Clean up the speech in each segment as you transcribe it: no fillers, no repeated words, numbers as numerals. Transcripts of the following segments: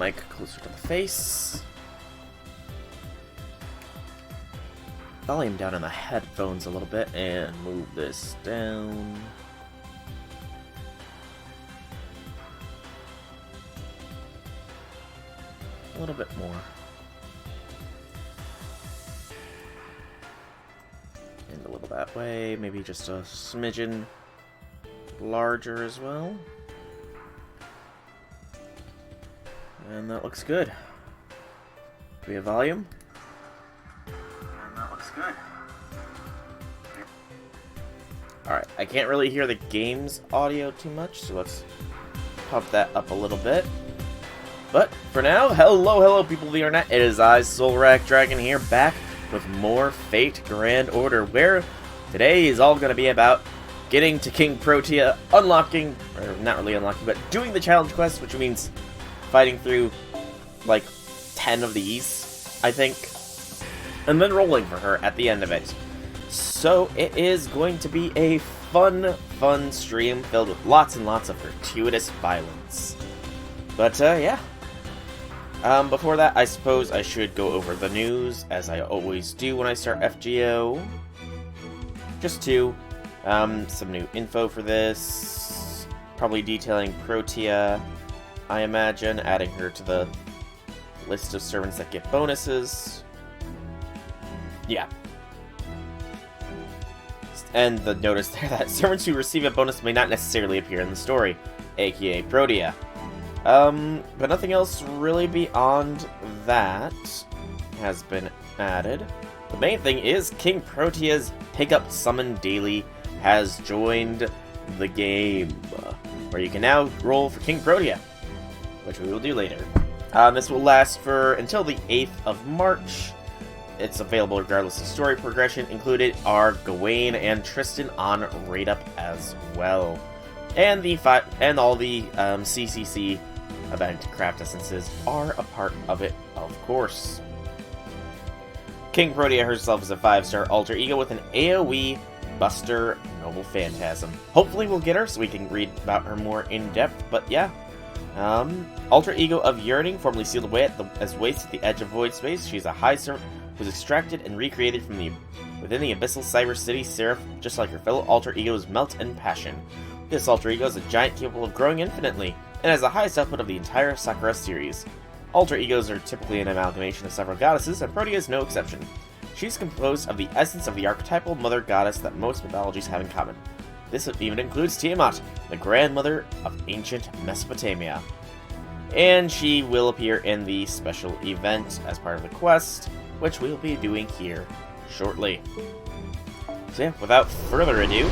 mic closer to the face. Volume down in the headphones a little bit, and move this down. A little bit more. And a little that way, maybe just a smidgen larger as well. And that looks good. Do we have volume? And that looks good. Alright, I can't really hear the game's audio too much, so let's pump that up a little bit. But for now, hello people of the internet. It is I, Soulrack Dragon here, back with more Fate Grand Order, where today is all going to be about getting to Kingprotea, unlocking, or not really unlocking, but doing the challenge quest, which means fighting through like 10 of these, I think, and then rolling for her at the end of it. So it is going to be a fun stream filled with lots and lots of gratuitous violence. But yeah. Before that, I suppose I should go over the news, as I always do when I start FGO. Just some new info for this. Probably detailing Protea, I imagine, adding her to the list of servants that get bonuses. Yeah. And the notice there that servants who receive a bonus may not necessarily appear in the story, aka Protea. But nothing else really beyond that has been added. The main thing is Kingprotea's Pickup Summon Daily has joined the game, where you can now roll for Kingprotea, which we will do later. This will last for until the 8th of March. It's available regardless of story progression. Included are Gawain and Tristan on Raid Up as well. And all the CCC event craft essences are a part of it, of course. Kingprotea herself is a 5-star alter ego with an AoE Buster Noble Phantasm. Hopefully we'll get her so we can read about her more in depth, but yeah. Alter ego of Yearning, formerly sealed away as waste at the edge of void space. She's a high servant who was extracted and recreated from within the abyssal cyber city Seraph, just like her fellow alter egos Melt and Passion. This alter ego is a giant capable of growing infinitely, and has the highest output of the entire Sakura series. Alter egos are typically an amalgamation of several goddesses, and Protea is no exception. She's composed of the essence of the archetypal mother goddess that most mythologies have in common. This even includes Tiamat, the grandmother of ancient Mesopotamia. And she will appear in the special event as part of the quest, which we'll be doing here shortly. So yeah, without further ado,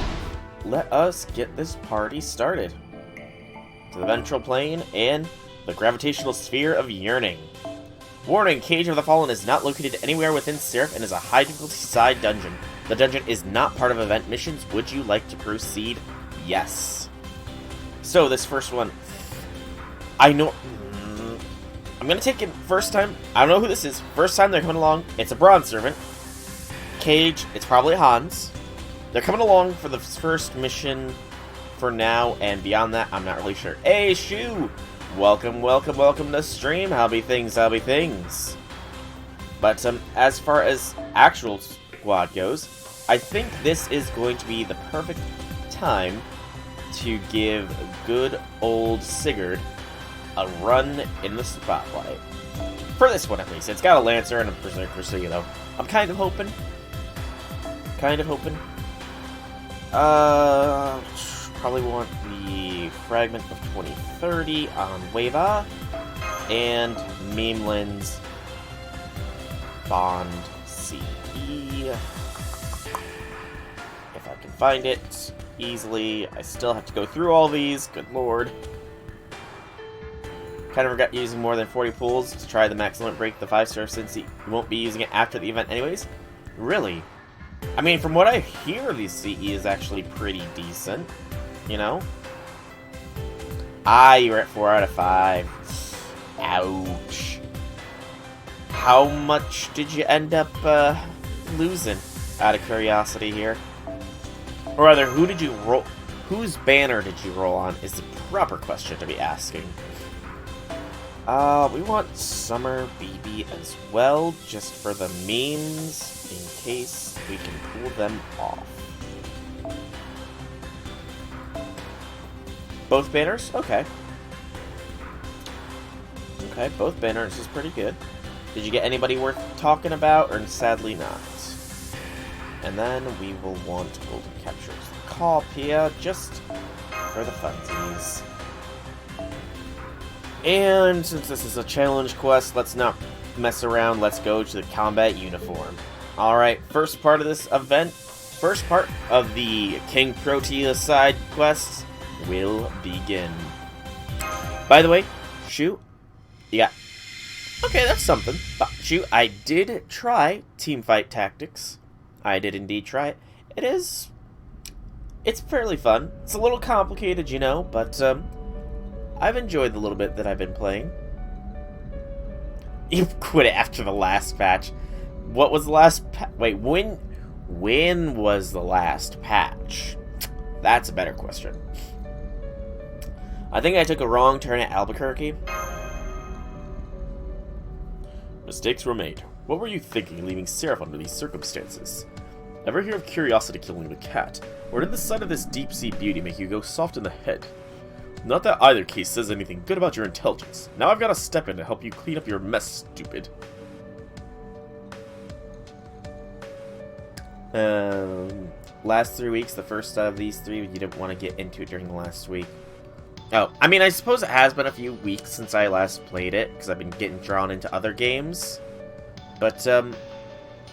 let us get this party started. To the Ventral Plane and the Gravitational Sphere of Yearning. Warning, Cage of the Fallen is not located anywhere within Seraph and is a high difficulty side dungeon. The dungeon is not part of event missions. Would you like to proceed? Yes. So this first one, I know, I'm gonna take it first time. I don't know who this is. First time they're coming along. It's a bronze servant. Cage, it's probably Hans. They're coming along for the first mission for now, and beyond that, I'm not really sure. Hey, Shu! Welcome to stream. How be things? But as far as actual squad goes, I think this is going to be the perfect time to give good old Sigurd a run in the spotlight. For this one, at least. It's got a Lancer and a Berserker, so, you know, I'm kind of hoping. Probably want the Fragment of 2030 on Weva, and Memelin's Bond CE. If I can find it easily. I still have to go through all these, good lord. Kind of regret using more than 40 pools to try the max limit break the 5-star, since you won't be using it after the event anyways. Really? I mean, from what I hear, the CE is actually pretty decent, you know? Ah, you're at 4 out of 5. Ouch. How much did you end up losing, out of curiosity here? Or rather, who did you roll? Whose banner did you roll on is the proper question to be asking. We want Summer BB as well, just for the memes, in case we can pull them off. Both banners? Okay. Okay, both banners is pretty good. Did you get anybody worth talking about, or sadly not? And then we will want Golden Captures. Protea, just for the funsies. And since this is a challenge quest, let's not mess around. Let's go to the combat uniform. Alright, first part of this event, first part of the Kingprotea side quests will begin. By the way, Shu, yeah. Okay, that's something. But Shu, I did try Teamfight Tactics. I did indeed try it. It's fairly fun. It's a little complicated, you know, but I've enjoyed the little bit that I've been playing. You quit it after the last patch. What was the last wait, when was the last patch? That's a better question. I think I took a wrong turn at Albuquerque. Mistakes were made. What were you thinking leaving Seraph under these circumstances? Ever hear of curiosity killing the cat? Or did the sight of this deep-sea beauty make you go soft in the head? Not that either case says anything good about your intelligence. Now I've got to step in to help you clean up your mess, stupid. Last 3 weeks, the first of these three, you didn't want to get into it during the last week. Oh, I mean, I suppose it has been a few weeks since I last played it, because I've been getting drawn into other games. But,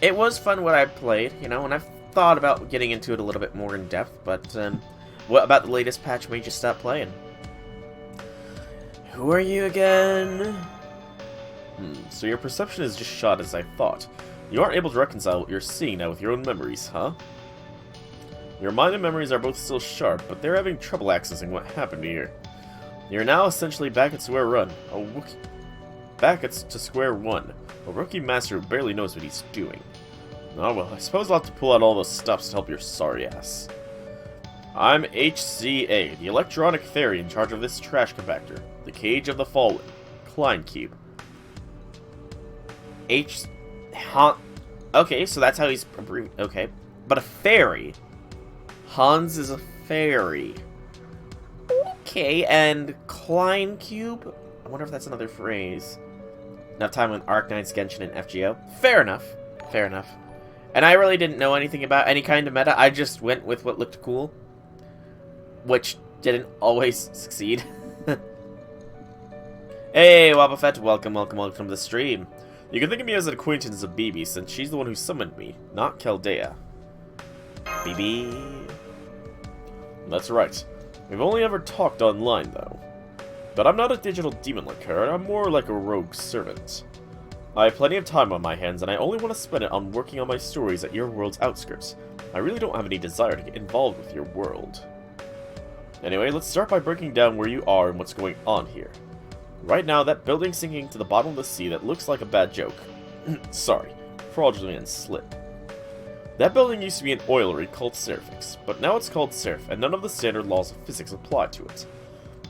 it was fun what I played, you know, and I've thought about getting into it a little bit more in depth, but, what about the latest patch made you stop playing? Who are you again? So your perception is just shot as I thought. You aren't able to reconcile what you're seeing now with your own memories, huh? Your mind and memories are both still sharp, but they're having trouble accessing what happened here. You're now essentially back at square one. To square one. A rookie master who barely knows what he's doing. Oh well, I suppose I'll have to pull out all those stops to help your sorry ass. I'm HCA, the electronic fairy in charge of this trash compactor. The Cage of the Fallen. Klein Cube. Okay, so that's how he's... Okay. But a fairy. Hans is a fairy. Okay, and Klein Cube? I wonder if that's another phrase. Enough time on Arknights, Genshin, and FGO. Fair enough. Fair enough. And I really didn't know anything about any kind of meta. I just went with what looked cool. Which didn't always succeed. Hey, Wobbuffet, welcome to the stream. You can think of me as an acquaintance of BB, since she's the one who summoned me, not Chaldea. BB? That's right. We've only ever talked online, though. But I'm not a digital demon like her, I'm more like a rogue servant. I have plenty of time on my hands, and I only want to spend it on working on my stories at your world's outskirts. I really don't have any desire to get involved with your world. Anyway, let's start by breaking down where you are and what's going on here. Right now, that building sinking to the bottom of the sea that looks like a bad joke. Sorry, fraudulent slip. That building used to be an oil rig called Seraphix, but now it's called Seraph, and none of the standard laws of physics apply to it.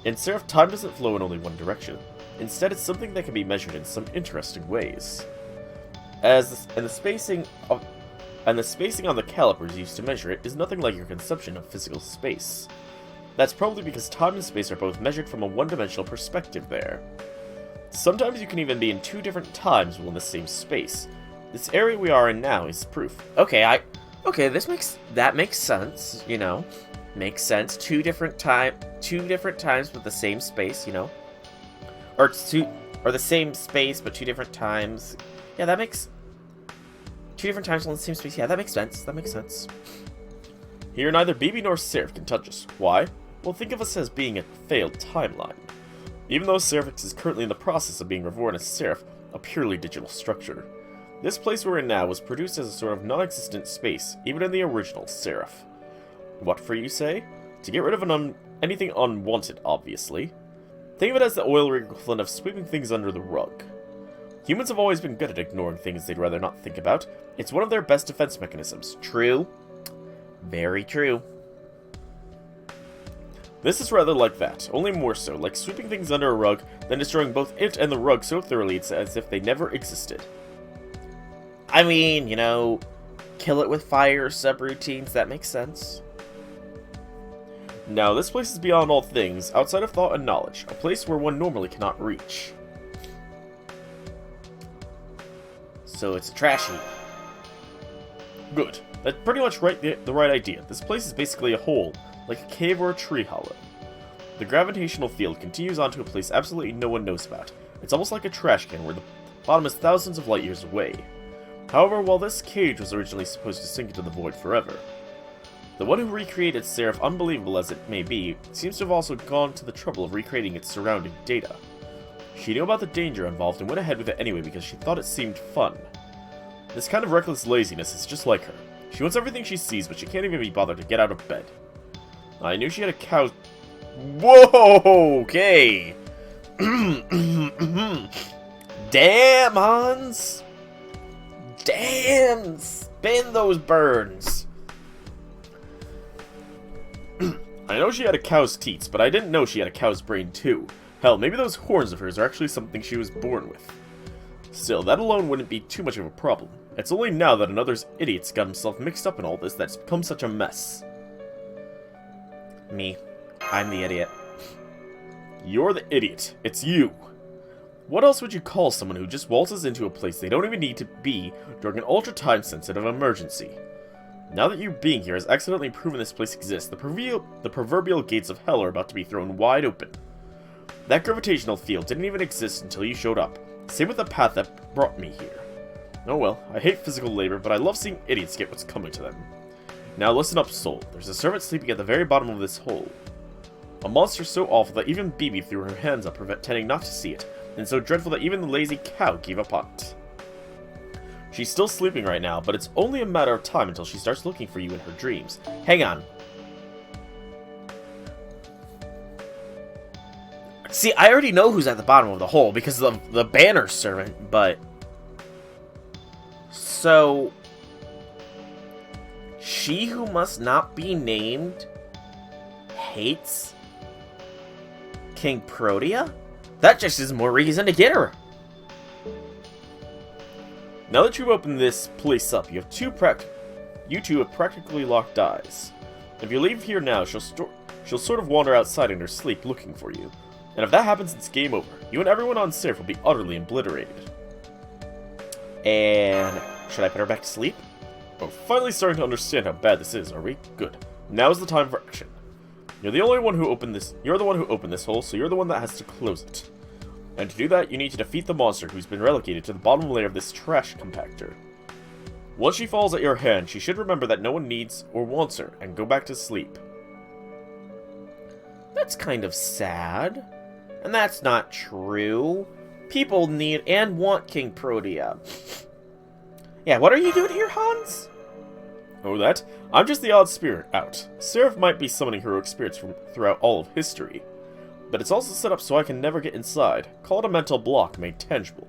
In Seraph, time doesn't flow in only one direction. Instead, it's something that can be measured in some interesting ways. And the spacing on the calipers used to measure it is nothing like your conception of physical space. That's probably because time and space are both measured from a one-dimensional perspective there. Sometimes you can even be in two different times while in the same space. This area we are in now is proof. Okay, that makes sense, you know. Makes sense. Two different times with the same space, you know. Or the same space but two different times. Yeah, that makes two different times on the same space. Yeah, that makes sense. That makes sense. Here, neither BB nor Seraph can touch us. Why? Well, think of us as being a failed timeline. Even though Seraphix is currently in the process of being reborn as Seraph, a purely digital structure. This place we're in now was produced as a sort of non-existent space, even in the original Seraph. What for, you say? To get rid of anything unwanted, obviously. Think of it as the oil rig equivalent of sweeping things under the rug. Humans have always been good at ignoring things they'd rather not think about. It's one of their best defense mechanisms. True. Very true. This is rather like that, only more so, like sweeping things under a rug, then destroying both it and the rug so thoroughly it's as if they never existed. I mean, you know, kill it with fire subroutines, that makes sense. Now, this place is beyond all things, outside of thought and knowledge, a place where one normally cannot reach. So it's a trash heap. Good. That's pretty much the right idea. This place is basically a hole, like a cave or a tree hollow. The gravitational field continues onto a place absolutely no one knows about. It's almost like a trash can where the bottom is thousands of light years away. However, while this cage was originally supposed to sink into the void forever, the one who recreated Seraph, unbelievable as it may be, seems to have also gone to the trouble of recreating its surrounding data. She knew about the danger involved and went ahead with it anyway because she thought it seemed fun. This kind of reckless laziness is just like her. She wants everything she sees, but she can't even be bothered to get out of bed. I knew she had a cow... Whoa! Okay! Damn, Hans! Damn! Spin those burns! I know she had a cow's teats, but I didn't know she had a cow's brain too. Hell, maybe those horns of hers are actually something she was born with. Still, that alone wouldn't be too much of a problem. It's only now that another idiot's got himself mixed up in all this that's become such a mess. Me. I'm the idiot. You're the idiot. It's you. What else would you call someone who just waltzes into a place they don't even need to be during an ultra time-sensitive emergency? Now that you being here has accidentally proven this place exists, the proverbial gates of hell are about to be thrown wide open. That gravitational field didn't even exist until you showed up. Same with the path that brought me here. Oh well, I hate physical labor, but I love seeing idiots get what's coming to them. Now listen up, Soul. There's a servant sleeping at the very bottom of this hole. A monster so awful that even Bibi threw her hands up pretending not to see it, and so dreadful that even the lazy cow gave up on it. She's still sleeping right now, but it's only a matter of time until she starts looking for you in her dreams. Hang on. See, I already know who's at the bottom of the hole because of the banner servant, but... So... She who must not be named hates Kingprotea? That just is more reason to get her. Now that you've opened this place up, you two have practically locked eyes. If you leave here now, she'll sort of wander outside in her sleep looking for you. And if that happens, it's game over. You and everyone on Seraph will be utterly obliterated. And should I put her back to sleep? Oh, finally starting to understand how bad this is, are we? Good. Now is the time for action. You're the one who opened this hole, so you're the one that has to close it. And to do that, you need to defeat the monster who's been relegated to the bottom layer of this trash compactor. Once she falls at your hand, she should remember that no one needs or wants her, and go back to sleep. That's kind of sad. And that's not true. People need and want Kingprotea. Yeah, what are you doing here, Hans? Oh, that? I'm just the odd spirit out. Seraph might be summoning heroic spirits from throughout all of history. But it's also set up so I can never get inside. Call it a mental block made tangible.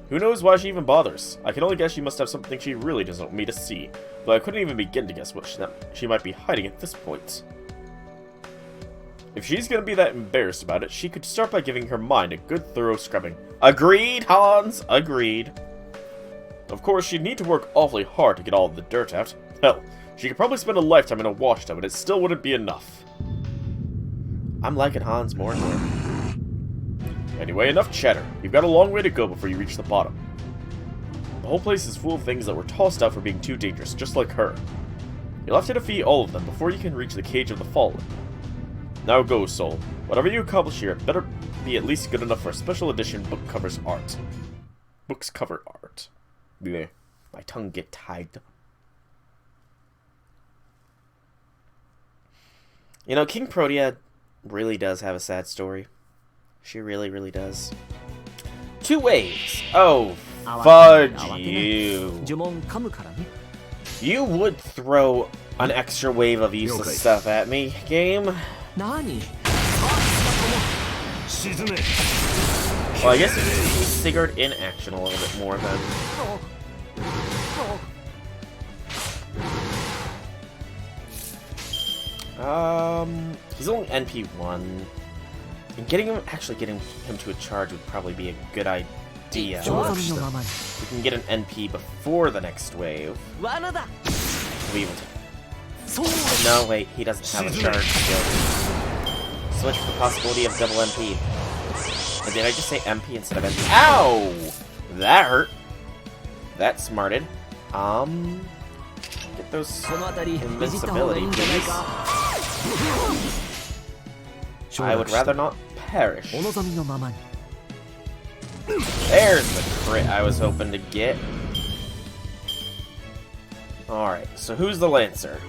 Who knows why she even bothers? I can only guess she must have something she really doesn't want me to see, though I couldn't even begin to guess what she might be hiding at this point. If she's gonna be that embarrassed about it, she could start by giving her mind a good thorough scrubbing. Agreed, Hans! Agreed. Of course, she'd need to work awfully hard to get all of the dirt out. Hell, she could probably spend a lifetime in a wash tub and it still wouldn't be enough. I'm liking Hans more and more. Anyway, enough chatter. You've got a long way to go before you reach the bottom. The whole place is full of things that were tossed out for being too dangerous, just like her. You'll have to defeat all of them before you can reach the Cage of the Fallen. Now go, Soul. Whatever you accomplish here, it better be at least good enough for a special edition book covers art. Book's cover art. Bleh. My tongue get tied. You know, Kingprotea really does have a sad story. She really, really does. 2 waves. Oh, fudge you. You would throw an extra wave of useless stuff at me, game. Well, I guess if you see Sigurd in action a little bit more, then... He's only NP1. And getting him to a charge would probably be a good idea. We can get an NP before the next wave. We even... No, wait, he doesn't have a charge skill. Switch for the possibility of double MP. And did I just say MP instead of NP? Ow! That hurt. That smarted. Get those invincibility, please. I would rather not perish. There's the crit I was hoping to get. Alright, so who's the Lancer?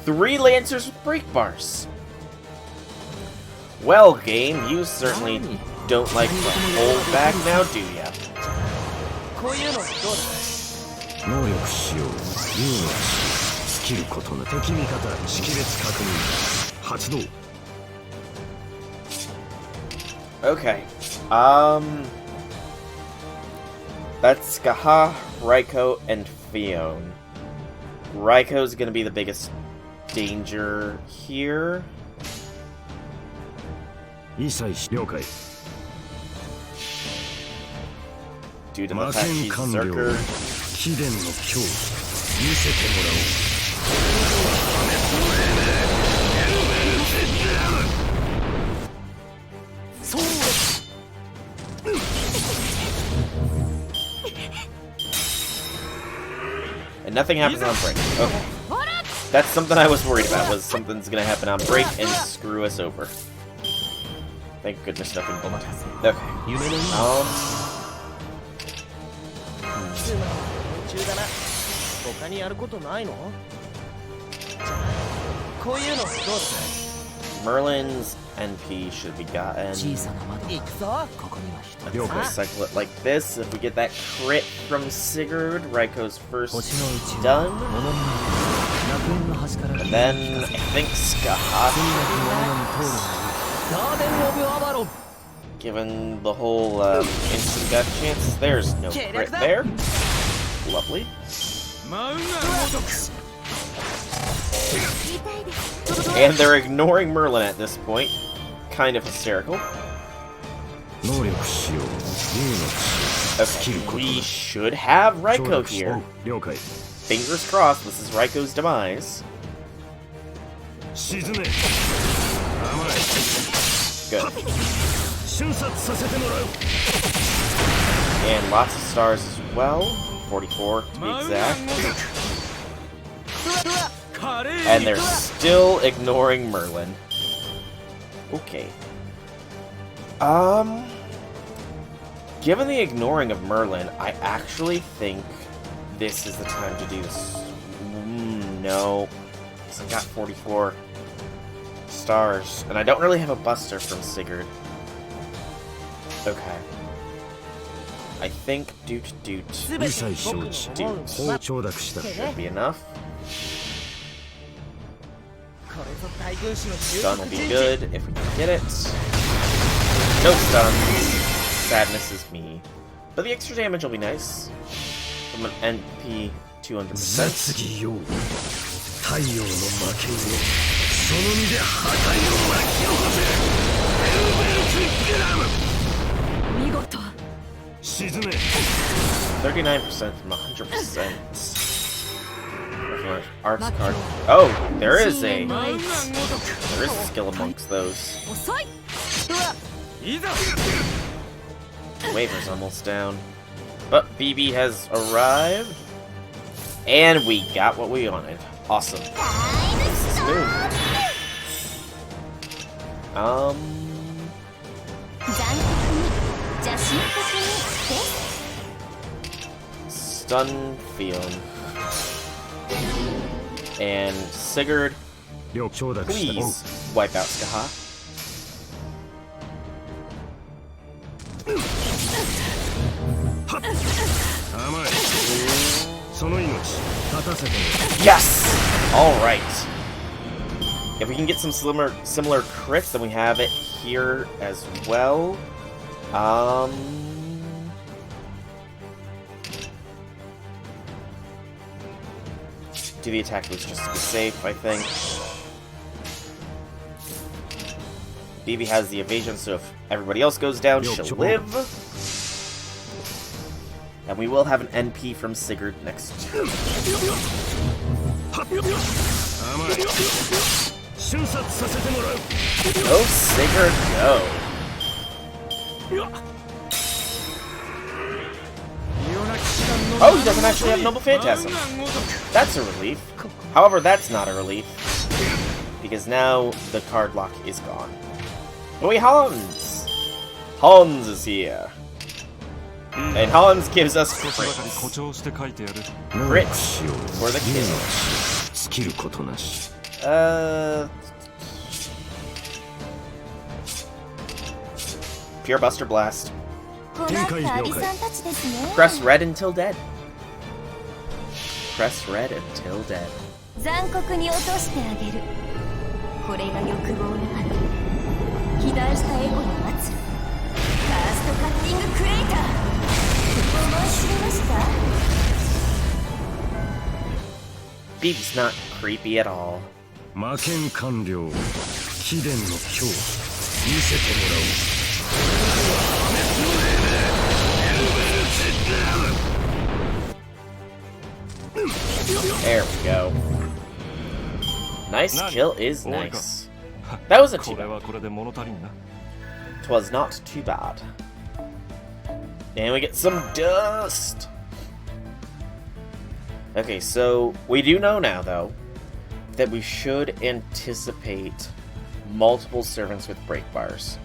Three Lancers with break bars. Well, game, you certainly don't like to hold back now, do ya? Okay. That's Skaha, Raikou, and Fion. Raikou's gonna be the biggest danger here. Due to the fact she's Zerker. And nothing happens on break. Okay. That's something I was worried about, was something's gonna happen on break and screw us over. Thank goodness nothing will not happen. Okay. Merlin's NP should be gotten. Let's cycle it like this. If we get that crit from Sigurd, Raikou's first done. And then I think Skaha. Given the whole instant death chances, there's no crit there. Lovely. And they're ignoring Merlin at this point. Kind of hysterical. Okay, we should have Raikou here. Fingers crossed, this is Raikou's demise. Good. And lots of stars as well. 44 to be exact. And they're still ignoring Merlin. Okay. Given the ignoring of Merlin, I actually think this is the time to do this. No. Because I've got 44 stars. And I don't really have a buster from Sigurd. Okay. I think Doot should be enough. Stun will be good if we can get it. No stuns. Sadness is me. But the extra damage will be nice. From an NP 200%. Shizume. 39% from 100%. Arts card. Oh, there is a skill amongst those. Waver's almost down. But BB has arrived. And we got what we wanted. Awesome. This is good. Stun Fion. And Sigurd, please wipe out Skaha. Yes! Alright. If we can get some similar crits, then we have it here as well. Do the attack boost just to be safe, I think. Bibi has the evasion, so if everybody else goes down, she'll live. And we will have an NP from Sigurd next turn. Go, Sigurd, go. Oh, he doesn't actually have Noble Phantasm. That's a relief. However, that's not a relief. Because now the card lock is gone. But wait, Hans! Hans is here. And Hans gives us crits. Crits for the kill. Pure Buster Blast. Press red until dead. Press red until dead. Bibi's not creepy at all. There we go. Nice kill is nice. That wasn't too bad. Twas not too bad. And we get some dust! Okay, so we do know now, though, that we should anticipate multiple servants with break bars.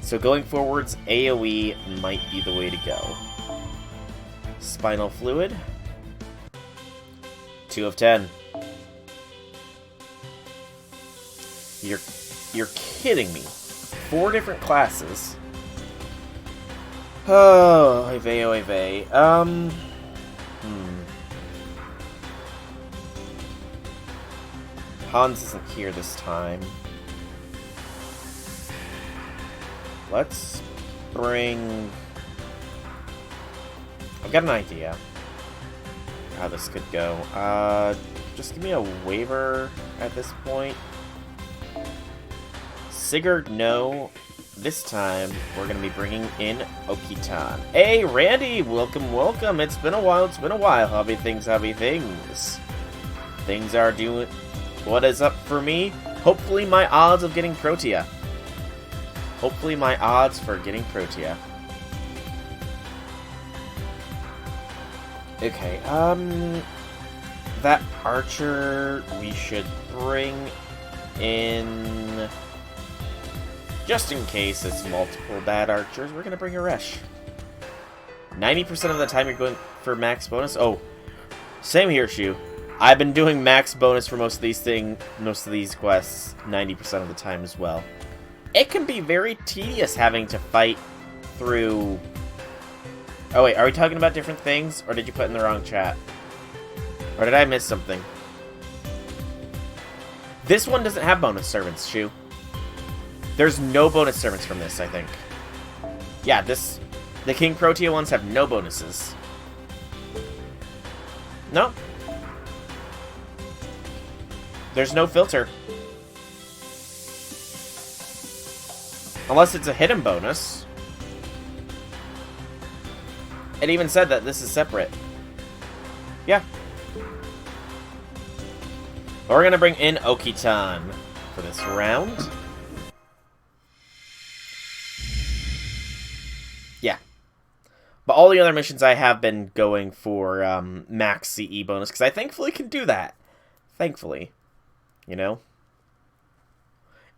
So going forwards, AoE might be the way to go. Spinal Fluid. 2 of 10. You're kidding me. 4 different classes. Oh, Eve. Hans isn't here this time. Let's bring... I've got an idea how this could go. Just give me a waiver at this point. Sigurd, no. This time, we're going to be bringing in Okitan. Hey, Randy! Welcome, welcome! It's been a while, Hobby things. Things are doing... What is up for me? Hopefully my odds of getting Protea. Hopefully my odds for getting Protea. Okay, that archer we should bring in... Just in case it's multiple bad archers, we're gonna bring Aresh. 90% of the time you're going for max bonus? Oh, same here, Shu. I've been doing max bonus for most of these quests 90% of the time as well. It can be very tedious having to fight through... Oh wait, are we talking about different things? Or did you put in the wrong chat? Or did I miss something? This one doesn't have bonus servants, Shu. There's no bonus servants from this, I think. Yeah, the Kingprotea ones have no bonuses. No. There's no filter. Unless it's a hidden bonus. It even said that this is separate. Yeah. But we're gonna bring in Okitan for this round. Yeah. But all the other missions I have been going for max CE bonus, because I thankfully can do that. Thankfully. You know?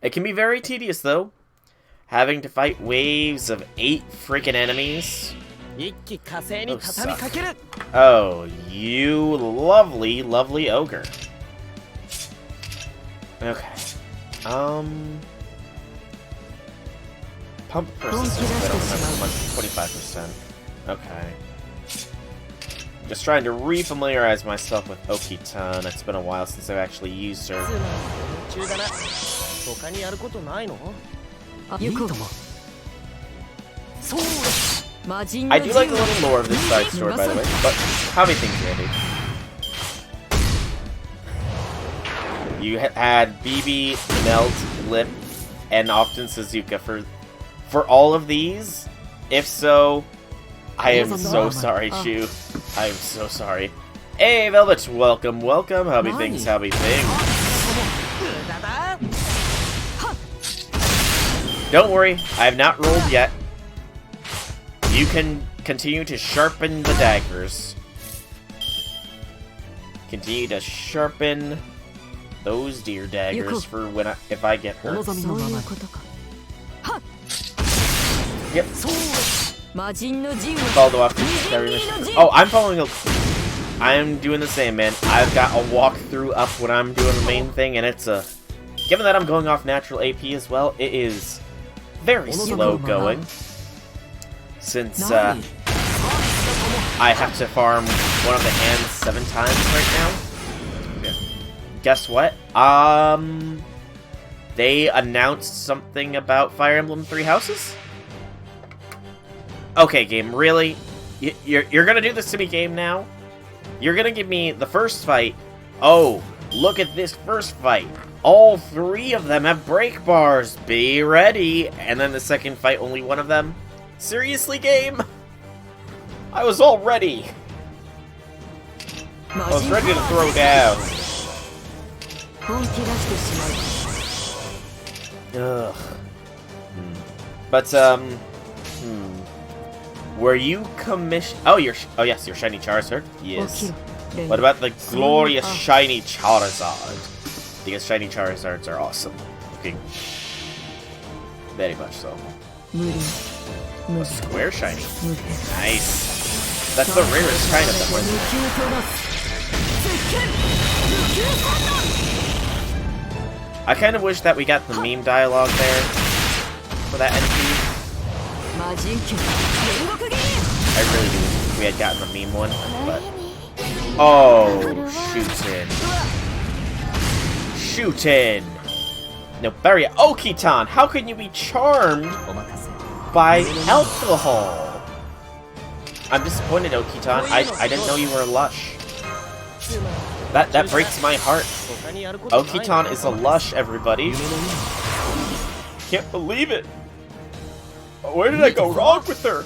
It can be very tedious, though. Having to fight waves of 8 freaking enemies. Oh, you lovely, lovely ogre. Okay. Pump persistence, I don't remember how much. 25%. Okay. Just trying to re-familiarize myself with Okitan. It's been a while since I've actually used her. I do like the little lore of this side story, by the way, but how many things Andy? You had Bibi, Melt, Lip, and often Suzuka for all of these? If so, I am so sorry, Chu. I am so sorry. Hey, Velvet, welcome, welcome. Howdy things, howdy things. Don't worry, I have not rolled yet. You can continue to sharpen the daggers. Continue to sharpen those dear daggers for when if I get hurt. Yep. Follow off every mission. Oh, I am doing the same, man. I've got a walkthrough up when I'm doing the main thing, and it's a. Given that I'm going off natural AP as well, it is very slow going. Since I have to farm one of the hands 7 times right now. Yeah. Guess what? They announced something about Fire Emblem 3 Houses? Okay, game, really? You're gonna do this to me, game, now? You're gonna give me the first fight. Oh, look at this first fight. All 3 of them have break bars. Be ready. And then the second fight, only one of them. Seriously, game? I was all ready. I was ready to throw down. Ugh. But, were you commissioned? Oh, oh yes, your shiny Charizard. Yes. What about the glorious shiny Charizard? Because shiny Charizards are awesome looking. Very much so. A square shiny. Nice. That's the rarest kind of them. I kind of wish that we got the meme dialogue there for that NP. I really do wish we had gotten the meme one, but... Oh, shootin'. No, Barrier. Okitan, how can you be charmed by alcohol? I'm disappointed, Okitan. I didn't know you were a lush. That breaks my heart. Okitan is a lush, everybody. Can't believe it. Where did I go wrong with her?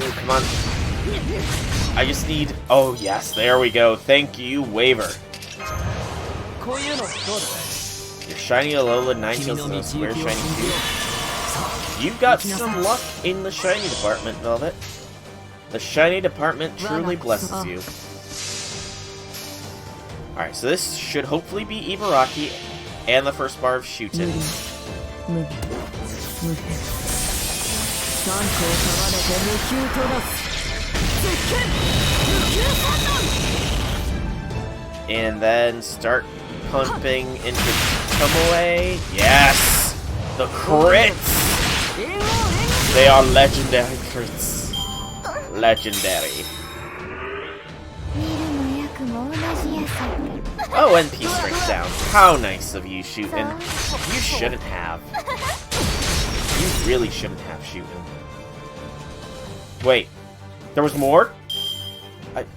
Ooh, come on. I just need... Oh, yes, there we go. Thank you, Waver. Your shiny Alola Ninetales and a square shiny too. You've got some luck in the shiny department, Velvet. The shiny department truly blesses you. Alright, so this should hopefully be Ibaraki and the first bar of Shootin'. And then start pumping into Tomoe. Yes! The crits! They are legendary crits. Legendary. Oh, and P strength down. How nice of you, Shootin'. You shouldn't have. You really shouldn't have, Shootin'. Wait. There was more?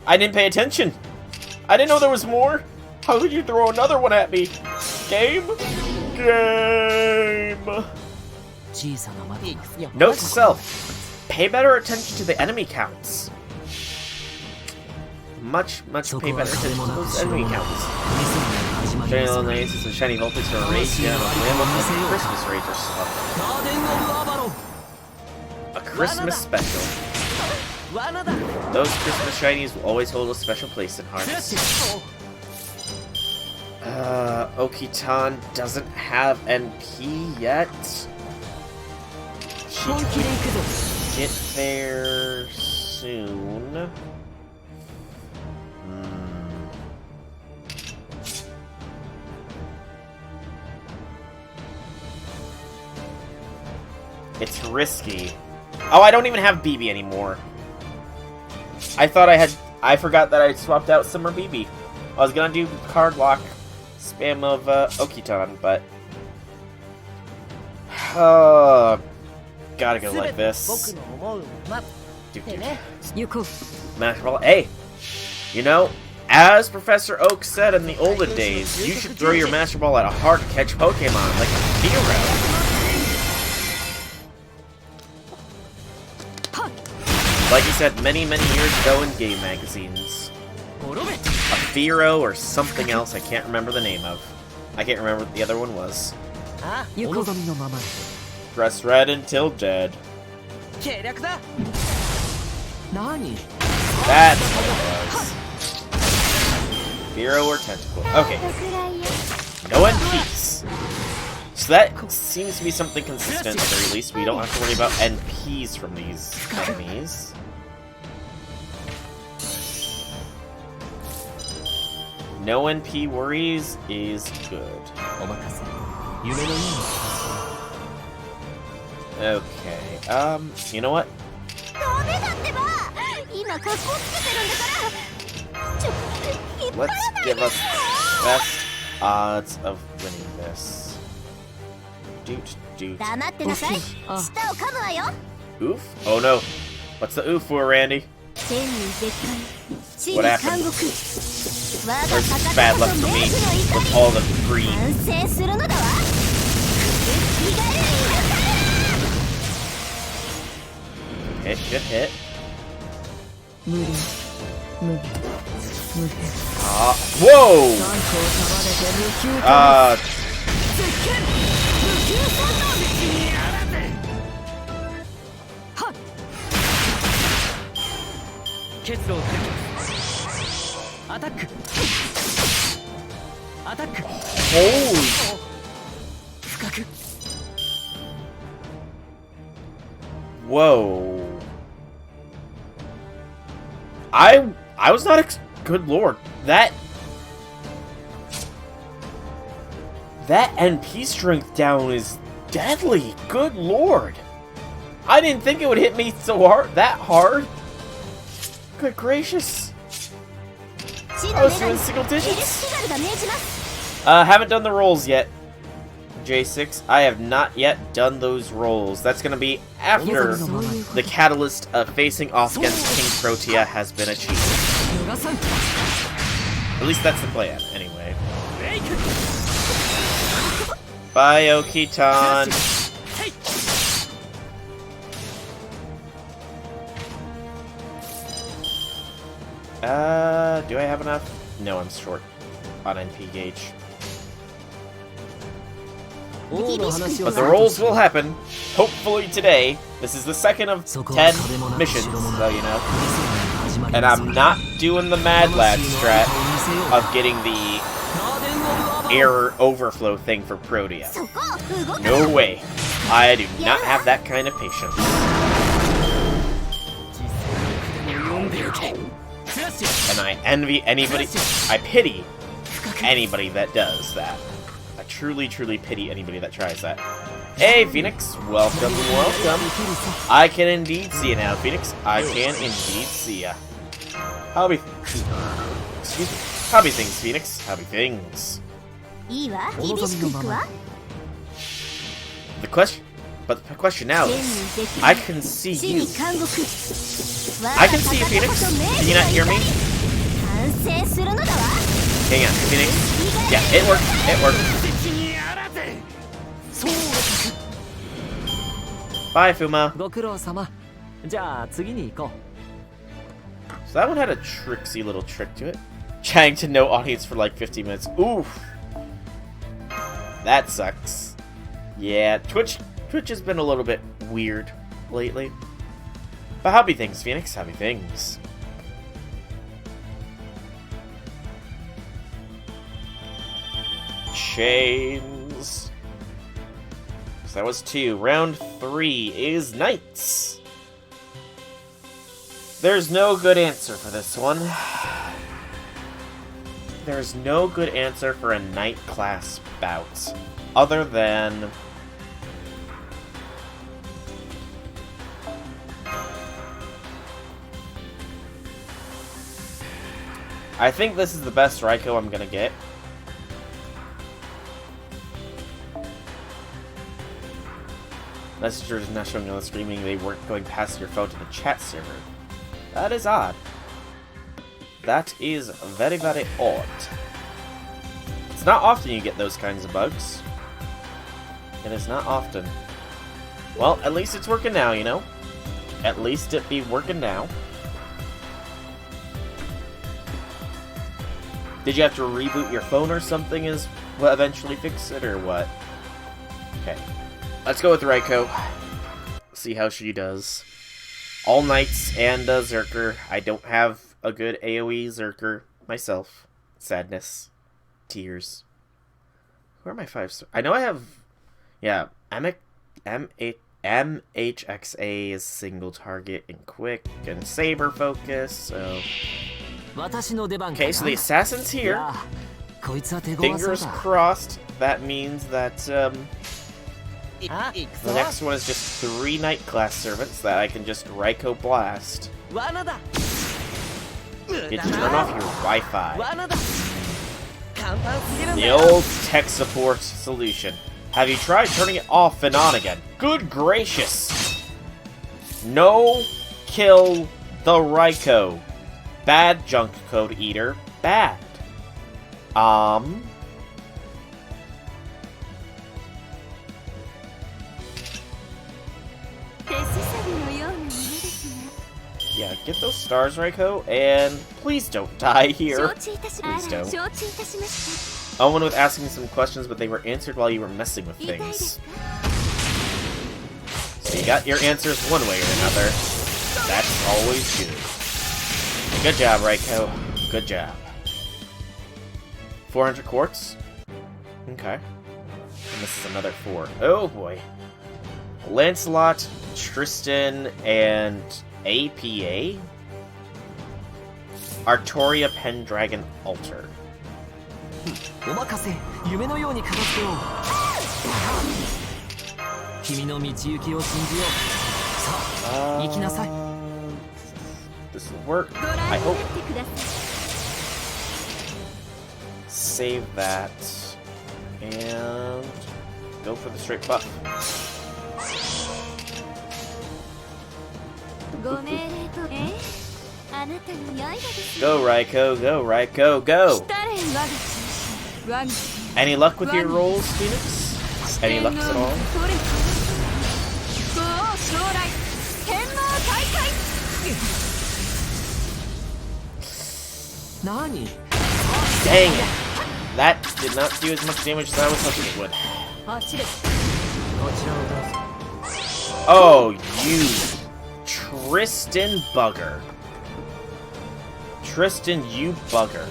I didn't pay attention. I didn't know there was more. How could you throw another one at me? Game? Game! Note to self. Pay better attention to the enemy counts. Much pay better attention to those enemy counts. Shiny Alola Aces and Shiny Volpix are a rage, yeah, a Christmas rage or something. A Christmas special. Those Christmas shinies will always hold a special place in hearts. Okitan doesn't have NP yet. She can get there soon. It's risky. Oh, I don't even have BB anymore. I thought I had... I forgot that I swapped out Summer BB. I was gonna do card lock spam of Okitan, but... gotta go like this. Master Ball. Hey! You know, as Professor Oak said in the olden days, you should throw your Master Ball at a hard-to-catch Pokemon, like a Fearow. Like he said many, many years ago in game magazines. A Fearow or something else I can't remember the name of. I can't remember what the other one was. Dress red until dead. That's what it was. Fearow or Tentacle. Okay. No NPs. So that seems to be something consistent at the very least. We don't have to worry about NPs from these enemies. No NP worries is good. Okay, you know what? Let's give us best odds of winning this. Doot, doot. Oof? Oh no. What's the oof for, Randy? What happened? Where's this bad luck for me with all the green? Hit, good hit. Whoa! Holy! Whoa! I was not good lord. That NP strength down is deadly. Good lord. I didn't think it would hit me so hard, that hard. Good gracious. I was doing single digits. Haven't done the rolls yet. J6, I have not yet done those rolls. That's gonna be after the catalyst of facing off against Kingprotea has been achieved. At least that's the plan, anyway. Bye, Okitan. Do I have enough? No, I'm short on NP gauge. But the rolls will happen, hopefully today. This is the second of 10 missions, so you know. And I'm not doing the Mad Lad strat of getting the error overflow thing for Protea. No way. I do not have that kind of patience. And I envy anybody, I pity anybody that does that. I truly, truly pity anybody that tries that. Hey, Phoenix. Welcome, welcome. I can indeed see you now, Phoenix. I can indeed see ya. Hobby. Excuse me. Hobby things, Phoenix. Hobby things. The question now is, I can see you. I can see you, Phoenix. Can you not hear me? Hang on, Phoenix. Yeah, it worked. It worked. Bye, Fuma. So that one had a tricksy little trick to it. Chatting to no audience for like 15 minutes. Oof. That sucks. Yeah, Twitch has been a little bit weird lately. But happy things, Phoenix. Happy things. Chains. So that was 2. Round 3 is Knights. There's no good answer for this one. There's no good answer for a Knight class bout. Other than... I think this is the best Raikou I'm gonna get. Messengers not showing on the screen, meaning they weren't going past your phone to the chat server. That is odd. That is very, very odd. It's not often you get those kinds of bugs. It is not often. Well, at least it's working now, you know? At least it be working now. Did you have to reboot your phone or something is what eventually fix it, or what? Okay. Let's go with Raikou. See how she does. All Knights and Zerker. I don't have a good AoE Zerker myself. Sadness. Tears. Who are my 5-star? I know I have... Yeah, MHXA is single target and quick and saber focus, so... Okay, so the assassin's here. Fingers crossed. That means that, the next one is just 3 Knight class servants that I can just Raikou blast. Get to turn off your Wi-Fi. The old tech support solution. Have you tried turning it off and on again? Good gracious! No kill the Raikou. Bad junk code eater. Bad. Yeah, get those stars, Raikou, and please don't die here. Please don't. Owen was asking some questions, but they were answered while you were messing with things. So you got your answers one way or another. That's always good. Good job, Raikou. Good job. 400 quartz? Okay. And this is another 4. Oh boy. Lancelot, Tristan, and APA? Artoria Pendragon Altar. This will work, I hope. Save that. And go for the straight buff. Go, Raikou, go, Raikou, go! Any luck with your rolls, Phoenix? Any luck at all? Dang it! That did not do as much damage as I was hoping it would. Oh, you Tristan bugger. Tristan, you bugger.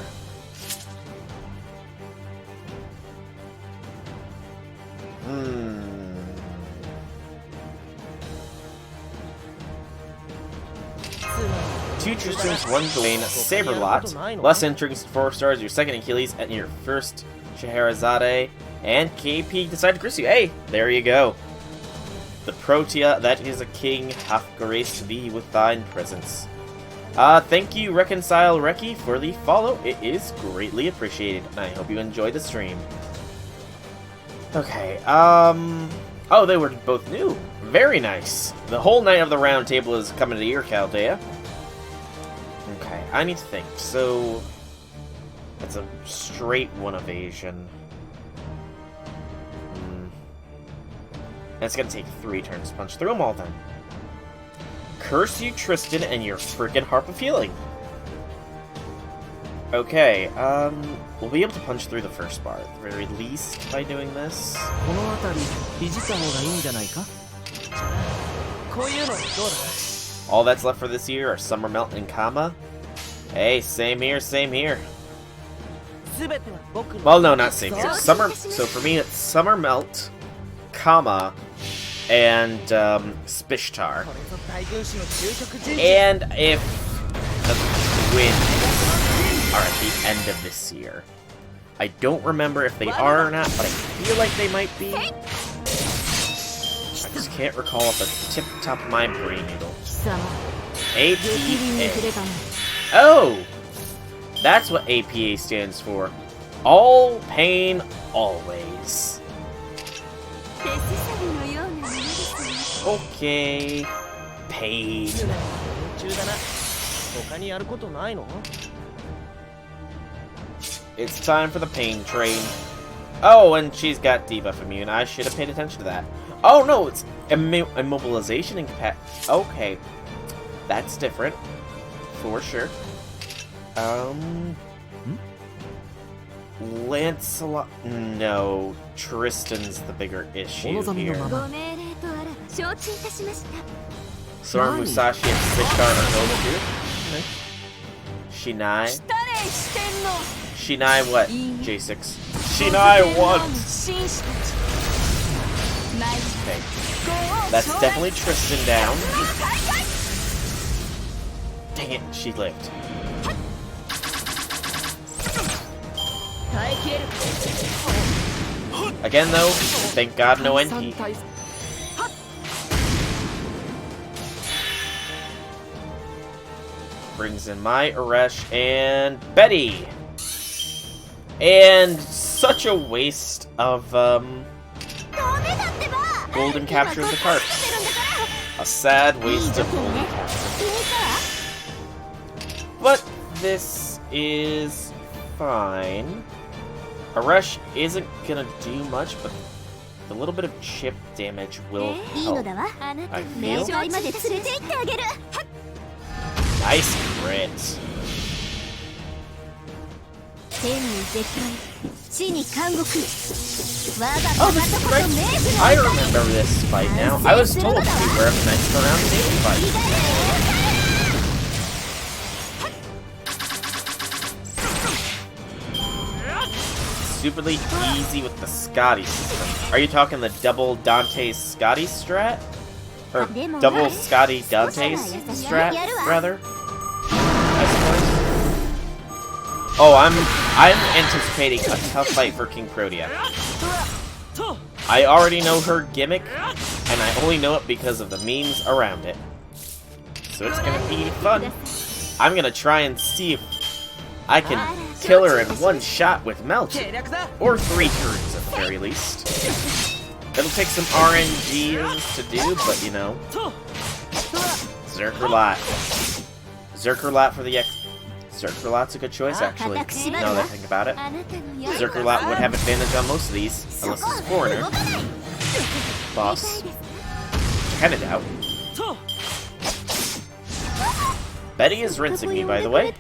Two Tristans, one Dwayne, Saberlot, less entrance 4 stars, your second Achilles, and your first Scheherazade, and KP decided to curse you. Hey, there you go. The Protea, that is a king, hath graced thee with thine presence. Thank you, Reconcile Reki, for the follow. It is greatly appreciated, and I hope you enjoyed the stream. Okay, oh, they were both new. Very nice. The whole Knight of the Round Table is coming to your Chaldea. Okay, I need to think. So, that's a straight 1 evasion. That's gonna take 3 turns to punch through them all then. Curse you, Tristan, and your freaking Harp of Healing. Okay, we'll be able to punch through the first bar at the very least by doing this. All that's left for this year are Summer Melt and Kama. Hey, same here, same here. Well, no, not same here. So for me, it's Summer Melt, Kama, and Spishtar. And if the twins are at the end of this year. I don't remember if they are or not, but I feel like they might be. I just can't recall off the tip-top of my brain needle. APA. Oh! That's what APA stands for. All pain, always. Okay. Pain. It's time for the pain train. Oh, and she's got debuff immune. I should have paid attention to that. Oh no, it's immobilization incapacity. Okay. That's different. For sure. Lancelot... No, Tristan's the bigger issue here. Sora, Musashi, and Fishguard are going to Shinai? Shinai what? J6. Shinai what? Okay. That's definitely Tristan down. Dang it, she lived. Again though, thank God no NP. Brings in my Aresh and Betty! And such a waste of golden capture of the carp. A sad waste of golden capture. But this is fine. Aresh isn't gonna do much, but the little bit of chip damage will help, I feel. Nice crit. Oh, this is right. I remember this fight now. I was told to beware of the next round safety fight. Stupidly easy with the Scotty system. Are you talking the double Dante's Scotty strat? Or double Scotty Dante's strat, rather? I suppose. Oh, I'm anticipating a tough fight for Kingprotea. I already know her gimmick, and I only know it because of the memes around it. So it's gonna be fun. I'm gonna try and see if I can kill her in one shot with Melt. Or 3 turns at the very least. It'll take some RNGs to do, but you know. Zerkerlot. Zerkerlot for the X. Zerkerlot's a good choice, actually. Now that I think about it. Zerkerlot would have advantage on most of these, unless it's a foreigner. Boss. Kinda doubt. Betty is rinsing me, by the way.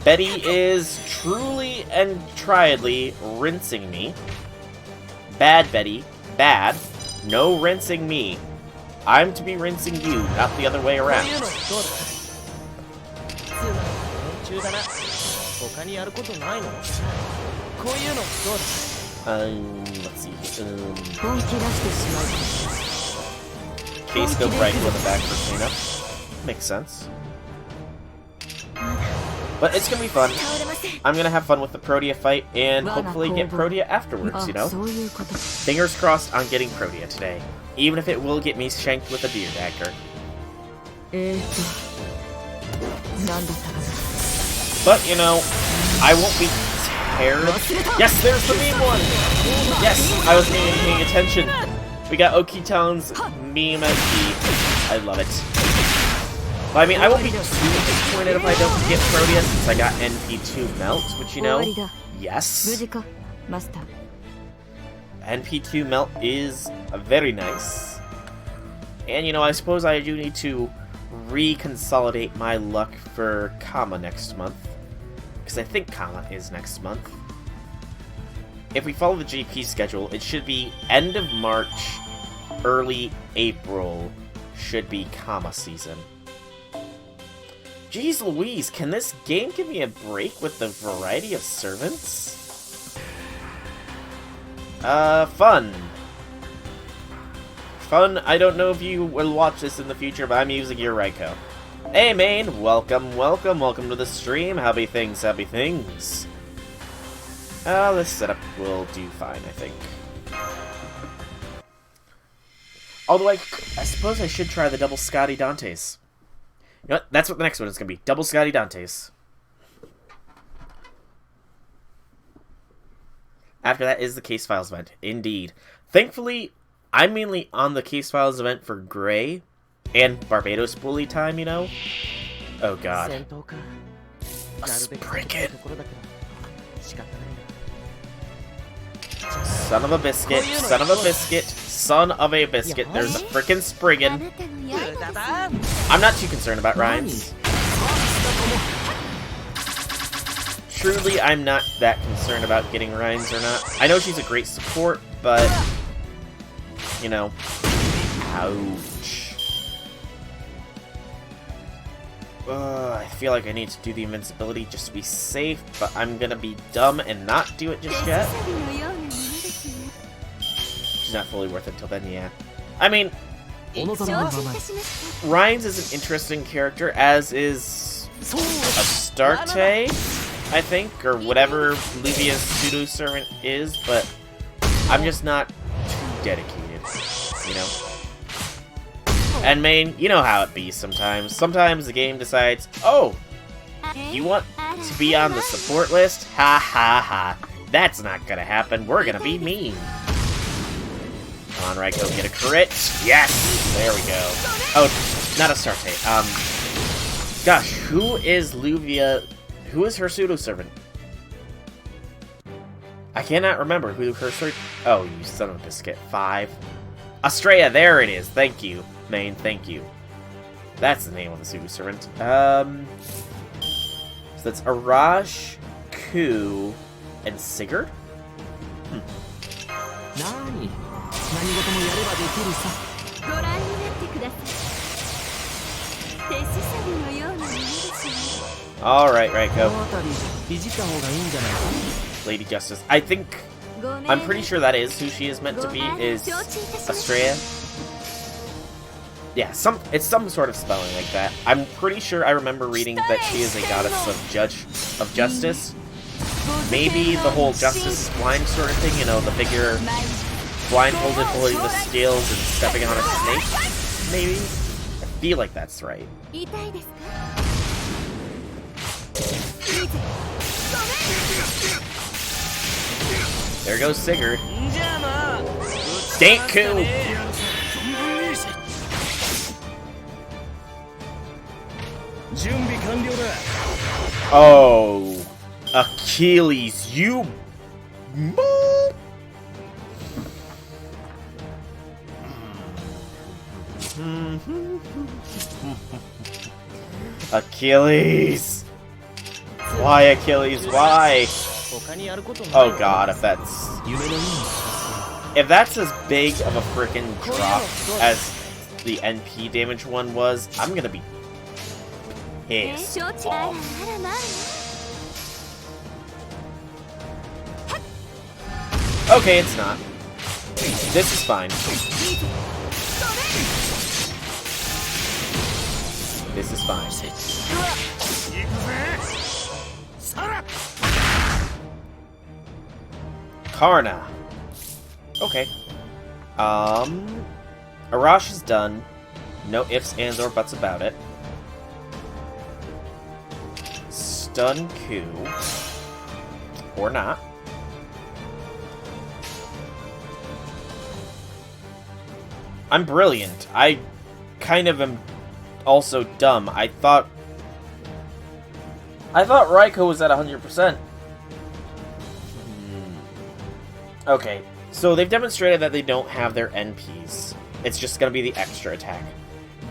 Betty is truly and triedly rinsing me. Bad Betty. Bad. No rinsing me. I'm to be rinsing you, not the other way around. Let's see. Case go rifle in the back for cleanup. Makes sense. But it's gonna be fun. I'm gonna have fun with the Protea fight, and hopefully get Protea afterwards, you know? Fingers crossed on getting Protea today. Even if it will get me shanked with a deer dagger. But, you know, I won't be terrible. Yes, there's the meme one! Yes, I wasn't even paying attention. We got Okiton's meme MP. I love it. But, I mean, I won't be too disappointed if I don't get Protea since I got NP2 Melt, which, you know, yes. NP2 Melt is very nice. And, you know, I suppose I do need to reconsolidate my luck for Kama next month. Because I think Kama is next month. If we follow the GP schedule, it should be end of March, early April should be Kama season. Jeez Louise, can this game give me a break with the variety of servants? Fun. Fun, I don't know if you will watch this in the future, but I'm using your Raikou. Hey main, welcome to the stream. Happy things, happy things. This setup will do fine, I think. Although I suppose I should try the double Scotty Dantes. You know what? That's what the next one is going to be. Double Scotty Dantes. after that is the Case Files event. Indeed. Thankfully, I'm mainly on the Case Files event for Gray and Barbados Bully time, you know? Oh god. A Spriggan! Son of a biscuit, son of a biscuit, son of a biscuit. There's a frickin' Spriggan. I'm not too concerned about rhymes. Truly, I'm not that concerned about getting rhymes or not. I know she's a great support, but... you know... ouch. I feel like I need to do the invincibility just to be safe, but I'm gonna be dumb and not do it just yet. She's not fully worth it till then, yeah. I mean... Rhymes is an interesting character, as is... Astarte, I think, or whatever Luvia's pseudo-servant is, but I'm just not too dedicated, you know? And main, you know how it be sometimes. Sometimes the game decides, oh, you want to be on the support list? Ha ha ha. That's not gonna happen. We're gonna be mean. Come on, Raiko, get a crit. Yes! There we go. Oh, not Astarte. Gosh, who is Luvia? Who is her pseudo-servant? I cannot remember who her oh, you son of a biscuit. 5. Estrella, there it is. Thank you, main. Thank you. That's the name of the pseudo-servant. So that's Arash, Ku, and Sigurd? Alright, Raiko. Lady Justice. I think... I'm pretty sure that is who she is meant to be, is Estrella. Yeah, it's some sort of spelling like that. I'm pretty sure I remember reading that she is a goddess of justice. Maybe the whole justice is blind sort of thing, you know, the figure blindfolded holding the scales and stepping on a snake? Maybe? I feel like that's right. There goes Sigurd. Danku! Oh, Achilles, you... Achilles! Why, Achilles? Why? Oh god, if that's as big of a frickin' drop as the NP damage one was, I'm gonna be pissed off. Okay, it's not. This is fine. This is fine. Karna. Okay. Arash is done. No ifs, ands, or buts about it. Stun Ku. Or not. I'm brilliant. I kind of am also dumb. I thought Raiko was at 100%. Okay, so they've demonstrated that they don't have their NPs. It's just gonna be the extra attack.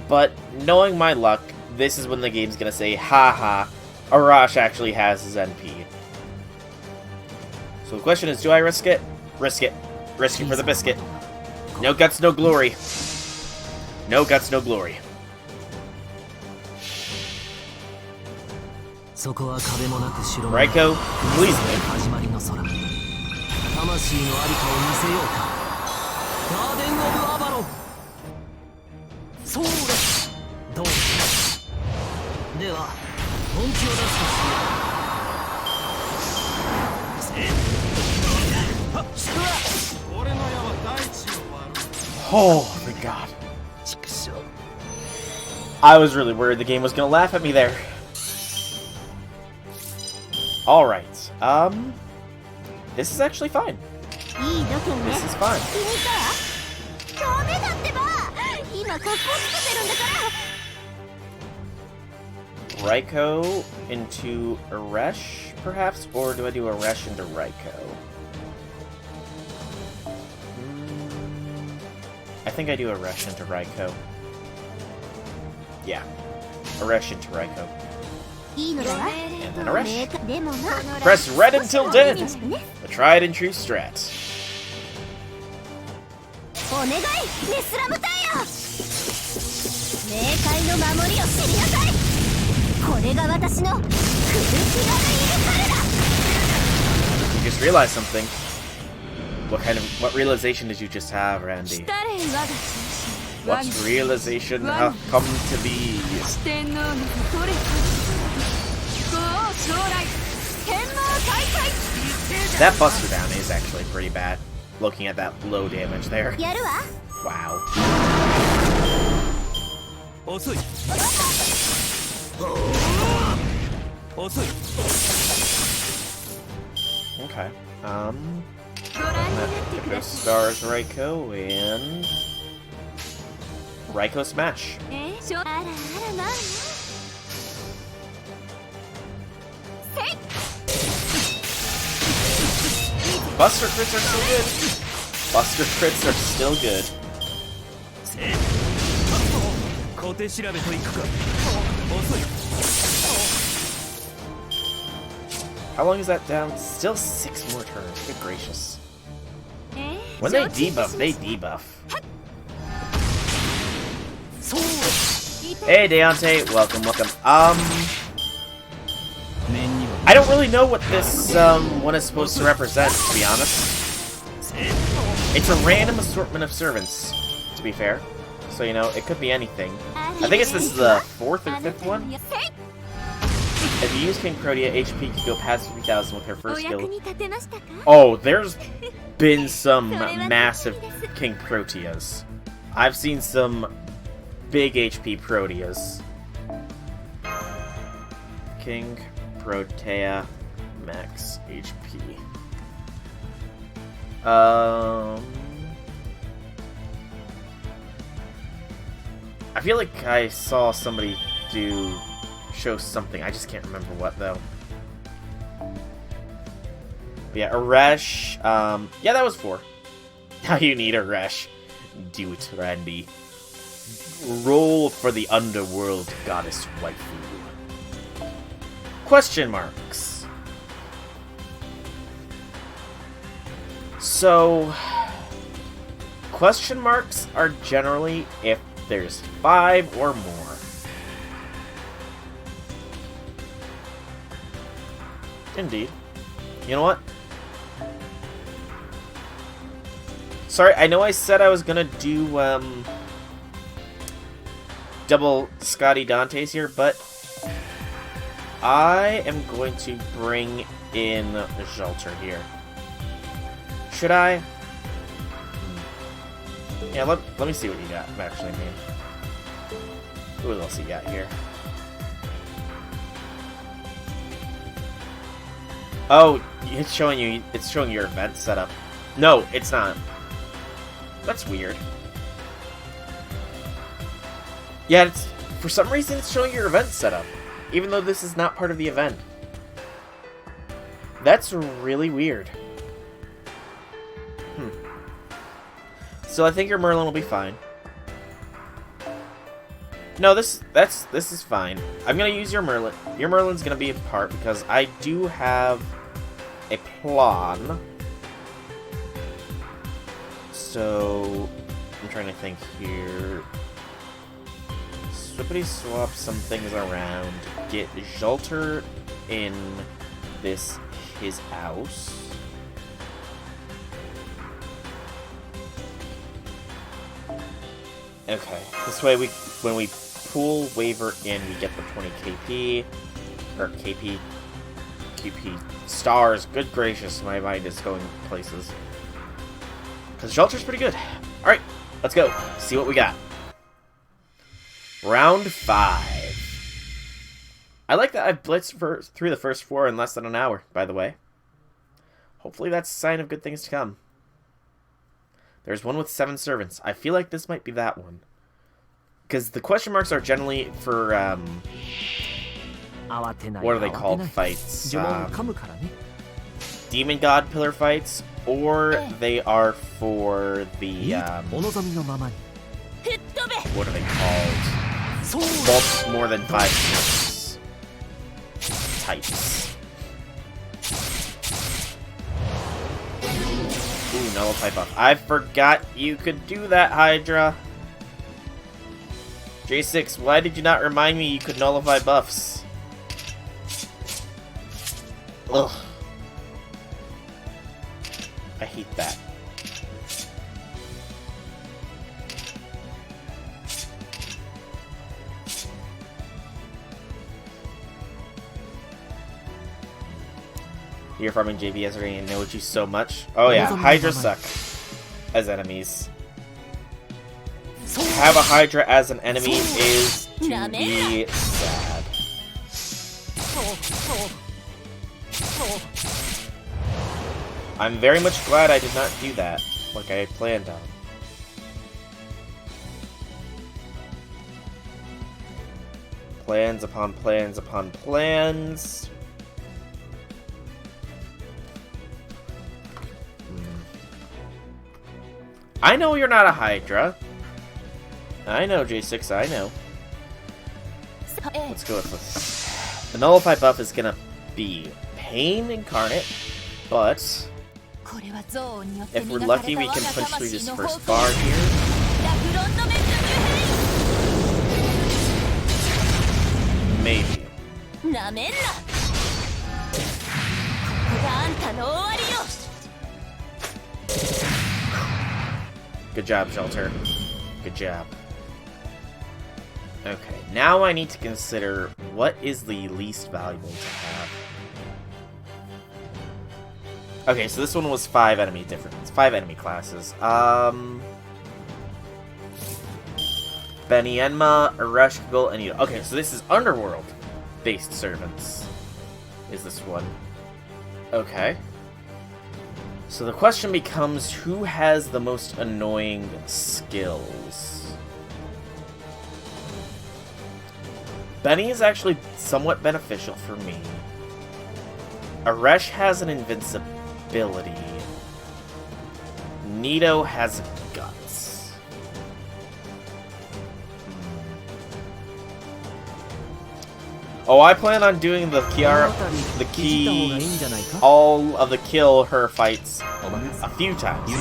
But knowing my luck, this is when the game's gonna say, haha, Arash actually has his NP. So the question is, do I risk it? Risk it. Risk it for the biscuit. No guts, no glory. No guts, no glory. Raiko, please live. Oh, thank God. I was really worried the game was gonna laugh at me there. Alright, This is actually fine. This is fine. Raikou into Aresh, perhaps? Or do I do Aresh into Raikou? I think I do Aresh into Raikou. Yeah. Aresh into Raikou. And then Aresh. Press red until dead! A tried and true strat. You just realized something. What realization did you just have, Randy? What realization hath come to be? That Buster Down is actually pretty bad, looking at that low damage there. Wow. Okay. Stars Raikou and Raikou Smash. Buster crits are still good. Buster crits are still good. How long is that down? Still 6 more turns. Good gracious. When they debuff, they debuff. Hey, Deontay. Welcome, welcome. I don't really know what this one is supposed to represent, to be honest. It's a random assortment of servants, to be fair. So, you know, it could be anything. I think this is the 4th or 5th one. If you use Kingprotea, HP can go past 50,000 with her first skill. Oh, there's been some massive Kingproteas. I've seen some big HP Proteas. Kingprotea max HP. I feel like I saw somebody show something. I just can't remember what, though. But yeah, Aresh. Yeah, that was 4. Now you need Aresh. Do it, Randy. Roll for the underworld goddess waifu. Question marks. So, question marks are generally if there's 5 or more. Indeed. You know what? Sorry, I know I said I was gonna do, double Scotty Dante's here, but I am going to bring in Xalter here. Should I? Yeah, let me see what you got, actually, man. Who else you got here? Oh, it's showing your event setup. No, it's not. That's weird. Yeah, for some reason it's showing your event setup, even though this is not part of the event. That's really weird. So I think your Merlin will be fine. No, this is fine. I'm gonna use your Merlin. Your Merlin's gonna be a part because I do have a plan. So I'm trying to think here. Swippity swap some things around. Get Xalter in his house. Okay. This way when we pull Waver in, we get the 20 KP. Or KP stars. Good gracious, my mind is going places. Because Xalter's pretty good. Alright, let's go. See what we got. Round 5. I like that I've blitzed through the first 4 in less than an hour, by the way. Hopefully that's a sign of good things to come. There's one with 7 servants. I feel like this might be that one. Because the question marks are generally for, what are they called? Fights. Demon God pillar fights, or they are for the, what are they called? More than 5 types. Ooh, nullify buff. I forgot you could do that, Hydra. J6, why did you not remind me you could nullify buffs? Ugh. I hate that. You're farming JV yesterday and know you so much. Oh yeah, Hydra suck as enemies. Have a Hydra as an enemy is to be sad. I'm very much glad I did not do that, like I had planned on. Plans upon plans upon plans. I know you're not a Hydra. I know, J6, I know. Let's go with this. The Nullify buff is gonna be Pain Incarnate, but if we're lucky, we can punch through this first bar here. Maybe. Good job, Shelter. Good job. Okay, now I need to consider what is the least valuable to have. Okay, so this one was 5 enemy difference, 5 enemy classes. Benienma, Ereshkigal, and Ida. Okay, so this is Underworld-based servants. Is this one? Okay. So the question becomes, who has the most annoying skills? Benny is actually somewhat beneficial for me. Aresh has an invincibility. Nito has guts. Oh, I plan on doing the all of the kill her fights a few times.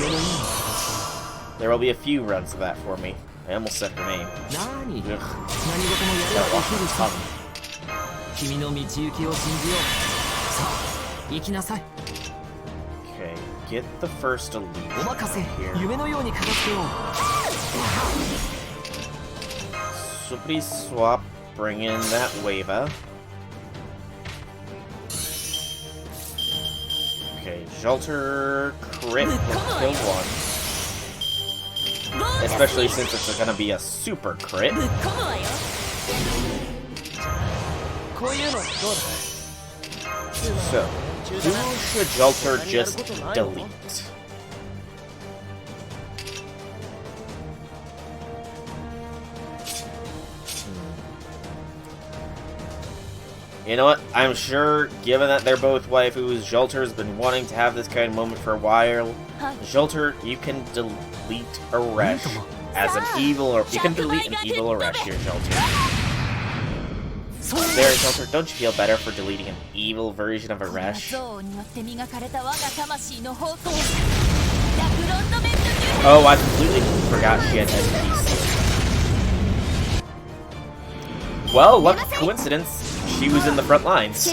There will be a few runs of that for me. I almost said her name. Okay, get the first elite here. Swippity swap, bring in that Wava. Okay, Shelter crit will kill one. Especially since it's gonna be a super crit. So, who should Shelter just delete? You know what? I'm sure, given that they're both waifus, Jolter's been wanting to have this kind of moment for a while. Jolter, you can delete Aresh as an evil, or you can delete an evil Aresh here, Jolter. There, Jolter, don't you feel better for deleting an evil version of Aresh? Oh, I completely forgot she had NPC. Well, lucky coincidence. She was in the front lines.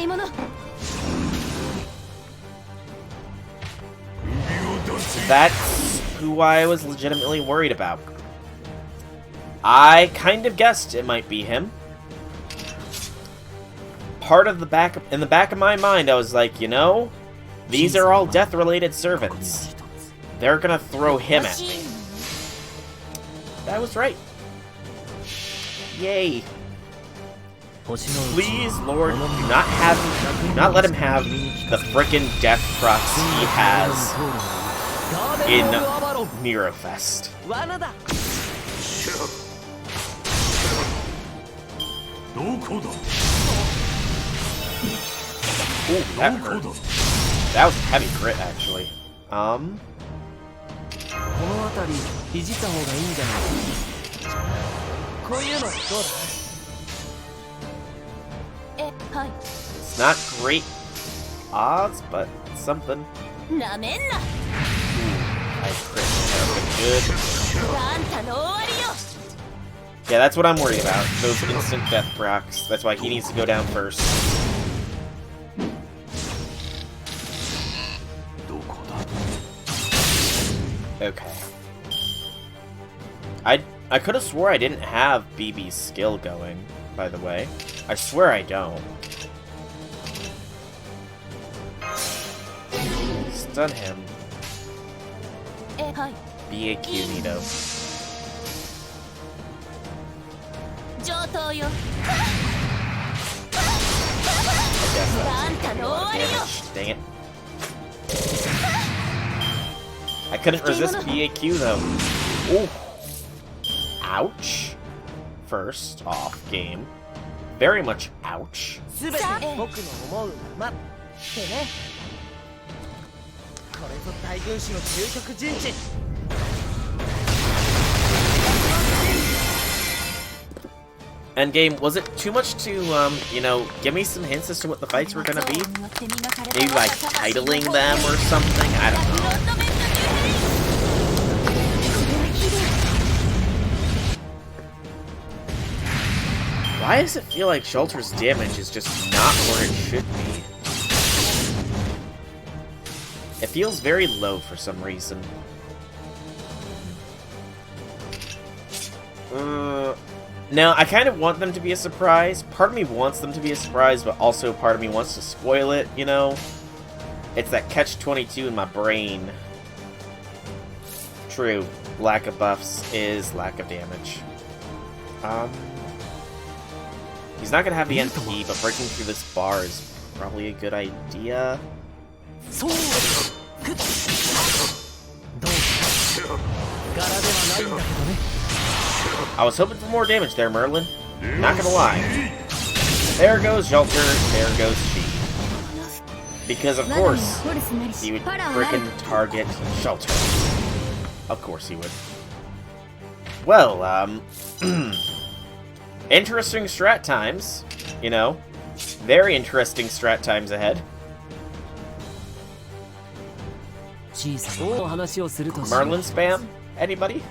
That's who I was legitimately worried about. I kind of guessed it might be him. In the back of my mind, I was like, you know, these are all death-related servants. They're gonna throw him at me. I was right. Yay. Please, Lord, do not let him have the frickin' death procs he has in Mirafest. Ooh, that hurt. That was a heavy crit, actually. It's not great odds, but it's something. Ooh, I crit. That would've been good. Yeah, that's what I'm worried about. Those instant death procs. That's why he needs to go down first. Okay. I could have swore I didn't have BB's skill going, by the way. I swear I don't. Stun him. BAQ, Nito. Dang it. I couldn't resist BAQ though. Ooh. Ouch. First off game. Very much ouch. Endgame, was it too much to, you know, give me some hints as to what the fights were gonna be? Maybe like titling them or something? I don't know. Why does it feel like Shelter's damage is just not where it should be? It feels very low for some reason. No, I kind of want them to be a surprise. Part of me wants them to be a surprise, but also part of me wants to spoil it, you know? It's that catch-22 in my brain. True, lack of buffs is lack of damage. He's not gonna have the NP, but breaking through this bar is probably a good idea. I was hoping for more damage there, Merlin. Not gonna lie. There goes Shelter, there goes she. Because of course, he would frickin' target Shelter. Of course he would. Well, interesting strat times, you know. Very interesting strat times ahead. Merlin spam? Anybody?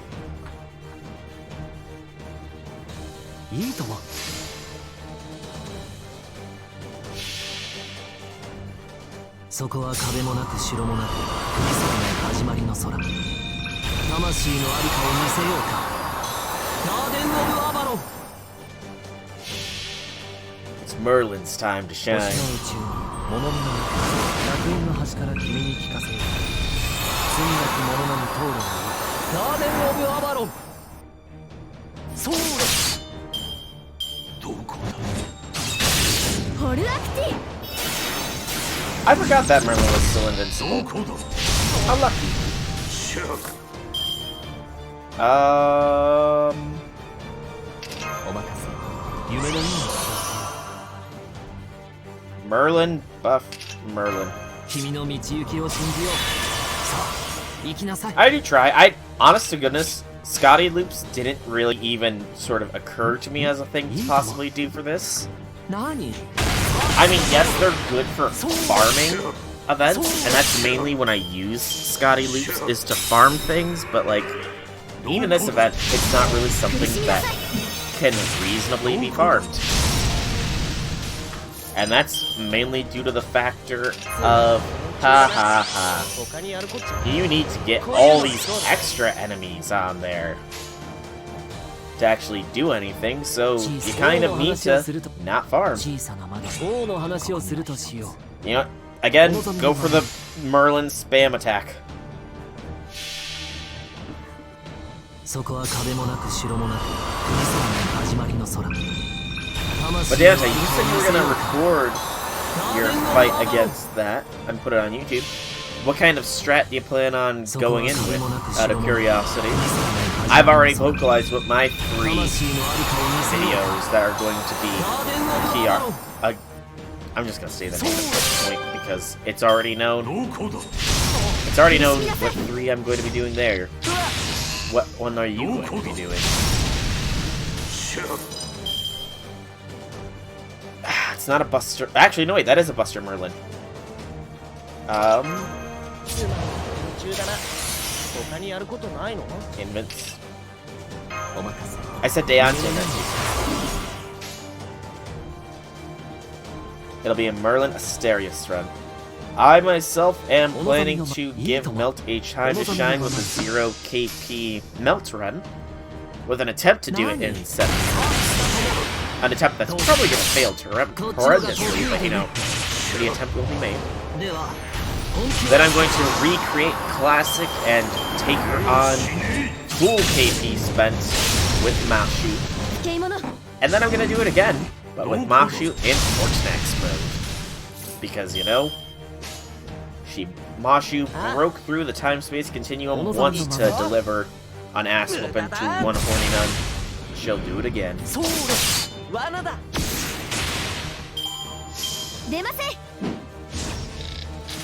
It's Merlin's time to shine. I forgot that Merlin was still invincible. How lucky. Merlin, buff Merlin. I do try. Honest to goodness, Scotty loops didn't really even sort of occur to me as a thing to possibly do for this. I mean, yes, they're good for farming events, and that's mainly when I use Scotty loops, is to farm things, but like, even this event, it's not really something that can reasonably be farmed. And that's mainly due to the factor of, you need to get all these extra enemies on there to actually do anything, so you kind of need to not farm. You know, again, go for the Merlin spam attack. But Dante, you said you were gonna record your fight against that and put it on YouTube. What kind of strat do you plan on going in with, out of curiosity? I've already vocalized what my 3 videos that are going to be key are. I'm just gonna say that at this point because it's already known. It's already known what 3 I'm going to be doing there. What one are you going to be doing? It's not a Buster. Actually, no, wait, that is a Buster Merlin. Invincible. I said Deante. It'll be a Merlin Asterius run. I myself am planning to give Melt a time to shine with a 0 KP Melt run, with an attempt to do it in 7 minutes. An attempt that's probably going to fail horrendously, but you know, the attempt will be made. Then I'm going to recreate Classic and take her on full KP spent with Mashu. And then I'm going to do it again, but with Mashu in Forksnax mode. Because, you know, Mashu broke through the time-space continuum once to deliver an ass whooping to one horny nun. She'll do it again.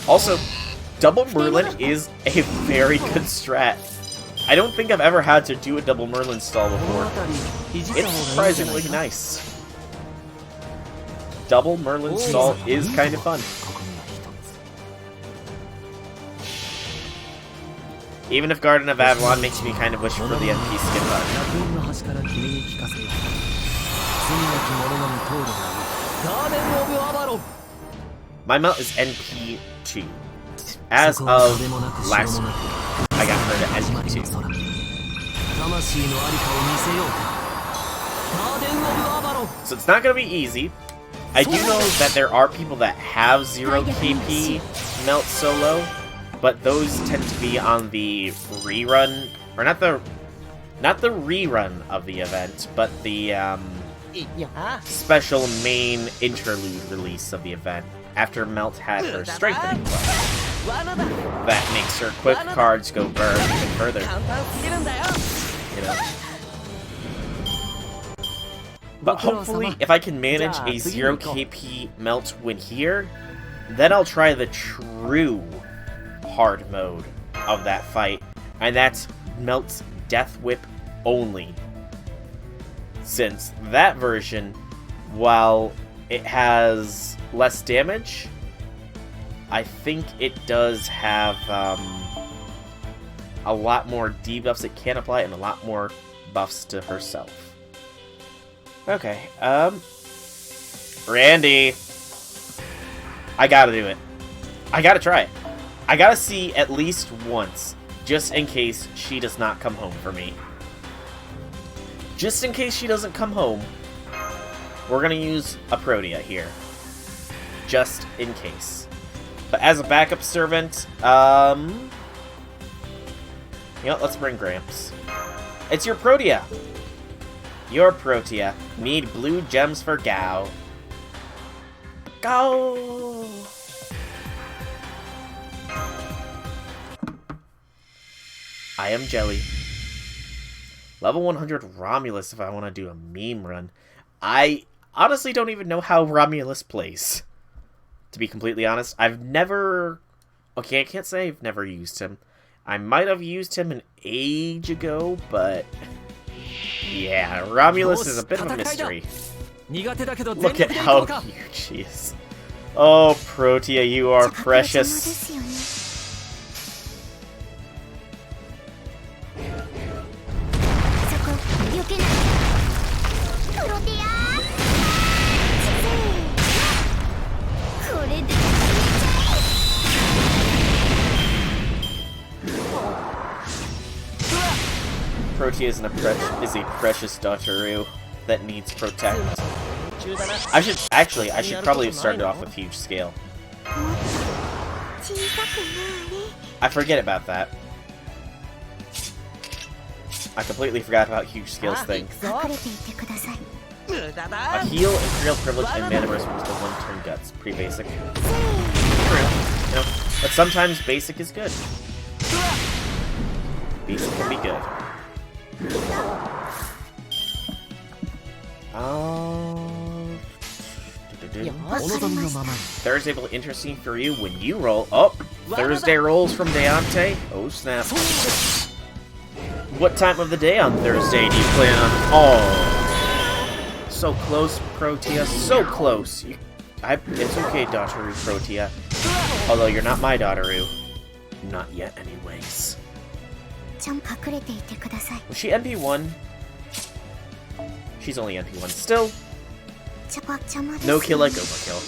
Also, Double Merlin is a very good strat. I don't think I've ever had to do a Double Merlin stall before. It's surprisingly nice. Double Merlin stall is kind of fun. Even if Garden of Avalon makes me kind of wish for the NP skip button. My melt is NP2. As of last week, I got her to NP2. So it's not going to be easy. I do know that there are people that have 0 KP melt solo, but those tend to be on the rerun, or not the rerun of the event, but the special main interlude release of the event after Melt had her strengthening class. That makes her quick cards go burn even further. You know. But hopefully, if I can manage a 0 KP Melt win here, then I'll try the true hard mode of that fight, and that's Melt's Death Whip only. Since that version, while it has less damage, I think it does have a lot more debuffs it can apply and a lot more buffs to herself. Okay, Randy, I gotta do it. I gotta try it. I gotta see at least once, just in case she does not come home for me. Just in case she doesn't come home, we're gonna use a Protea here. Just in case. But as a backup servant, you know what, let's bring Gramps. It's your Protea! Your Protea. Need blue gems for Gao. Go! I am Jelly. Level 100 Romulus if I want to do a meme run. I honestly don't even know how Romulus plays. To be completely honest, I've never... Okay, I can't say I've never used him. I might have used him an age ago, but... Yeah, Romulus is a bit of a mystery. Look at how huge he is. Oh, Protea, you are precious. Protea is a precious daughteroo that needs protect. I should probably have started off with huge scale. I forget about that. I completely forgot about huge scale's thing. A heal, Imperial Privilege, and Mana Burst boost to 1-turn Guts. Pretty basic. True. You know, but sometimes basic is good. Basic can be good. Thursday will be interesting for you when you roll. Oh, Thursday rolls from Deontay. Oh, snap. What time of the day on Thursday do you plan on? Oh, so close, Protea. So close. It's okay, Daughteru Protea. Although you're not my Daughteru. Not yet, anyways. Was she MP1? She's only MP1. Still, no kill like overkill.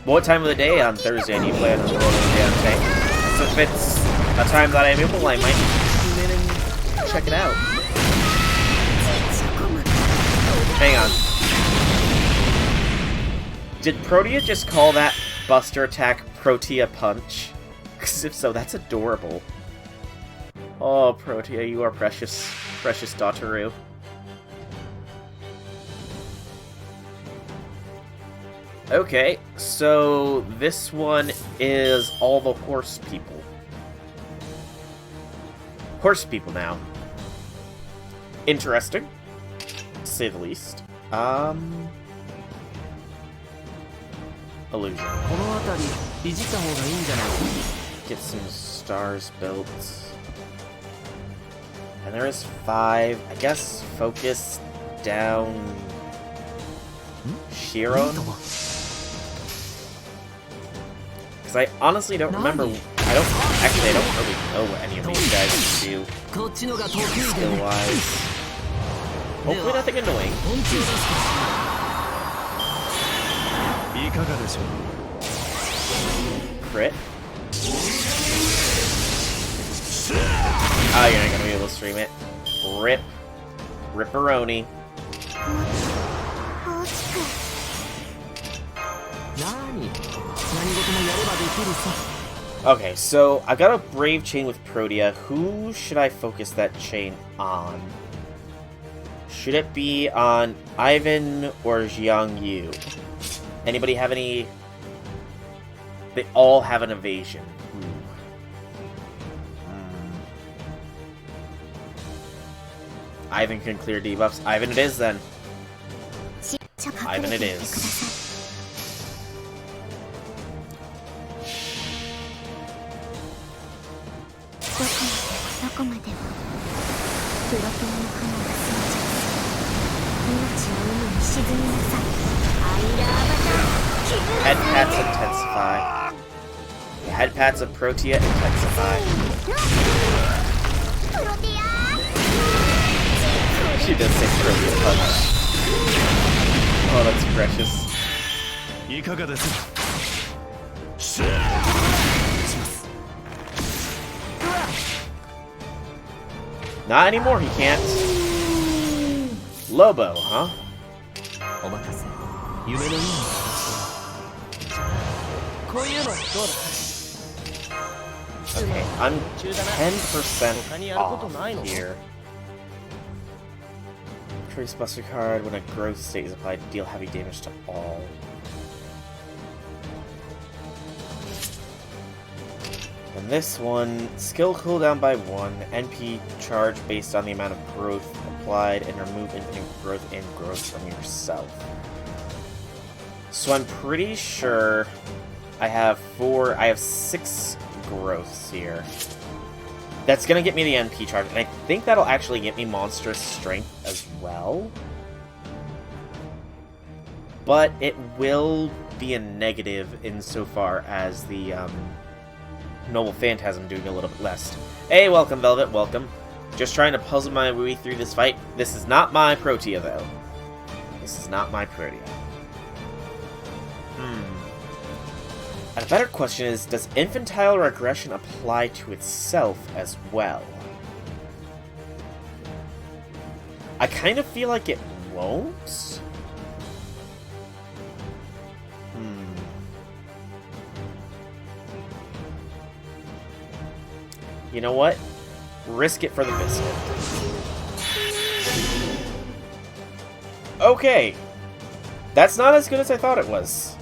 What time of the day on Thursday do you plan on rolling Deontay? So if it's a time that I'm able, I might tune in and check it out. Hang on. Did Protea just call that Buster attack Protea Punch? Because if so, that's adorable. Oh, Protea, you are precious. Precious Daughteru. Okay, so this one is all the horse people. Horse people now. Interesting, to say the least. Illusion. Get some stars built. And there is 5. I guess focus down Chiron. Because I honestly don't remember. I don't really know what any of these guys do skill-wise. Hopefully nothing annoying. Crit. Oh, you're not gonna be able to stream it. Rip. Ripperoni. Okay, so I've got a Brave chain with Protea. Who should I focus that chain on? Should it be on Ivan or Jiangyu? Anybody have any? They all have an evasion. Ivan can clear debuffs. Ivan it is then. Ivan it is. Head pats intensify. The head pats of Protea intensify. She does say Protea punch. Oh, that's precious. Not anymore, he can't. Lobo, huh? Okay, I'm 10% off here. Trace Buster card, when a growth state is applied, deal heavy damage to all. And this one, skill cooldown by 1, NP charge based on the amount of growth applied, and remove infinite growth and growth from yourself. So I'm pretty sure I have 6 growths here. That's gonna get me the NP charge, and I think that'll actually get me monstrous strength as well. But it will be a negative insofar as the Noble Phantasm doing a little bit less. Hey, welcome, Velvet, welcome. Just trying to puzzle my way through this fight. This is not my Protea, though. This is not my Protea. And a better question is, does infantile regression apply to itself as well? I kind of feel like it won't. You know what? Risk it for the biscuit. Okay. That's not as good as I thought it was.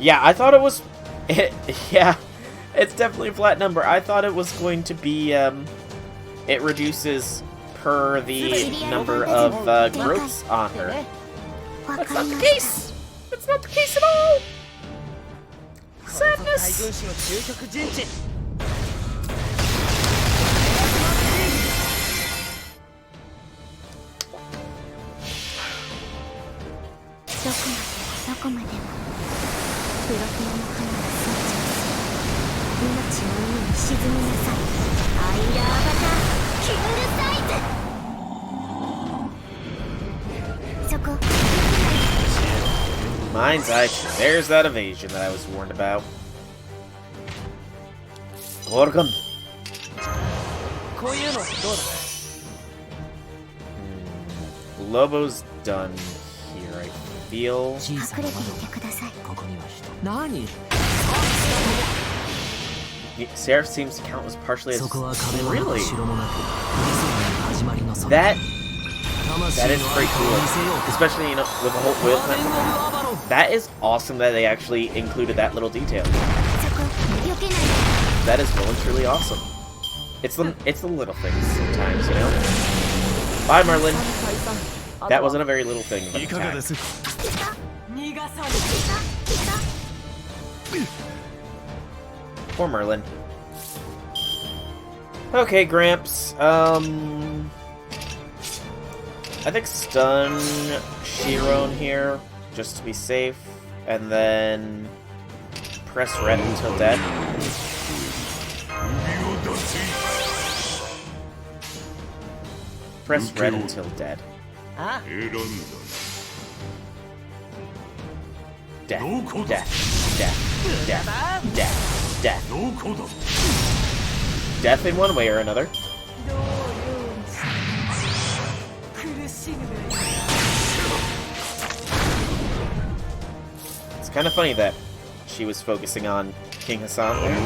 Yeah, I thought it was... yeah, it's definitely a flat number. I thought it was going to be... it reduces per the number of growths on her. That's not the case! That's not the case at all! Sadness! Mind's eye. There's that evasion that I was warned about. Gorgon. Lobo's done here, I feel. Seraph seems to count as partially as... Really? That is pretty cool. Especially, you know, with the whole oil plant. That is awesome that they actually included that little detail. That is well and truly awesome. It's the little things sometimes, you know? Bye, Merlin. That wasn't a very little thing of an attack. Poor Merlin. Okay, Gramps. I think stun Chiron here, just to be safe, and then press red until dead. Press red until dead. Death, death, death, death, death, death. Death in one way or another. It's kind of funny that she was focusing on King Hassan there.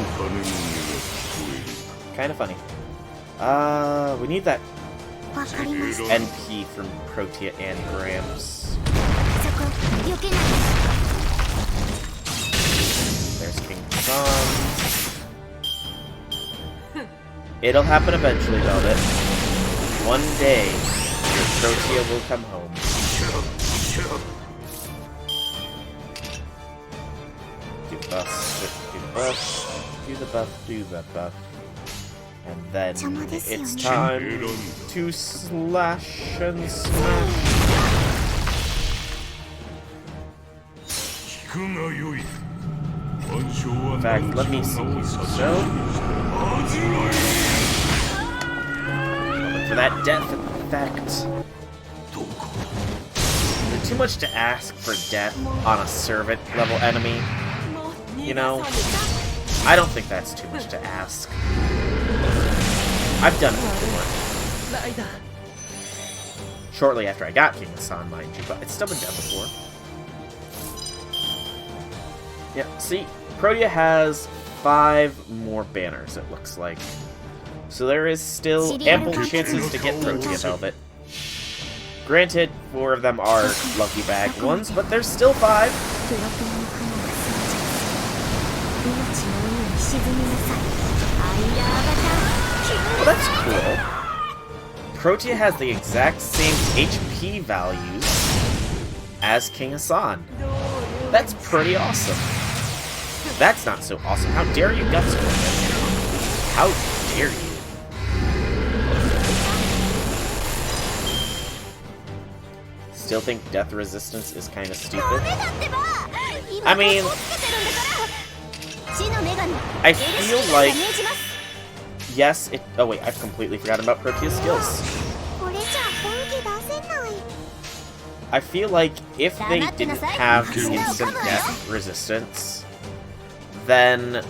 Kind of funny. We need that NP from Protea and Gramps. There's King Hassan. It'll happen eventually, Velvet. One day, your Protea will come home. Do the buff, do the buff, do the buff, do the buff. And then it's time to slash and smash. In fact, let me see. So, for that death effect. Is it too much to ask for death on a servant level enemy? You know, I don't think that's too much to ask. I've done it before. Shortly after I got King Hassan, mind you, but it's still been done before. Yeah, see, Protea has 5 more banners, it looks like. So there is still ample chances to get Protea Velvet. Granted, 4 of them are lucky bag ones, but there's still 5. Well, that's cool. Protea has the exact same HP values as King Hassan. That's pretty awesome. That's not so awesome. How dare you guts for it? How dare you? Still think death resistance is kind of stupid. I mean, I feel like... Yes, it... Oh wait, I've completely forgotten about Protea's skills. I feel like if they didn't have instant death resistance, then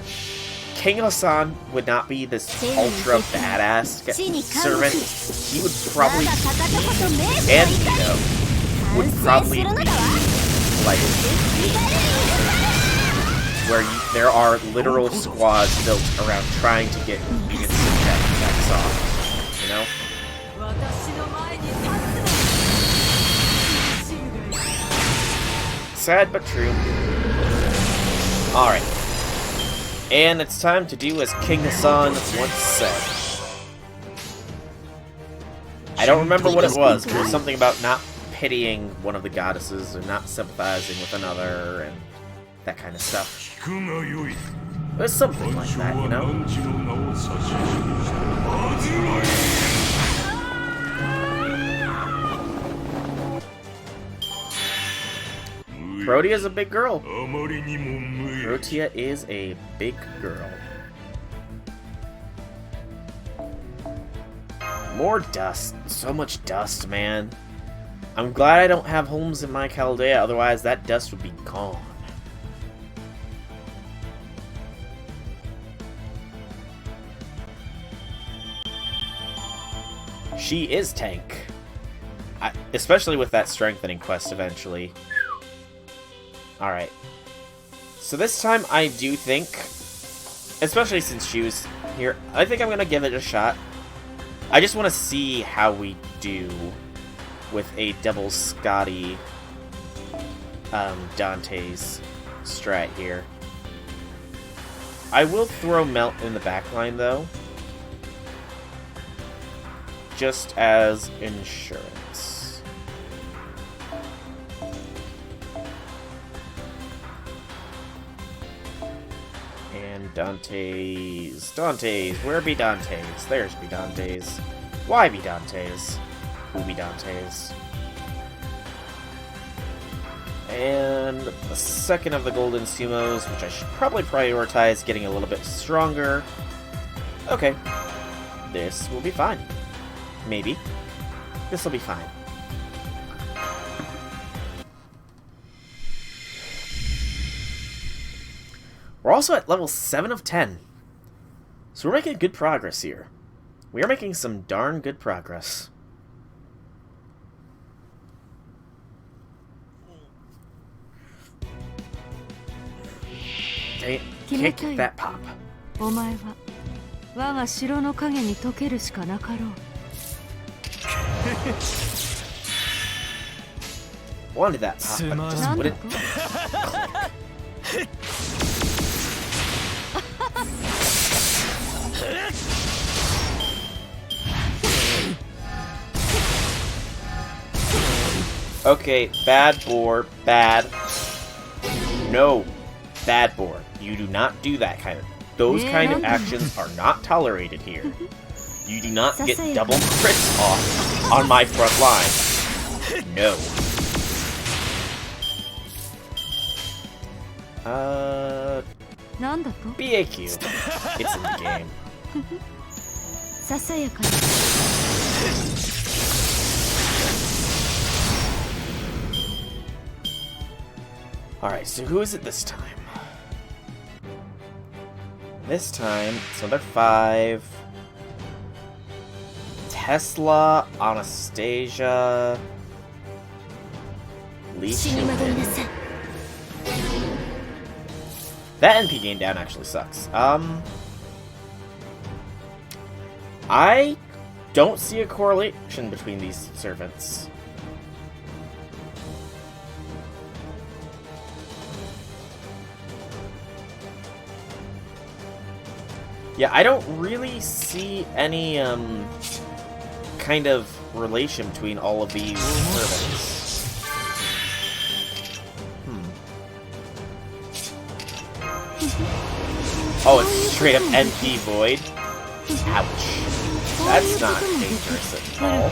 King Hassan would not be this ultra badass servant. He would probably... And Tito would probably be like... where there are literal squads built around trying to get instant death attacks off, you know? Sad but true. Alright. And it's time to do as King Hassan once said. I don't remember what it was, but it was something about not pitying one of the goddesses or not sympathizing with another and that kind of stuff. It was something like that, you know? Protea's a big girl. Protea is a big girl. More dust. So much dust, man. I'm glad I don't have homes in my Chaldea, otherwise that dust would be gone. She is tank. Especially with that strengthening quest eventually. Alright. So this time I do think, especially since she was here, I think I'm going to give it a shot. I just want to see how we do with a double Scotty Dante's strat here. I will throw Melt in the backline though, just as insurance. And Dante's, where be Dante's? There's be Dante's. Why be Dante's? Who be Dante's? And the second of the golden sumos, which I should probably prioritize getting a little bit stronger. Okay. This will be fine. Maybe. This will be fine. We're also at level 7 of 10. So we're making good progress here. We are making some darn good progress. Can't get that pop. Wanted that pop, but it just wouldn't click. Okay, bad boar, bad. No, bad boar. You do not do that kind of. Those kind of actions are not tolerated here. You do not get double crits off on my front line. No. BAQ. It's in the game. Alright, so who is it this time? This time, it's another 5. Tesla, Anastasia, Lee Chilin. That NP gain down actually sucks. I don't see a correlation between these servants. Yeah, I don't really see any, kind of relation between all of these servants. Oh, it's straight up NP Void? Ouch. That's not dangerous at all.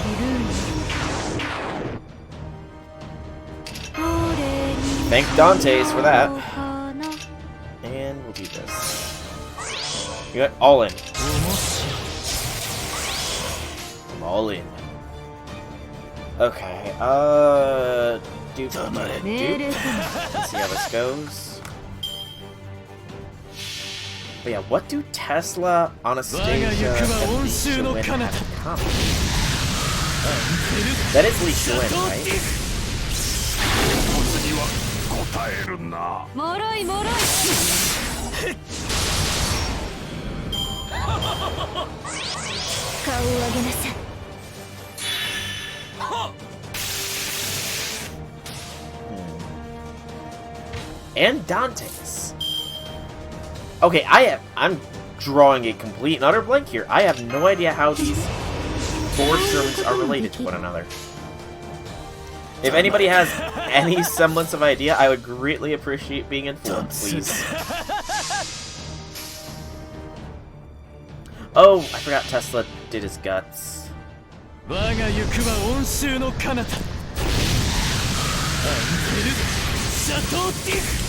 Thank Dante's for that. And we'll do this. You got all in. I'm all in. Okay, Duke. Let's see how this goes. But yeah, what do Tesla, Anastasia, and Lee Chilin have in common? That is Lee Chilin, right? And Dante's. Okay, I'm drawing a complete and utter blank here. I have no idea how these four servants are related to one another. If anybody has any semblance of idea, I would greatly appreciate being informed, please. Oh, I forgot Tesla did his guts.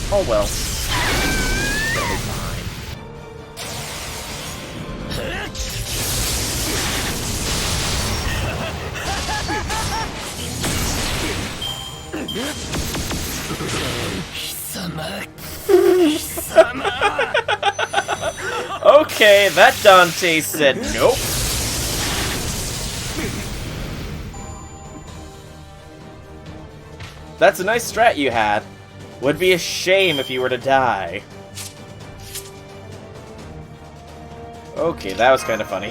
Oh well. It'll be fine. Okay, that Dante said nope. That's a nice strat you had. Would be a shame if you were to die. Okay, that was kind of funny.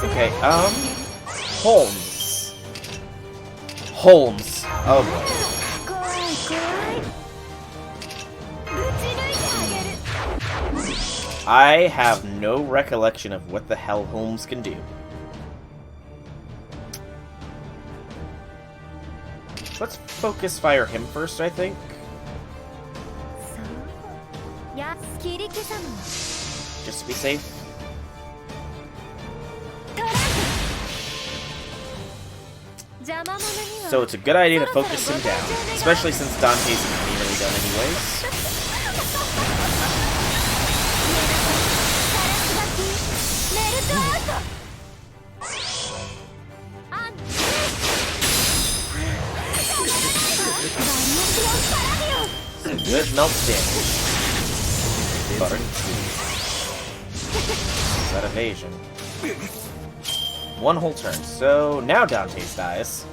Okay, Holmes. Holmes. Oh boy. I have no recollection of what the hell Holmes can do. Let's focus fire him first, I think. Just to be safe. So it's a good idea to focus him down, especially since Dante's nearly done anyways. Some good melt damage. Butter. That evasion. One whole turn. So now Dante's dies.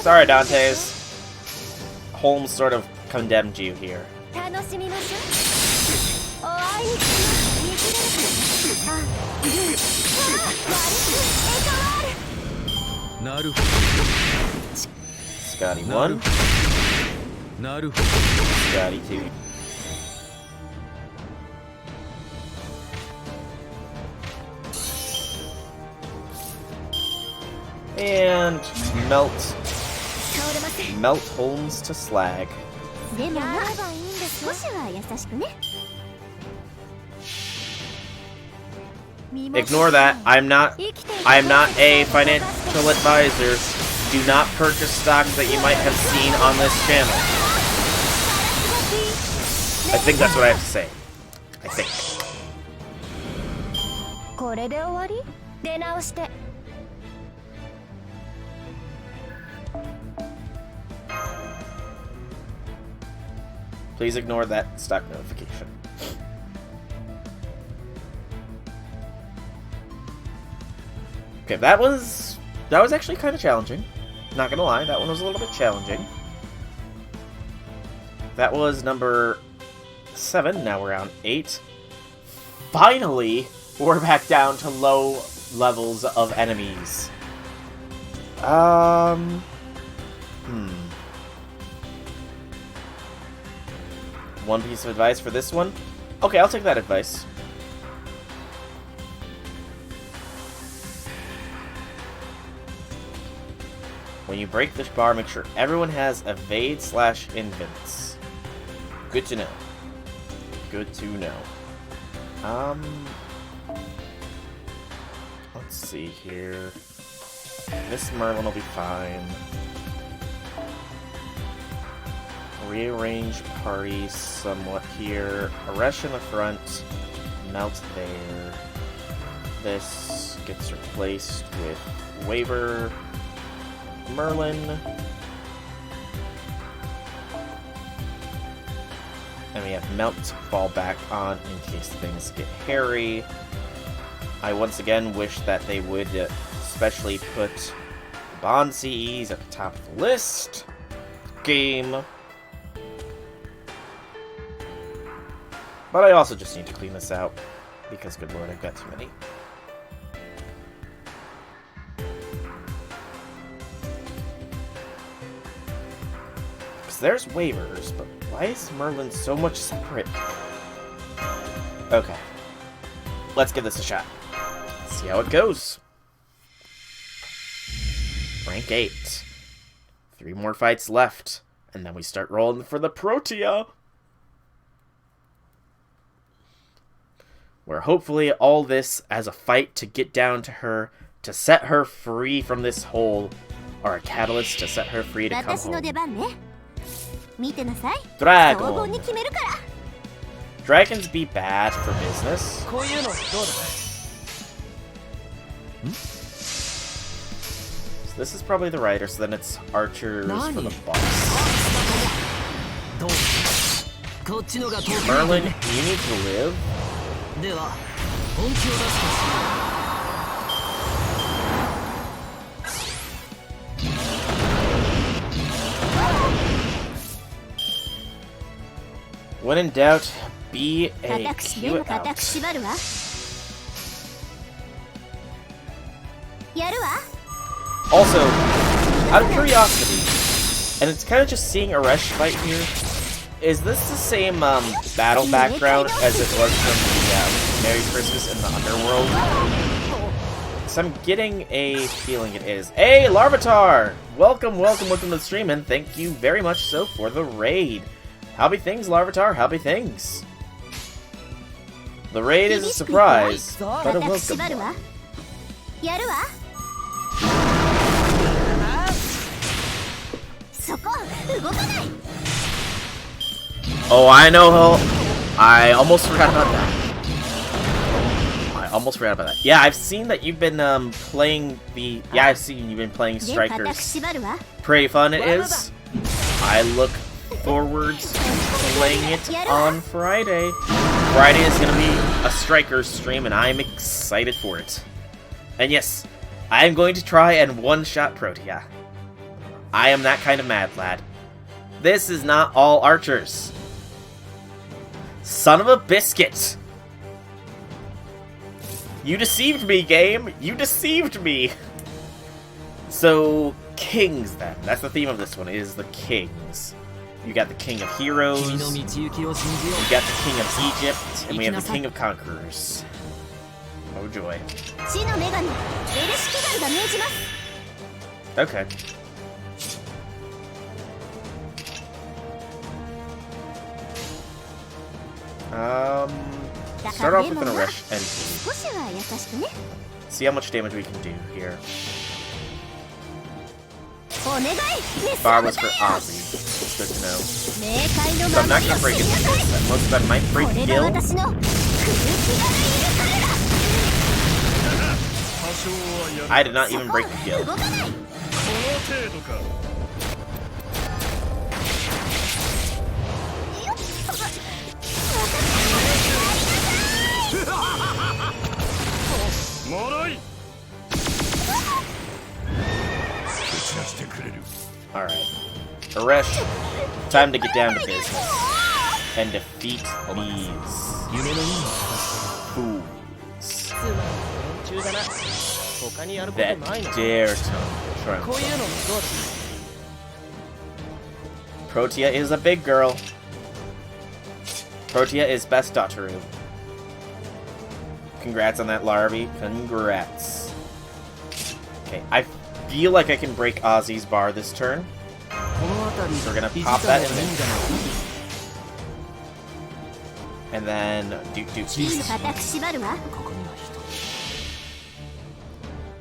Sorry, Dante's. Holmes sort of condemned you here. Scotty 1. Scotty 2. And melt Holmes to slag. Ignore that. I'm not a financial advisor. Do not purchase stocks that you might have seen on this channel. I think that's what I have to say. I think. Please ignore that stock notification. Okay, that was actually kind of challenging. Not gonna lie, that one was a little bit challenging. That was number 7. Now we're on 8. Finally, we're back down to low levels of enemies. One piece of advice for this one? Okay, I'll take that advice. When you break this bar, make sure everyone has evade/invince. Good to know. Good to know. Let's see here. This Merlin will be fine. Rearrange party somewhat here. Aresh in the front. Melt there. This gets replaced with Waver. Merlin. And we have Melt to fall back on in case things get hairy. I once again wish that they would especially put Bond CEs at the top of the list. Game. But I also just need to clean this out, because good lord, I've got too many. Because there's waivers, but why is Merlin so much separate? Okay. Let's give this a shot. See how it goes. Rank 8. 3 more fights left. And then we start rolling for the Protea. Where hopefully all this as a fight to get down to her, to set her free from this hole, or a catalyst to set her free to come home. Dragon. Dragons be bad for business. So this is probably the writer, so then it's archers for the boss. Merlin, you need to live. When in doubt, be a cute out. Also, out of curiosity, and it's kind of just seeing Aresh fight here, is this the same battle background as it was from the Merry Christmas in the Underworld? So I'm getting a feeling it is. Hey, Larvitar! Welcome to the stream, and thank you very much so for the raid. How'y things, Larvitar? How'y things? The raid is a surprise, but a welcome one. Oh, I know. I almost forgot about that. Yeah, I've seen that you've been playing the. Yeah, I've seen you've been playing Strikers. Pretty fun it is. I look forward to playing it on Friday. Friday is gonna be a Strikers stream, and I'm excited for it. And yes, I am going to try and one-shot Protea. I am that kind of mad lad. This is not all archers. Son of a biscuit! You deceived me, game! You deceived me! So, kings then. That's the theme of this one, is the kings. You got the king of heroes, you got the king of Egypt, and we have the king of conquerors. Oh joy. Okay. Start off with an Aresh NP. See how much damage we can do here. Bar was for Ozzy. It's good to know. So I'm not gonna break it because most of that might break the guild. I did not even break the guild. Alright. Aresh, time to get down to business and defeat these fools that dare to try and fight. Protea is a big girl. Protea is best Dotaru. Congrats on that, Larvae. Congrats. Okay, I feel like I can break Ozzy's bar this turn. So we're gonna pop that in there. And then do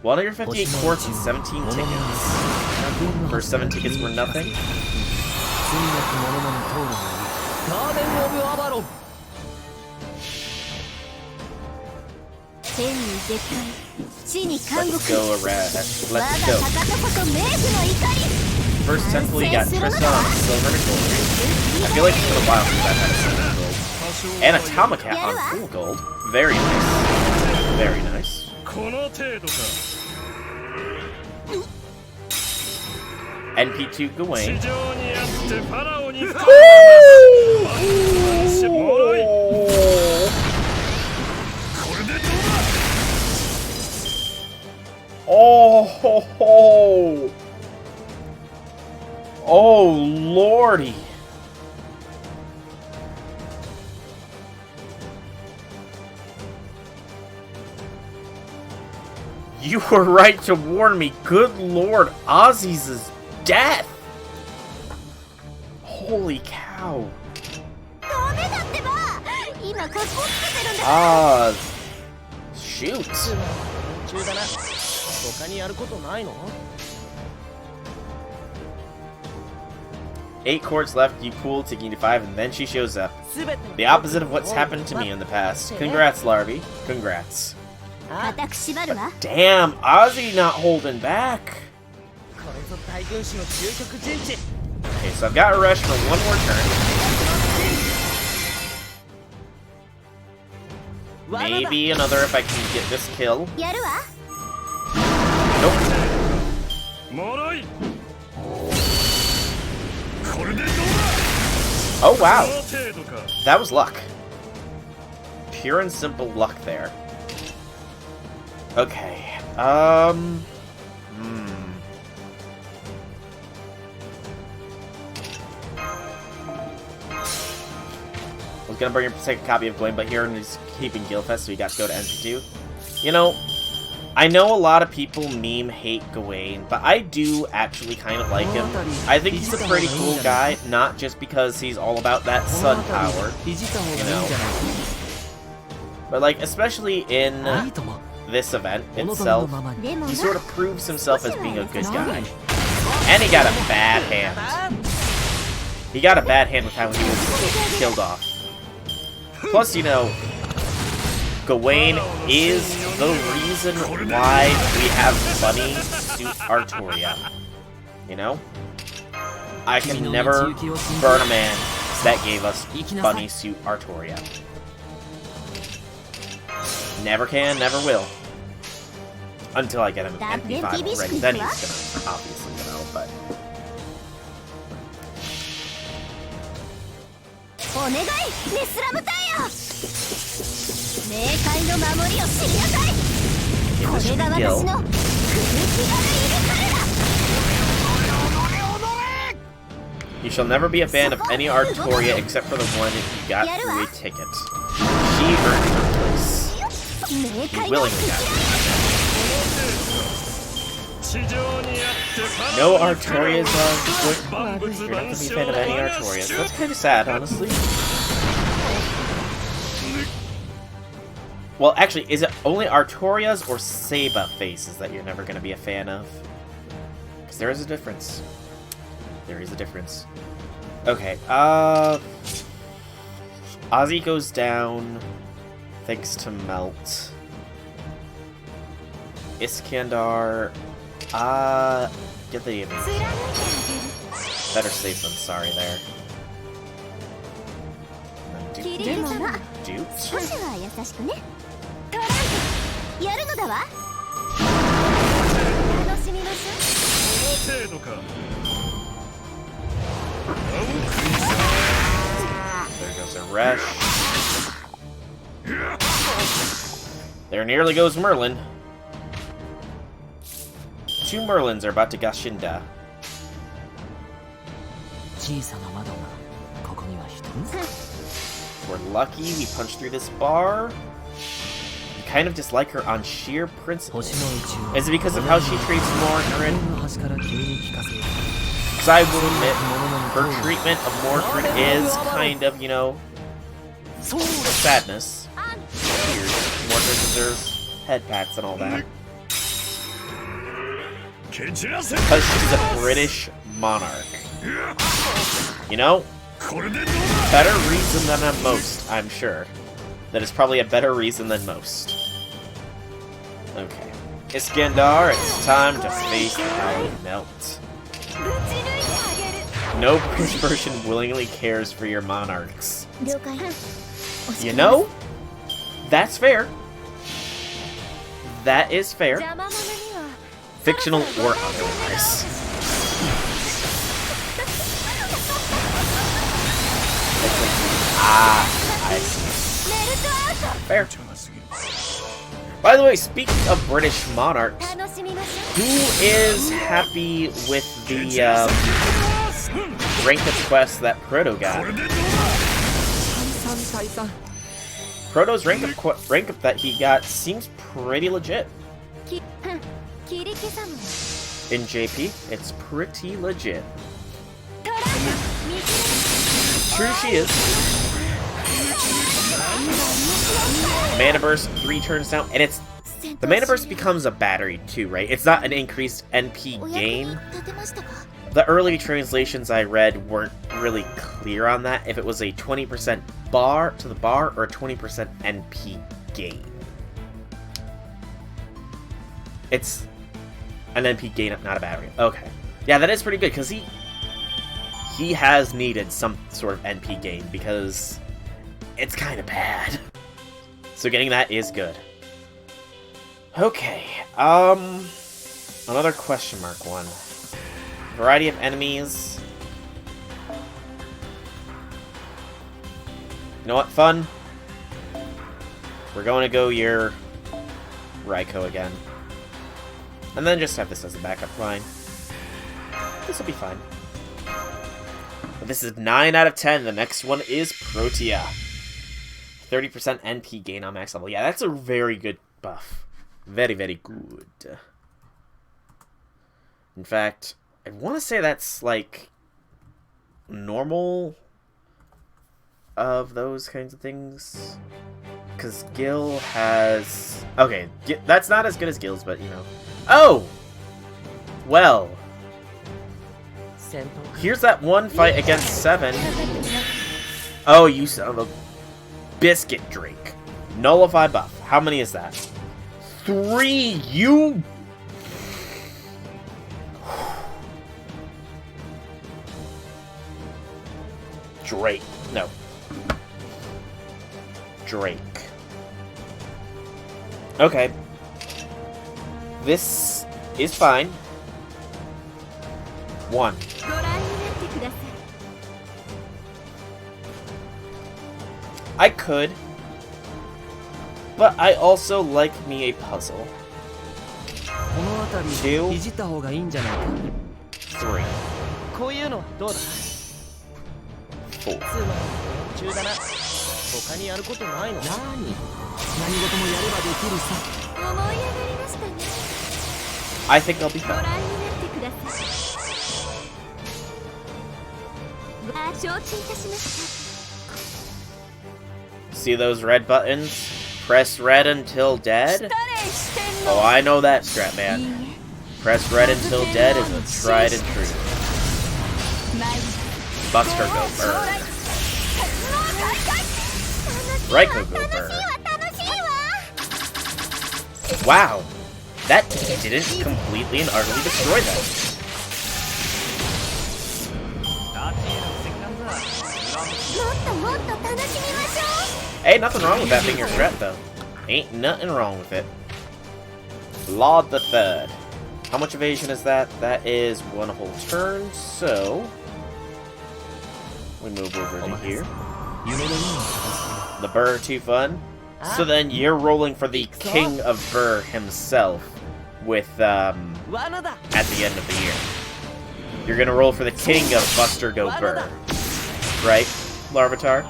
158 quartz and 17 tickets. First 7 tickets were nothing. Let's go, Aresh. Let's go. First temple, you got Trissa on silver and gold. I feel like it's been a while since I've had a silver and gold. And a Tomacat on full gold. Very nice. Very nice. NP2 Gawain. Oh ho ho! Oh, lordy. You were right to warn me. Good lord, Ozzy's death. Holy cow. Shoot. 8 courts left, you pull to gain 5, and then she shows up. The opposite of what's happened to me in the past. Congrats, Larby. Congrats. But damn, Ozzy not holding back. Okay, so I've got a rush for one more turn. Maybe another if I can get this kill. Nope. Oh wow, that was luck. Pure and simple luck there. Okay, I was gonna bring a second copy of Gwen, but here he's keeping Guildfest, so he got to go to Entry 2. You know, I know a lot of people hate Gawain, but I do actually kind of like him. I think he's a pretty cool guy, not just because he's all about that sun power, you know. But like, especially in this event itself, he sort of proves himself as being a good guy. And he got a bad hand. He got a bad hand with how he was killed off. Plus, you know, Gawain is the reason why we have Bunny suit Artoria. You know? I can never burn a man that gave us Bunny suit Artoria. Never can, never will. Until I get him MP5 already. Then he's gonna, obviously, you know, but... You shall never be a fan of any Artoria except for the one you got through a ticket. She earned her place. You willingly got it. No Artorias on You're not going to be a fan of any Artorias. That's kind of sad, honestly. Well, actually, is it only Artorias or Saba faces that you're never going to be a fan of? Because there is a difference. There is a difference. Okay, Ozzy goes down thanks to Melt. Iskandar, get the image. Better safe than sorry there. And then Duke. There goes a Resh. There nearly goes Merlin. 2 Merlins are about to Gashinda. We're lucky we punched through this bar. You kind of dislike her on sheer principle. Is it because of how she treats Mordred? Because I will admit, her treatment of Mordred is kind of, you know, a sadness. Mordred deserves head pats and all that. Because she's a British monarch. You know? Better reason than most, I'm sure. That is probably a better reason than most. Okay. Iskandar, it's time to face how you melt. No British version willingly cares for your monarchs. You know? That's fair. That is fair. Fictional or otherwise. I see. Fair. By the way, speaking of British monarchs, who is happy with the rank up quest that Proto got. Proto's rank up that he got seems pretty legit. In JP, it's pretty legit. True she is. Mana Burst 3 turns down, and it's... The Mana Burst becomes a battery too, right? It's not an increased NP gain. The early translations I read weren't really clear on that, if it was a 20% bar to the bar or a 20% NP gain. It's an NP gain, not a battery. Okay. Yeah, that is pretty good, because he has needed some sort of NP gain, because it's kind of bad. So getting that is good. Okay, another question mark one. Variety of enemies. You know what, fun? We're going to go your Raikou again. And then just have this as a backup line. This will be fine. But this is 9 out of 10. The next one is Protea. 30% NP gain on max level. Yeah, that's a very good buff. Very, very good. In fact, I want to say that's, like, normal of those kinds of things. Because Gil has... Okay, that's not as good as Gil's, but, you know. Oh! Well. Here's that one fight against 7. Oh, you son of a biscuit drink. Nullify buff. How many is that? 3, you... Drake. No. Drake. Okay. This is fine. 1. I could, but I also like me a puzzle. 2, 3, 4. I think I'll be fine. See those red buttons? Press red until dead? Oh, I know that strat, man. Press red until dead is a tried and true. Buster go burn. Raikou go burn. Wow! That didn't completely and utterly destroy them. Hey, nothing wrong with that being your strat, though. Ain't nothing wrong with it. Laud the Third. How much evasion is that? That is 1 whole turn, so... we move over to here. The Burr too fun. So then you're rolling for the King of Burr himself with, at the end of the year. You're gonna roll for the King of Buster Go Burr. Right, Larvitar?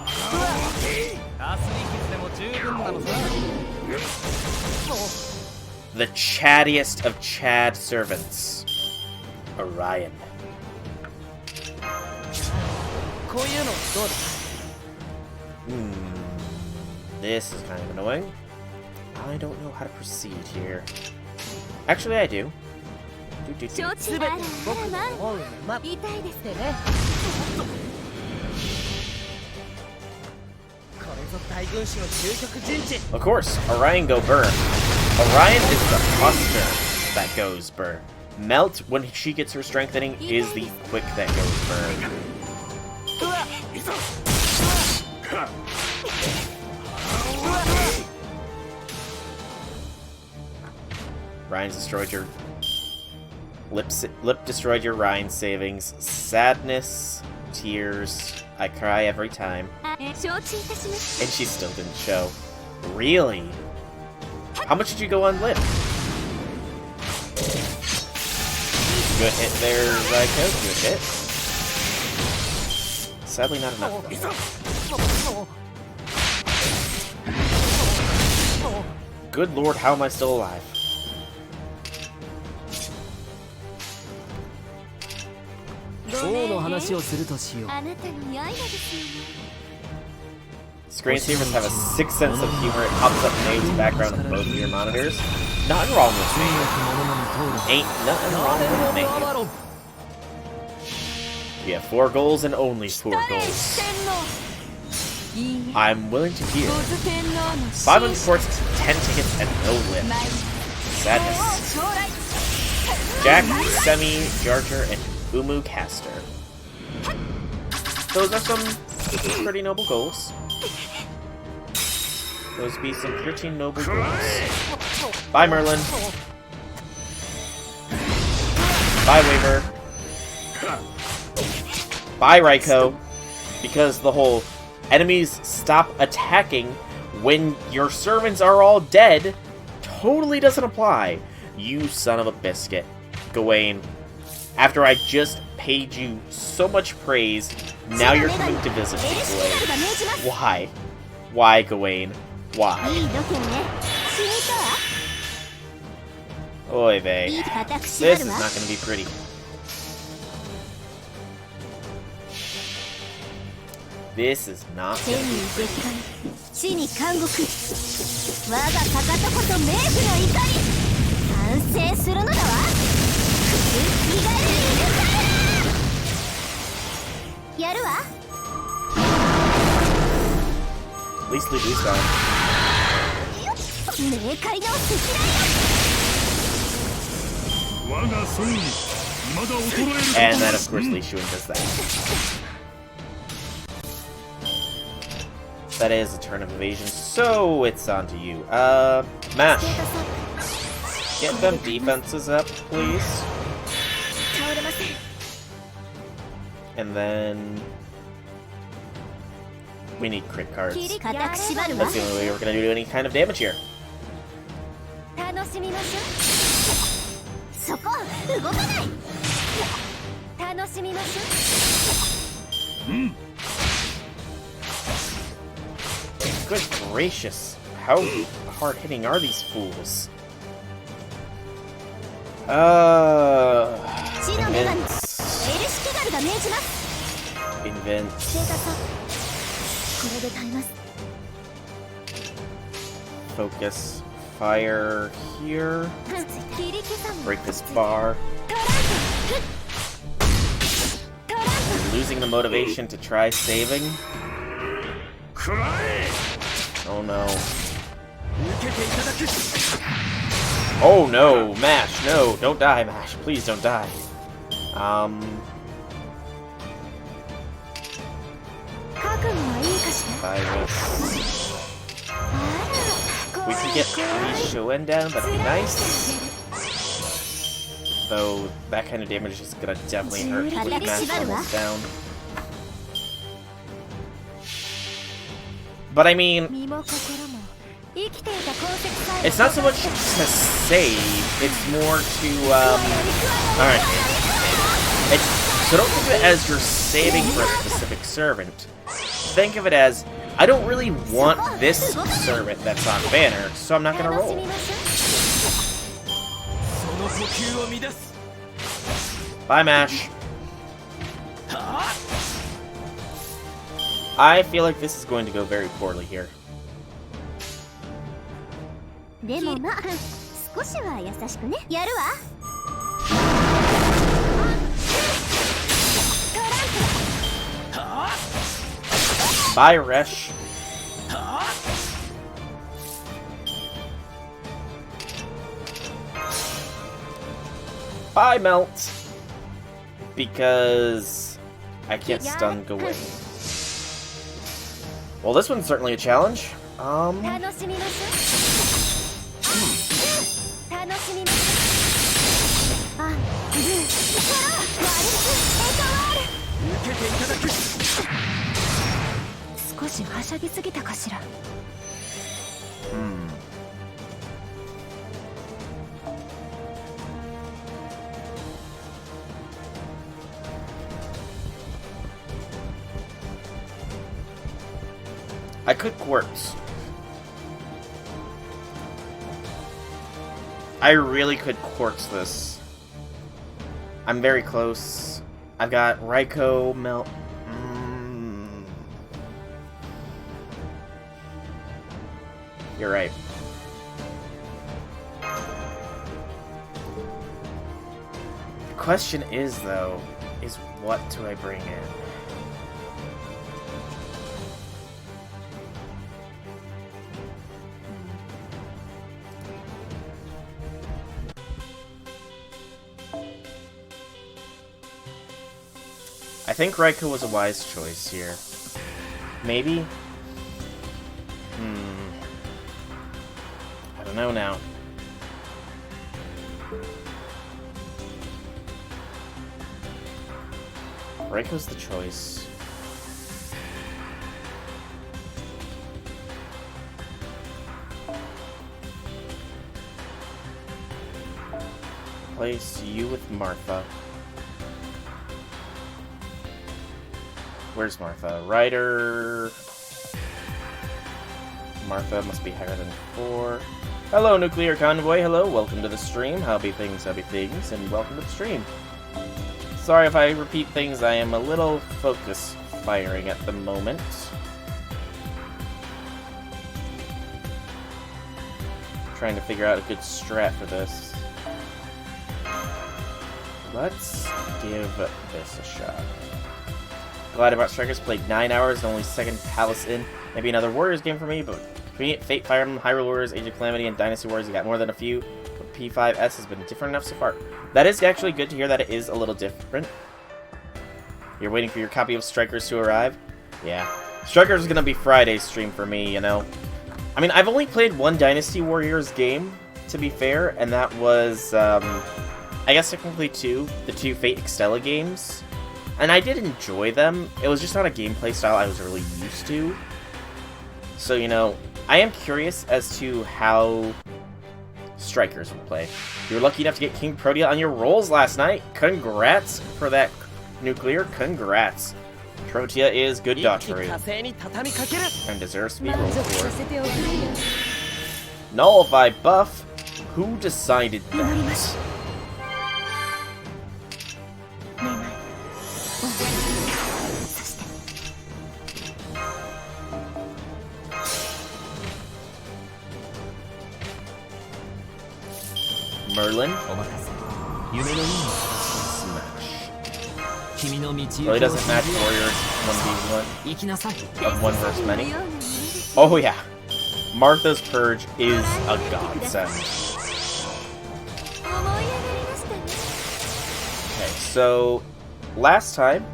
The chattiest of Chad servants. Orion. This is kind of annoying. I don't know how to proceed here. Actually, I do. Of course, Orion go burr. Orion is the buster that goes burr. Melt, when she gets her strengthening, is the quick that goes burr. Ryan's destroyed your... Lip destroyed your Ryan savings. Sadness, tears. I cry every time. And she still didn't show. Really? How much did you go on Lip? Good hit there, Raikou. Good hit. Sadly, not enough. Good lord, how am I still alive? Screensavers have a sick sense of humor. It pops up Nate's background on both of your monitors. Nothing wrong with me. Ain't nothing wrong with me. You have 4 goals and only 4 goals. I'm willing to hear. 500 ports, 10 tickets, and no lift. Sadness. Jack, Semi, Jar Jar, and Umu Caster. Those are some pretty noble goals. Those be some pretty noble goals. Bye, Merlin. Bye, Waver. Bye, Raiko. Because the whole enemies stop attacking when your servants are all dead totally doesn't apply. You son of a biscuit. Gawain. After I just paid you so much praise, now you're coming to visit me, Gawain. Why? Why, Gawain? Why? Oy vey. This is not going to be pretty. This is not going to be pretty. At least Luigi's gone. And then, of course, Li Shuin does that. That is a turn of evasion, so it's on to you. Mash. Get them defenses up, please. And then... we need crit cards. That's the only way we're gonna do any kind of damage here. Good gracious. How hard-hitting are these fools? Invent. Focus. Fire here. Break this bar. Losing the motivation to try saving. Oh no. Oh no, Mash, no, don't die, Mash, please don't die. Virus. We can get Li Shuin down, that'd be nice. Though, that kind of damage is gonna definitely hurt to leave Mash almost down. But I mean, it's not so much to save, it's more to, alright. So don't think of it as you're saving for a specific servant. Think of it as, I don't really want this servant that's on banner, so I'm not gonna roll. Bye, Mash. I feel like this is going to go very poorly here. Bye, Resh. Bye, Melt. Because I can't stun Gawain. Well, this one's certainly a challenge. I could Quartz. I really could Quartz this. I'm very close. I've got Raikou, Melt. You're right. The question is, though, is what do I bring in? I think Raikou was a wise choice here. Maybe? I don't know now. Raikou's the choice. Place you with Martha. Where's Martha? Ryder. Martha must be higher than 4. Hello, Nuclear Convoy. Hello, welcome to the stream. Howdy things, and welcome to the stream. Sorry if I repeat things, I am a little focus firing at the moment. Trying to figure out a good strat for this. Let's give this a shot. Glad about Strikers played 9 hours and only second Palace in. Maybe another Warriors game for me, but between Fate, Fire Emblem, Hyrule Warriors, Age of Calamity, and Dynasty Warriors, you got more than a few. But P5S has been different enough so far. That is actually good to hear that it is a little different. You're waiting for your copy of Strikers to arrive? Yeah. Strikers is gonna be Friday's stream for me, you know. I mean, I've only played one Dynasty Warriors game, to be fair, and that was, I guess technically 2. The 2 Fate Extella games. And I did enjoy them. It was just not a gameplay style I was really used to. So, you know, I am curious as to how Strikers will play. You were lucky enough to get Kingprotea on your rolls last night. Congrats for that, Nuclear. Congrats. Protea is good dodgery. And deserves to be rolled for. Nullify buff? Who decided that? Merlin. Smash. Really doesn't match Warriors 1v1 of 1 versus many. Oh yeah. Martha's Purge is a godsend. Okay, so last time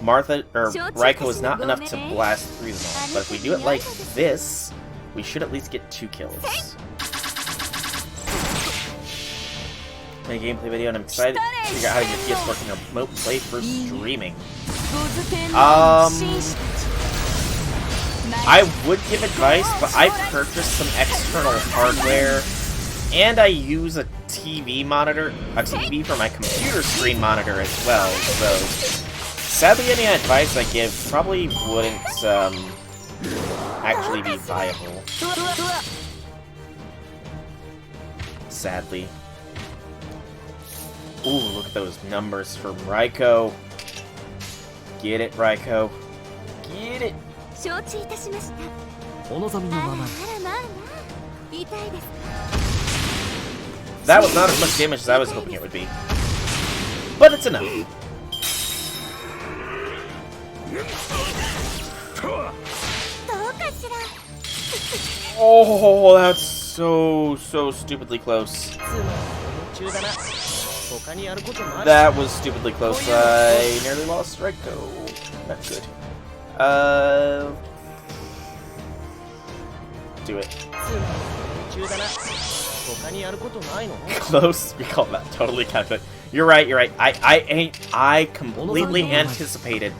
Raikou was not enough to blast through them all, but if we do it like this, we should at least get 2 kills. A gameplay video, and I'm excited to figure out how to get PS working on remote play for streaming. I would give advice, but I purchased some external hardware, and I use a TV monitor, a TV for my computer screen monitor as well, so sadly any advice I give probably wouldn't actually be viable. Sadly. Ooh, look at those numbers from Raikou. Get it, Raikou. Get it! That was not as much damage as I was hoping it would be. But it's enough. Oh, that's so stupidly close. That was stupidly close. I nearly lost Raikou. That's good. Do it. Close? We call that totally calculate. You're right. I completely anticipated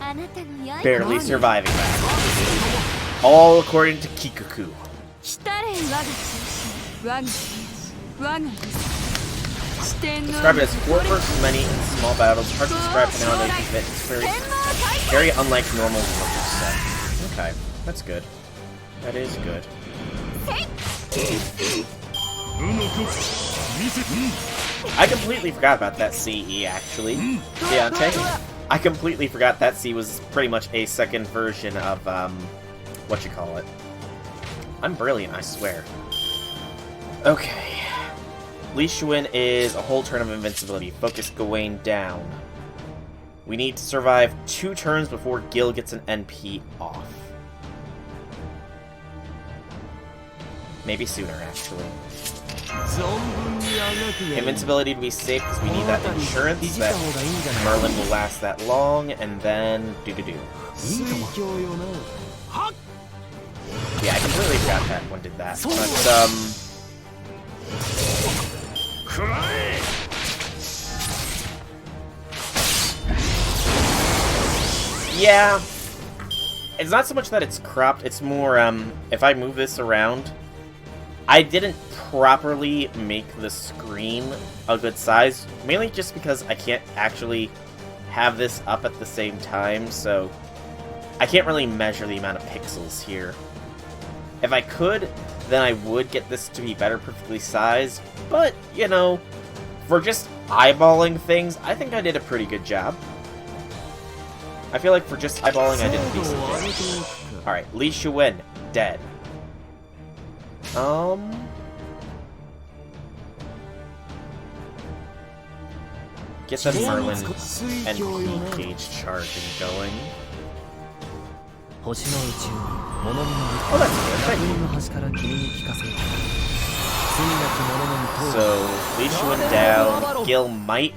barely surviving that. All according to Kikuku. Describe it as 4 versus many in small battles. Hard to describe for now. It's very unlike normal warriors. So. Okay, that's good. That is good. I completely forgot about that CE, actually. Deontay. I completely forgot that C was pretty much a second version of, whatchamacallit. I'm brilliant, I swear. Okay. Li Shuin is a whole turn of invincibility. Focus Gawain down. We need to survive 2 turns before Gil gets an NP off. Maybe sooner, actually. Invincibility to be safe because we need that insurance that Merlin will last that long, and then do-do-do. Yeah, I completely forgot that one did that. But, yeah. It's not so much that it's cropped, it's more, if I move this around, I didn't properly make the screen a good size, mainly just because I can't actually have this up at the same time, so I can't really measure the amount of pixels here. If I could, then I would get this to be better perfectly sized, but, you know, for just eyeballing things, I think I did a pretty good job. I feel like for just eyeballing, I did a decent job. Alright, Li Shuin, dead. Get the Merlin and Queen Cage charging going. Oh, that's good. So, Li Shuin down. Gil might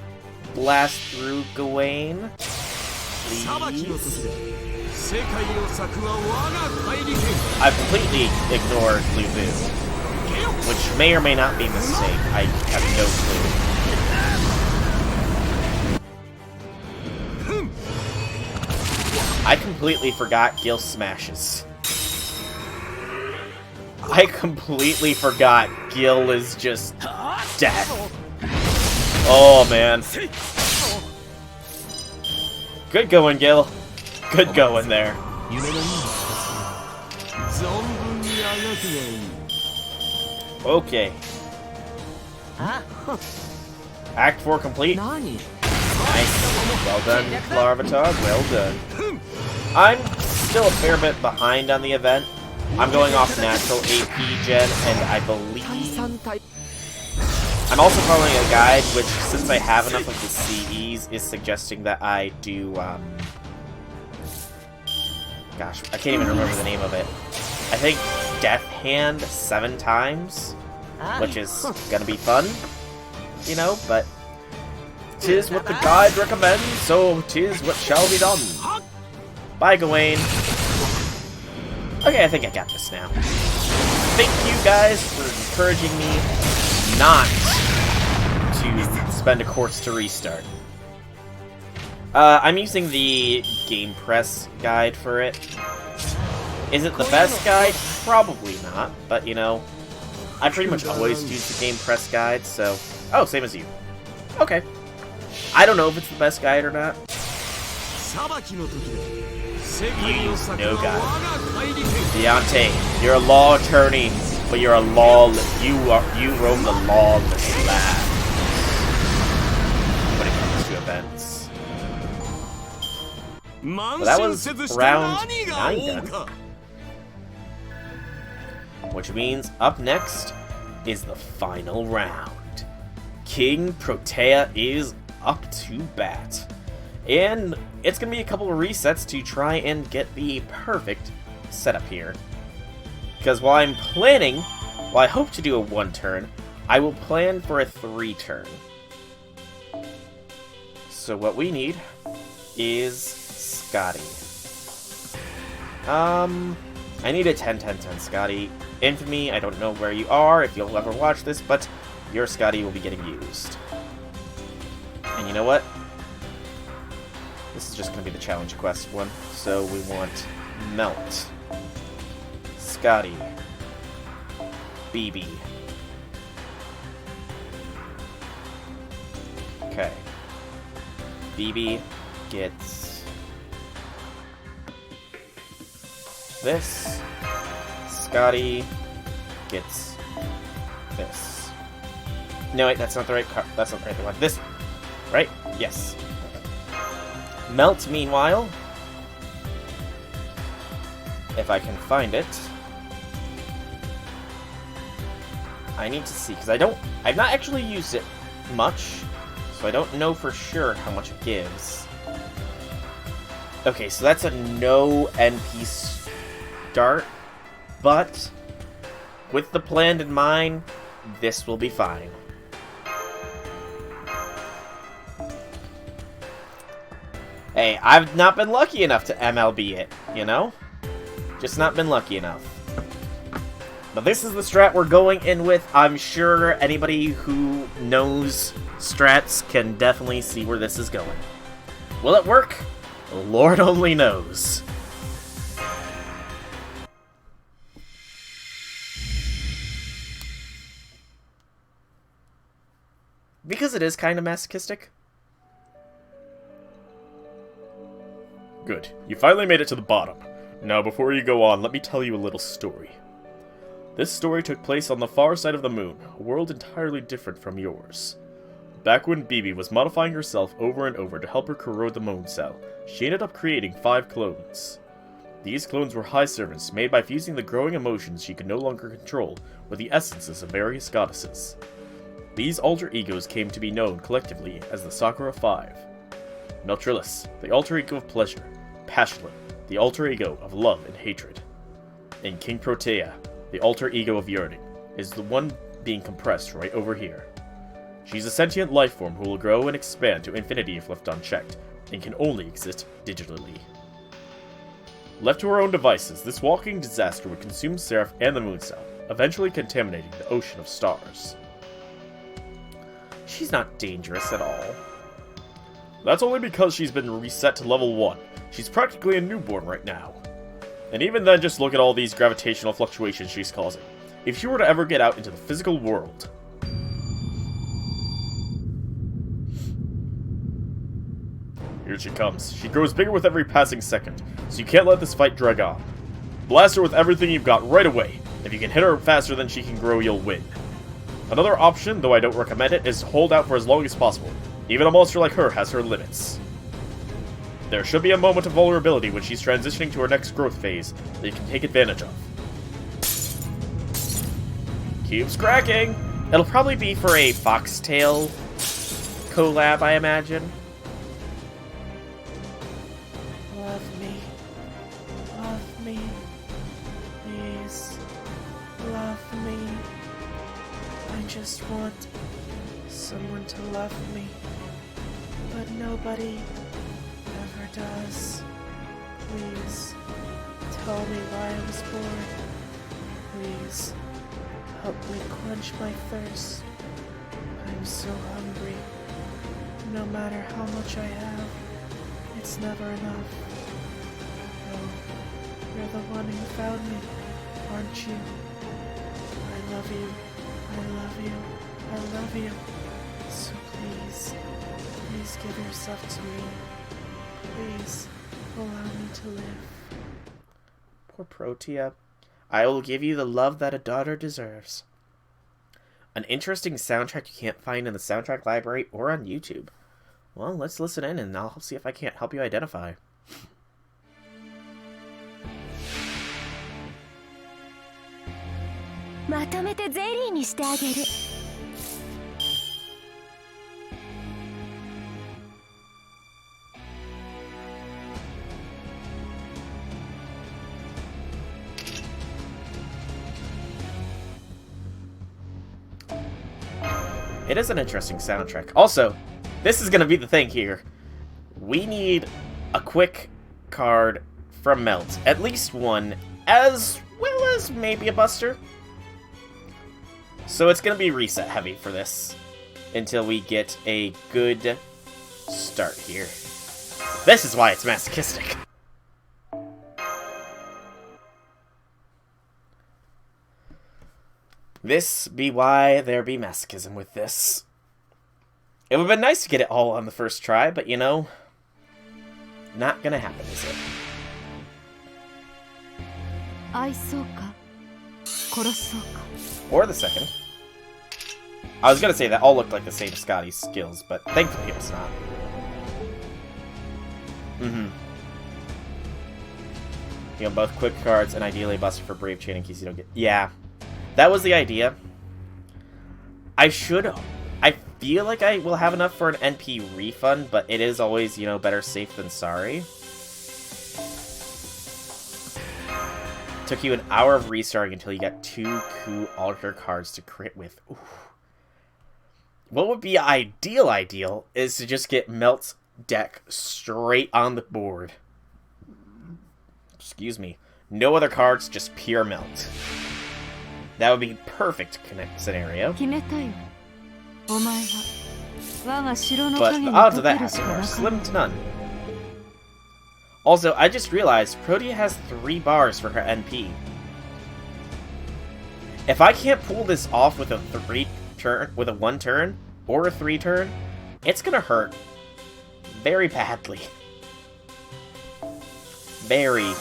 blast through Gawain. Please. I've completely ignored Lu Bu, which may or may not be a mistake. I have no clue. I completely forgot Gil smashes. I completely forgot Gil is just death. Oh, man. Good going, Gil. Good going there. Okay. Act 4 complete. Nice. Well done, Larvatog. Well done. I'm still a fair bit behind on the event. I'm going off natural AP gen, and I believe... I'm also following a guide, which, since I have enough of the CEs, is suggesting that I do, gosh, I can't even remember the name of it. I think Death Hand 7 times, which is gonna be fun, you know, but 'tis what the guide recommends, so 'tis what shall be done. Bye, Gawain. Okay, I think I got this now. Thank you guys for encouraging me not to spend a course to restart. I'm using the Game Press guide for it. Is it the best guide? Probably not, but you know, I pretty much always use the Game Press guide, so... Oh, same as you. Okay. I don't know if it's the best guide or not. You use no guide. Deontay, you're a law attorney, but you're a you roam the lawless land when it comes to events. Well, that was round 9 done. Which means up next is the final round. Kingprotea is up to bat. And it's going to be a couple of resets to try and get the perfect setup here. Because while I hope to do a 1-turn, I will plan for a 3-turn. So what we need is Scotty. I need a 10-10-10 Scotty. Infamy, I don't know where you are, if you'll ever watch this, but your Scotty will be getting used. And you know what? This is just going to be the challenge quest one. So we want Melt, Scotty, BB. Okay. BB gets this. Scotty gets this. No, wait, that's not the right card. That's not the right one. This, right? Yes. Melt, meanwhile, if I can find it. I need to see, because I've not actually used it much, so I don't know for sure how much it gives. Okay, so that's a no NP start, but with the plan in mind, this will be fine. Hey, I've not been lucky enough to MLB it, you know? Just not been lucky enough. But this is the strat we're going in with. I'm sure anybody who knows strats can definitely see where this is going. Will it work? Lord only knows. Because it is kind of masochistic. Good. You finally made it to the bottom. Now, before you go on, let me tell you a little story. This story took place on the far side of the moon, a world entirely different from yours. Back when Bibi was modifying herself over and over to help her corrode the moon cell, she ended up creating 5 clones. These clones were high servants made by fusing the growing emotions she could no longer control with the essences of various goddesses. These alter egos came to be known collectively as the Sakura Five. Meltrilus, the alter ego of pleasure. Passionate, the alter ego of love and hatred. And Kingprotea, the alter ego of yearning, is the one being compressed right over here. She's a sentient life form who will grow and expand to infinity if left unchecked, and can only exist digitally. Left to her own devices, this walking disaster would consume Seraph and the moon cell, eventually contaminating the ocean of stars. She's not dangerous at all. That's only because she's been reset to level 1. She's practically a newborn right now. And even then, just look at all these gravitational fluctuations she's causing. If she were to ever get out into the physical world... Here she comes. She grows bigger with every passing second, so you can't let this fight drag on. Blast her with everything you've got right away. If you can hit her faster than she can grow, you'll win. Another option, though I don't recommend it, is to hold out for as long as possible. Even a monster like her has her limits. There should be a moment of vulnerability when she's transitioning to her next growth phase that you can take advantage of. Keeps cracking! It'll probably be for a Foxtail collab, I imagine. Love me. Love me. Please. Love me. I just want someone to love me. But nobody ever does. Please. Tell me why I was born. Please. Help me quench my thirst. I'm so hungry. No matter how much I have, it's never enough. Oh, you're the one who found me, aren't you? I love you. I love you. I love you. So please, please give yourself to me. Please, allow me to live. Poor Protea. I will give you the love that a daughter deserves. An interesting soundtrack you can't find in the soundtrack library or on YouTube. Well, let's listen in and I'll see if I can't help you identify. まとめてゼリーにしてあげる。It is an interesting soundtrack. Also, this is going to be the thing here. We need a quick card from Melt. At least one, as well as maybe a Buster. So it's going to be reset heavy for this until we get a good start here. This is why it's masochistic. This be why there be masochism with this. It would have been nice to get it all on the first try, but you know, not gonna happen, is it? 愛そうか Or the second. I was gonna say that all looked like the same Scotty's skills, but thankfully it's not. You know, both quick cards and ideally a buster for Brave Chain in case you don't get... Yeah. That was the idea. I feel like I will have enough for an NP refund, but it is always, you know, better safe than sorry. Took you an hour of restarting until you got 2 coup alter cards to crit with. Ooh. What would be ideal is to just get Melt's deck straight on the board. Excuse me. No other cards, just pure Melt. That would be perfect scenario. But the odds of that happening are slim to none. Also, I just realized Protea has 3 bars for her NP. If I can't pull this off with a 1 turn or a 3 turn, it's gonna hurt very badly. Very,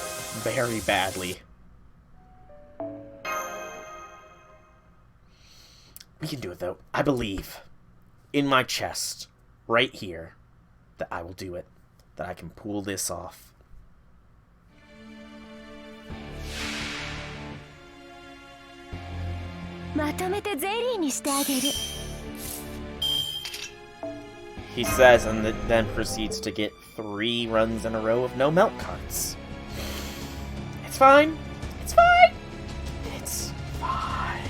very badly. We can do it though. I believe in my chest, right here, that I will do it. That I can pull this off. He says, and then proceeds to get 3 runs in a row of no melt cards. It's fine. It's fine. It's fine.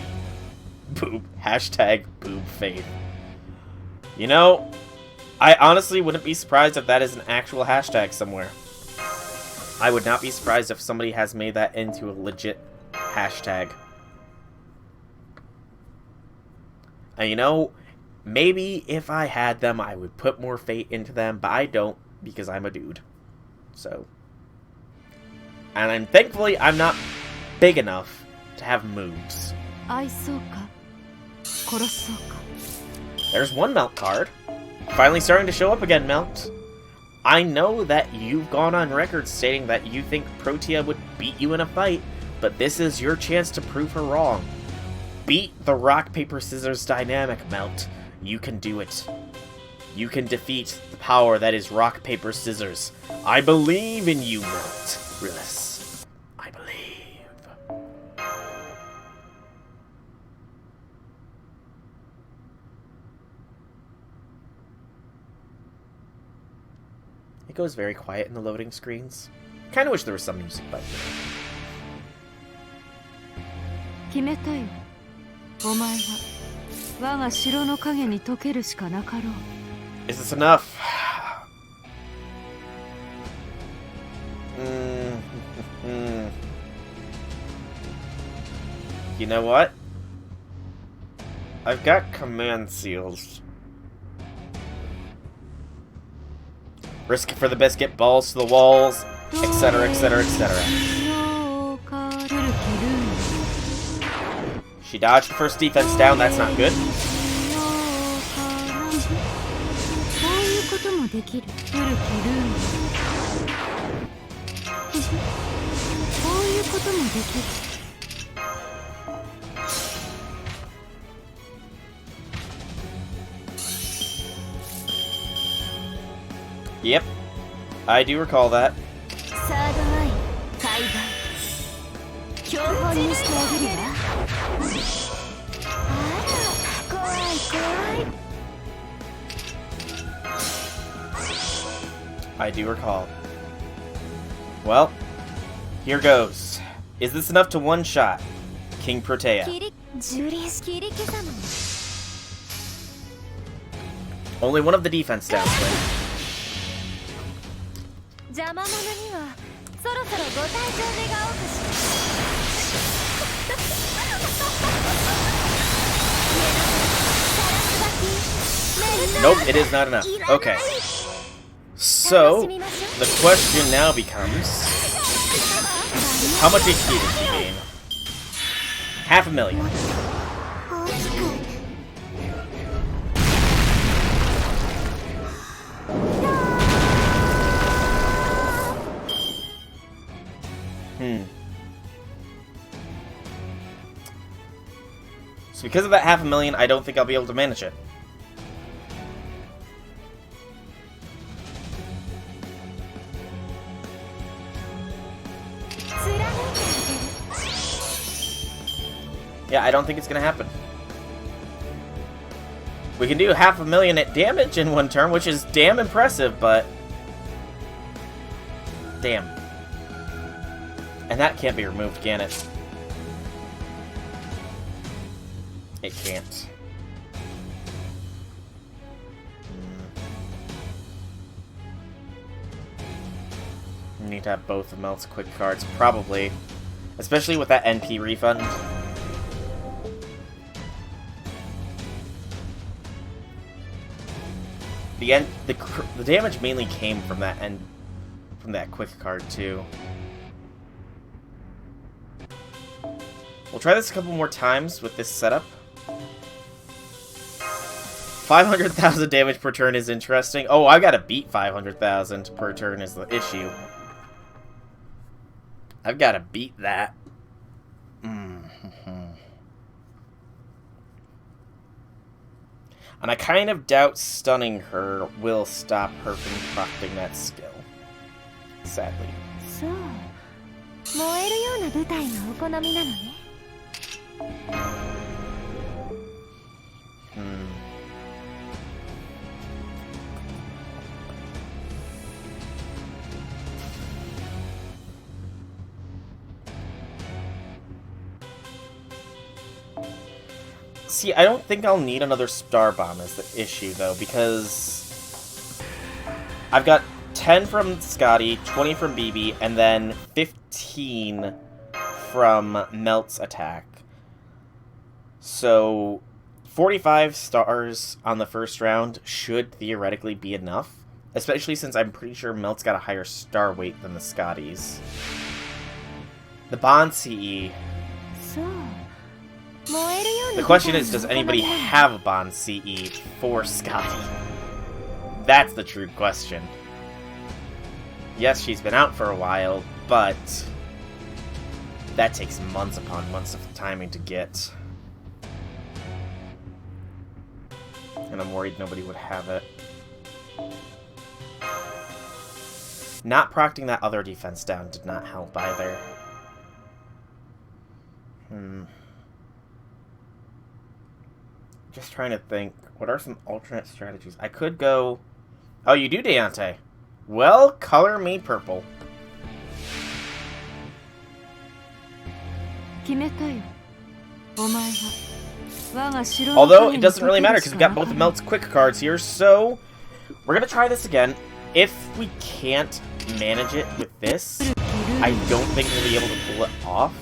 Boob. Hashtag boob faith. You know, I honestly wouldn't be surprised if that is an actual hashtag somewhere. I would not be surprised if somebody has made that into a legit hashtag. And you know, maybe if I had them, I would put more fate into them, but I don't because I'm a dude. So. And thankfully, I'm not big enough to have moves. There's 1 Melt card. Finally starting to show up again, Melt. I know that you've gone on record stating that you think Protea would beat you in a fight, but this is your chance to prove her wrong. Beat the rock, paper, scissors dynamic, Melt. You can do it. You can defeat the power that is rock, paper, scissors. I believe in you, Melt. Rillis. I believe. It goes very quiet in the loading screens. Kind of wish there was some music, but... Is this enough? You know what? I've got command seals. Risk it for the biscuit, balls to the walls, etc, etc, etc. She dodged the first defense down, that's not good. Yep, I do recall that. I do recall. Well, here goes. Is this enough to one-shot Kingprotea? Only one of the defense down. Nope, it is not enough. Okay. So, the question now becomes, how much HP did she gain? 500,000. So because of that 500,000, I don't think I'll be able to manage it. Yeah, I don't think it's gonna happen. We can do 500,000 at damage in one turn, which is damn impressive, but... damn. And that can't be removed, can it? It can't. Need to have both of Melt's quick cards, probably. Especially with that NP refund. The damage mainly came from that quick card too. We'll try this a couple more times with this setup. 500,000 damage per turn is interesting. Oh, I gotta beat 500,000 per turn is the issue. I've gotta beat that. And I kind of doubt stunning her will stop her from crafting that skill. Sadly. So, 燃えるような舞台がお好みなのね。See, I don't think I'll need another Star Bomb as the issue, though, because I've got 10 from Scotty, 20 from BB, and then 15 from Melt's attack. So, 45 stars on the first round should theoretically be enough, especially since I'm pretty sure Melt's got a higher star weight than the Scotties. The Bond CE... The question is, does anybody have a Bond CE for Scotty? That's the true question. Yes, she's been out for a while, but that takes months upon months of timing to get. And I'm worried nobody would have it. Not procting that other defense down did not help either. Just trying to think, what are some alternate strategies? I could go... Oh, you do, Deontay. Well, color me purple. Although, it doesn't really matter, because we've got both of Melt's quick cards here, so... We're gonna try this again. If we can't manage it with this, I don't think we'll be able to pull it off.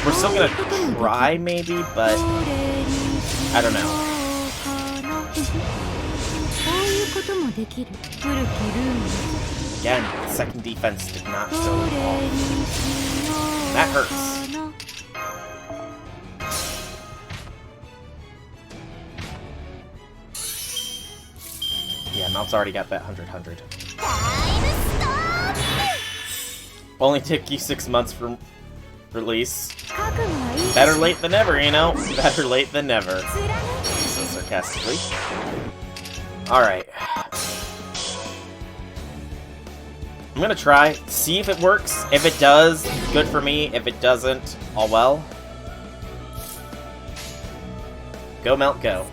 We're still gonna try, maybe, but... I don't know. Again, second defense did not go off. That hurts. Yeah, Melt's already got that 100. Only took you 6 months from release. Better late than never, you know? Better late than never. So sarcastically. Alright. I'm gonna try, see if it works. If it does, good for me. If it doesn't, all well. Go, Melt, go.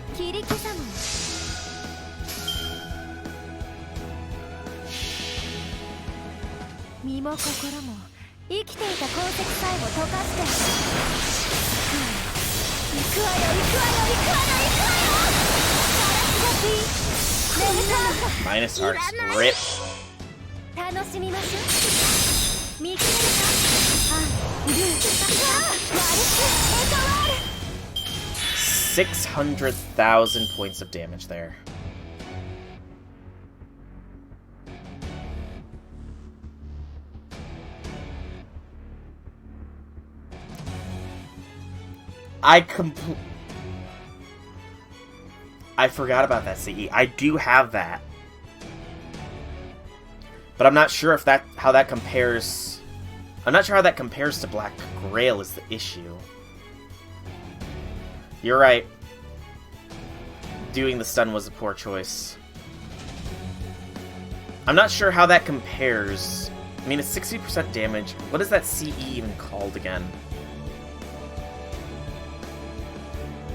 Minus hearts, rip. 600,000 points of damage there. I forgot about that CE. I do have that. But I'm not sure if how that compares. I'm not sure how that compares to Black Grail is the issue. You're right. Doing the stun was a poor choice. I'm not sure how that compares. I mean, it's 60% damage. What is that CE even called again?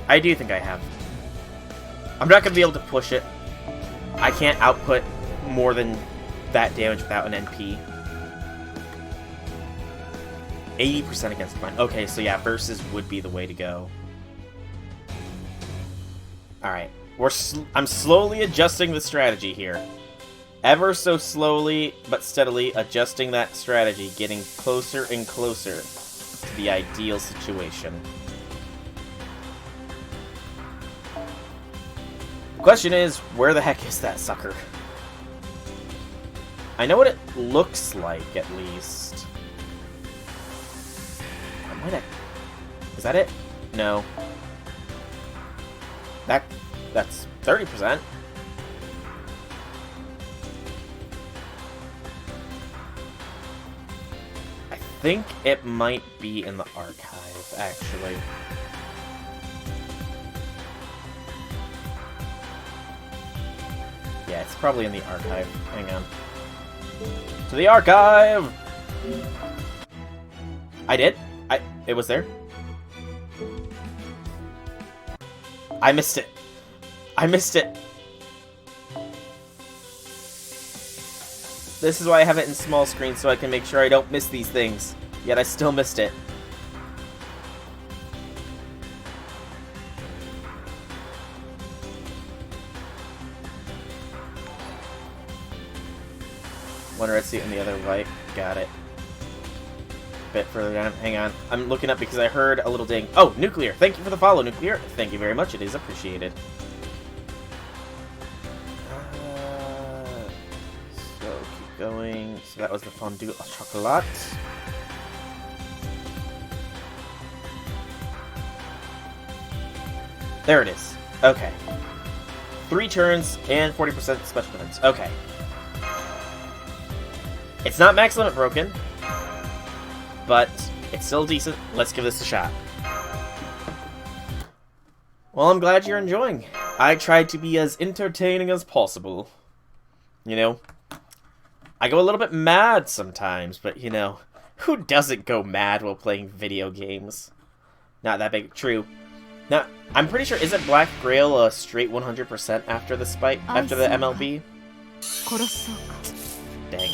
I do think I have. I'm not going to be able to push it. I can't output more than that damage without an NP. 80% against mine. Okay, so yeah, versus would be the way to go. Alright. I'm slowly adjusting the strategy here. Ever so slowly, but steadily adjusting that strategy, getting closer and closer to the ideal situation. The question is, where the heck is that sucker? I know what it looks like, at least. Is that it? No. That's 30%. I think it might be in the archive, actually. Yeah, it's probably in the archive. Hang on. To the archive! I did? It was there? I missed it. I missed it. This is why I have it in small screen, so I can make sure I don't miss these things. Yet I still missed it. Wonder I see it in the other right. Got it. Bit further down. Hang on. I'm looking up because I heard a little ding. Oh, Nuclear. Thank you for the follow, Nuclear. Thank you very much. It is appreciated. So, keep going. So that was the fondue au chocolat. There it is. Okay. 3 turns and 40% special defense. Okay. It's not max limit broken, but it's still decent. Let's give this a shot. Well, I'm glad you're enjoying. I tried to be as entertaining as possible. You know, I go a little bit mad sometimes, but you know, who doesn't go mad while playing video games? Not that big. True. Now, I'm pretty sure, isn't Black Grail a straight 100% after the spike, after the MLB? Dang.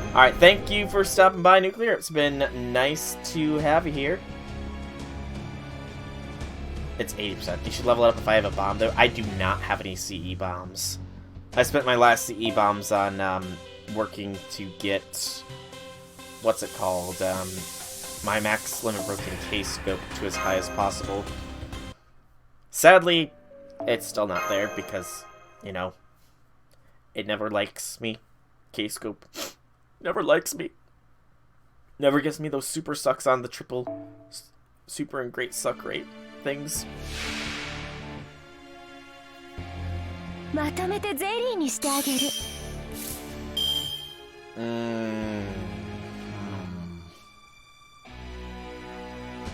Alright, thank you for stopping by, Nuclear. It's been nice to have you here. It's 80%. You should level it up if I have a bomb, though. I do not have any CE bombs. I spent my last CE bombs on working to get... what's it called? My max limit broken case scope to as high as possible. Sadly, it's still not there because, you know, it never likes me. Case scope never likes me. Never gives me those super sucks on the triple super and great suck rate things.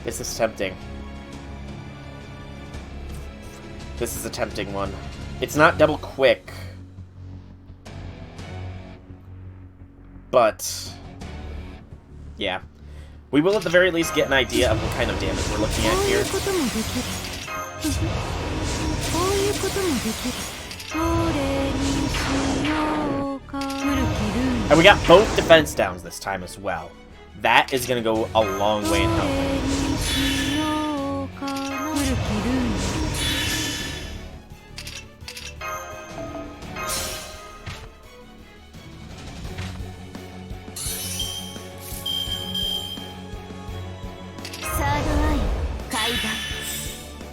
This is tempting. This is a tempting one. It's not double quick. But, yeah. We will at the very least get an idea of what kind of damage we're looking at here. And we got both defense downs this time as well. That is going to go a long way in helping.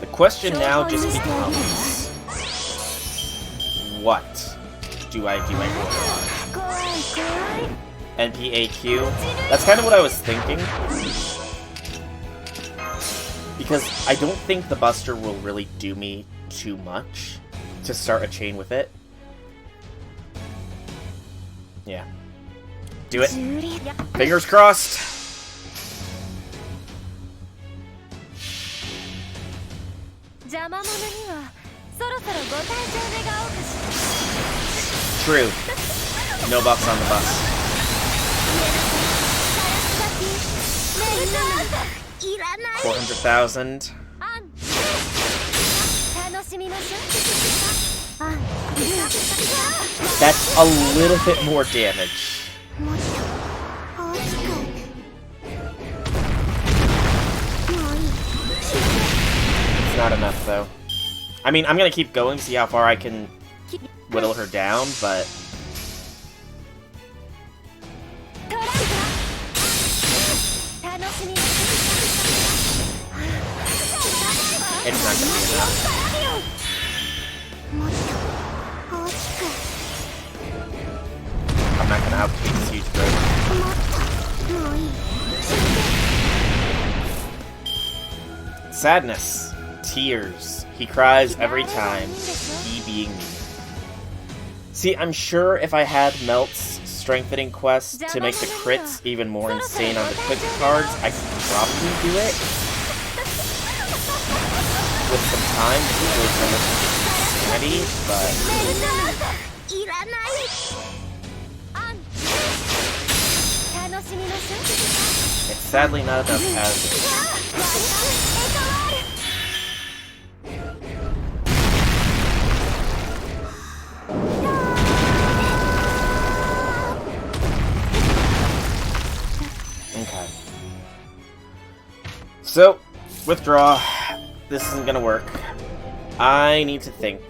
The question now just becomes, what do I do my order on? NPAQ? That's kind of what I was thinking. Because I don't think the Buster will really do me too much to start a chain with it. Yeah. Do it. Fingers crossed. 邪魔者にはそろそろご退場願おうかしら。 True. No buffs on the bus. いらない。 400,000. 楽しみましょう。 That's a little bit more damage. It's not enough though. I mean, I'm gonna keep going, see how far I can whittle her down, but it's not gonna be enough. I'm not gonna outpace this huge bird. Sadness. Tears. He cries every time. He being me. See, I'm sure if I had Melt's strengthening quest to make the crits even more insane on the quick cards, I could probably do it. With some time, with some sanity, but it's sadly not enough as it is. Okay. So, withdraw. This isn't gonna work. I need to think.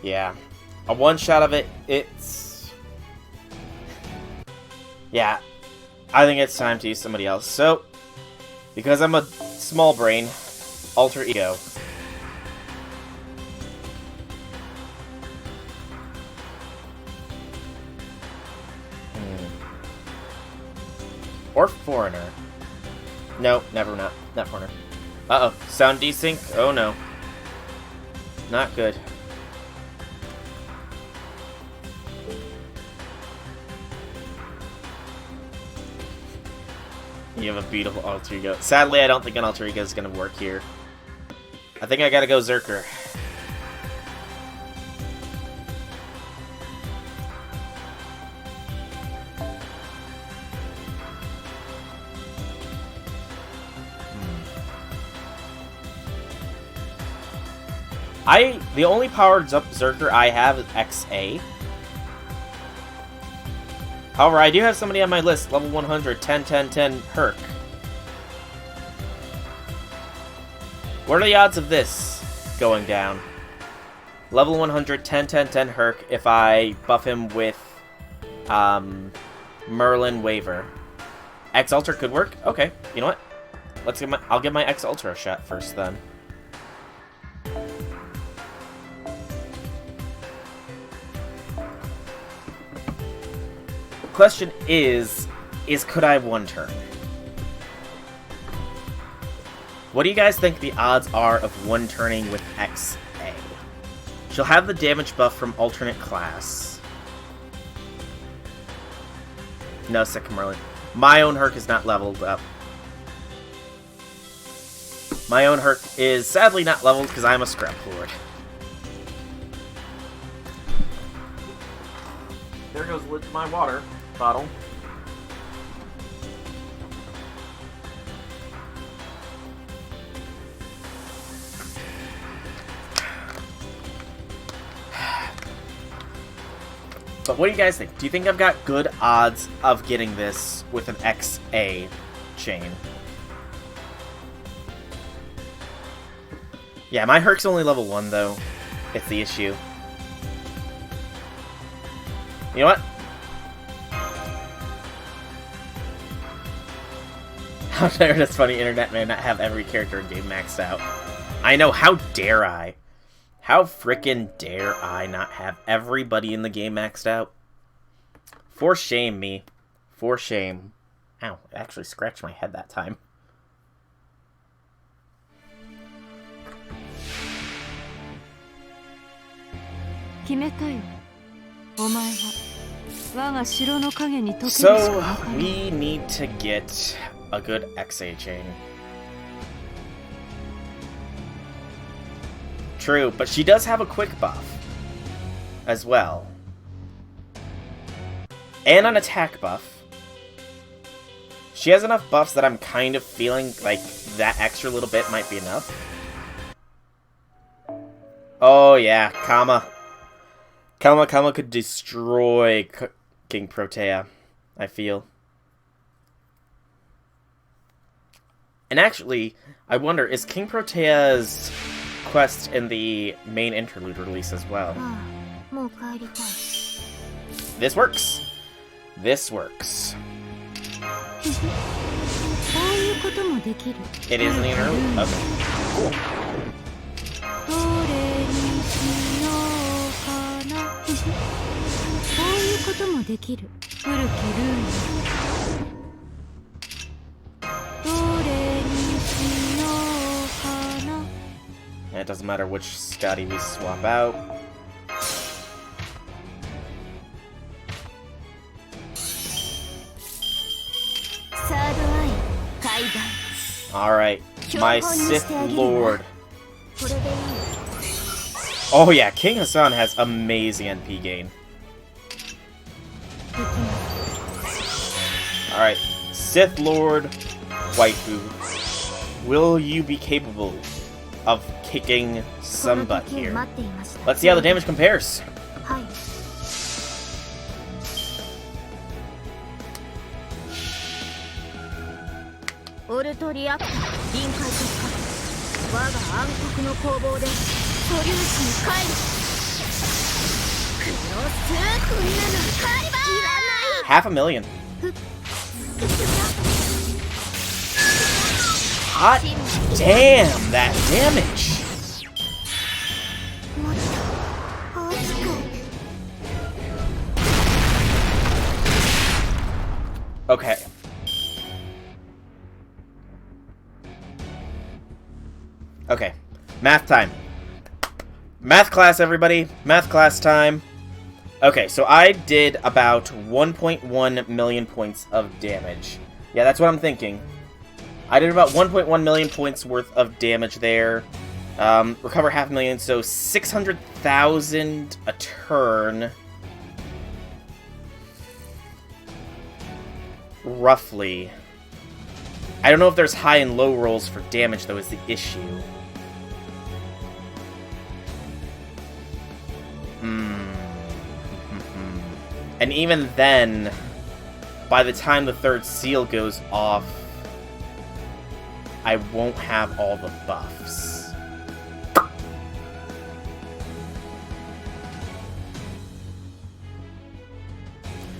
Yeah. A one-shot of it, it's... Yeah. I think it's time to use somebody else. So, because I'm a small brain, alter ego. Or foreigner. No, never not foreigner. Uh-oh. Sound desync? Oh no. Not good. You have a beautiful alter ego. Sadly, I don't think an alter ego is gonna work here. I think I gotta go Zerker. The only powered up Zerker I have is XA. However, I do have somebody on my list, level 100, 10, 10, 10, Herc. What are the odds of this going down? Level 100, 10, 10, 10, Herc, if I buff him with Merlin Waver. X-Alter could work? Okay, you know what? I'll give my X-Alter a shot first then. Question is could I one turn? What do you guys think the odds are of one turning with XA? She'll have the damage buff from alternate class. No, second Merlin. My own Herc is not leveled up. My own Herc is sadly not leveled because I'm a scrap lord. There goes my water bottle. But what do you guys think? Do you think I've got good odds of getting this with an XA chain? Yeah, my Herc's only level 1 though. It's the issue. You know what? How dare this funny internet man not have every character in game maxed out? I know, how dare I? How frickin' dare I not have everybody in the game maxed out? For shame, me. For shame. Ow, I actually scratched my head that time. So, we need to get a good XA chain. True, but she does have a quick buff as well. And an attack buff. She has enough buffs that I'm kind of feeling like that extra little bit might be enough. Oh yeah, Kama. Kama could destroy Kingprotea, I feel. And actually, I wonder, is Kingprotea's quest in the main interlude release as well? This works. This works. It is in the interlude? Okay, cool. And it doesn't matter which Scotty we swap out. Alright, my Sith Lord. Oh yeah, King Hassan has amazing NP gain. Alright, Sith Lord Waifu. Will you be capable of kicking some butt here? Let's see how the damage compares. $500,000. Hot damn, that damage! Okay. Okay. Math time. Math class, everybody. Math class time. Okay, so I did about 1.1 million points of damage. Yeah, that's what I'm thinking. I did about 1.1 million points worth of damage there. Recover $500,000, so 600,000 a turn. Roughly. I don't know if there's high and low rolls for damage, though, is the issue. And even then, by the time the third seal goes off, I won't have all the buffs.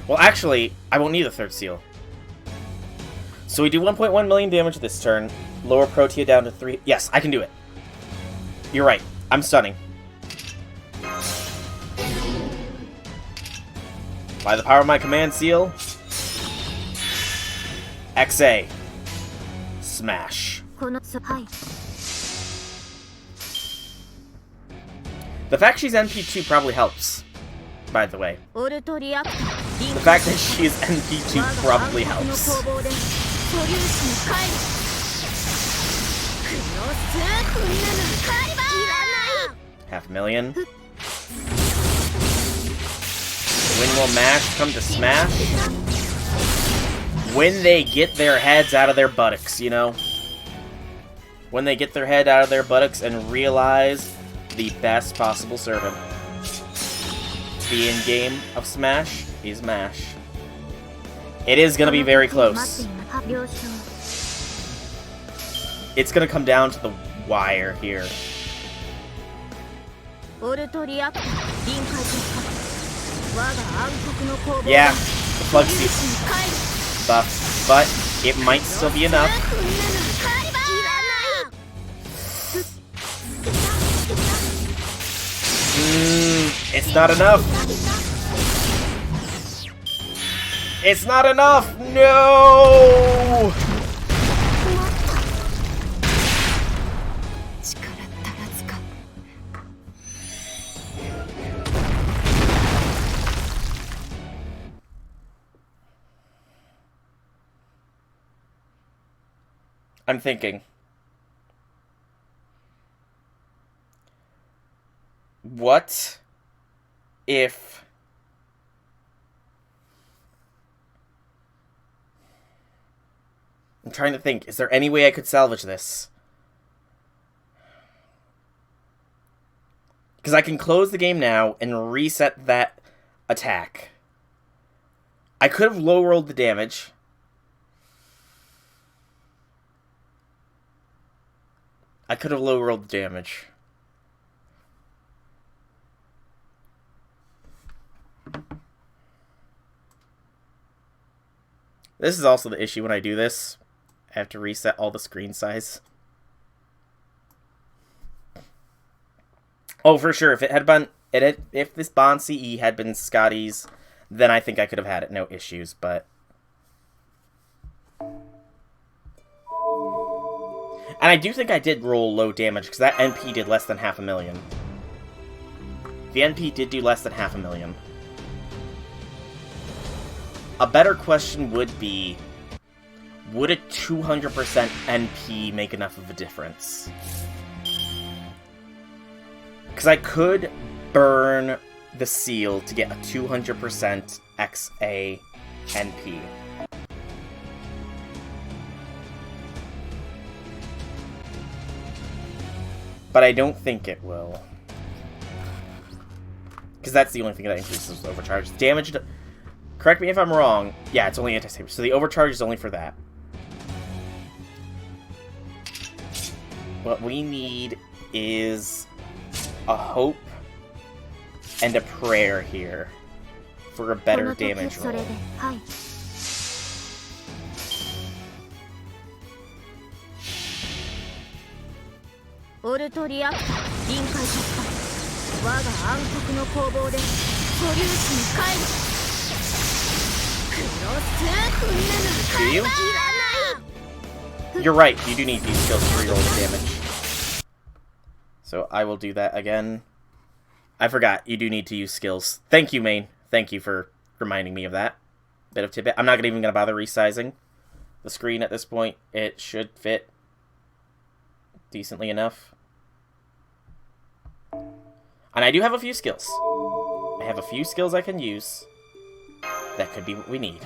Well, actually, I won't need the third seal. So we do 1.1 million damage this turn, lower Protea down to 3. Yes, I can do it. You're right. I'm stunning. By the power of my command seal, XA. Smash. The fact she's NP2 probably helps, by the way. The fact that she's NP2 probably helps. $500,000. When will mash come to smash? When they get their heads out of their buttocks, you know? When they get their head out of their buttocks and realize the best possible servant. The end game of Smash is Mash. It is gonna be very close. It's gonna come down to the wire here. Yeah, the plug seat buff, but it might still be enough. It's not enough. It's not enough. No. I'm thinking. What if... I'm trying to think. Is there any way I could salvage this? Because I can close the game now and reset that attack. I could have low-rolled the damage. This is also the issue when I do this. I have to reset all the screen size. Oh, for sure. If it had been, if this Bond CE had been Scotty's, then I think I could have had it no issues. But and I do think I did roll low damage because that NP did less than 500,000. The NP did do less than 500,000. A better question would be, would a 200% NP make enough of a difference? Because I could burn the seal to get a 200% XA NP. But I don't think it will. Because that's the only thing that increases overcharge. Damage... Correct me if I'm wrong. Yeah, it's only anti-saber. So the overcharge is only for that. What we need is a hope and a prayer here for a better damage roll. Do you? You're right, you do need these skills to reroll the damage. So I will do that again. I forgot, you do need to use skills. Thank you, Main. Thank you for reminding me of that. Bit of tidbit. I'm not even going to bother resizing the screen at this point. It should fit decently enough. And I do have a few skills. I have a few skills I can use. That could be what we need.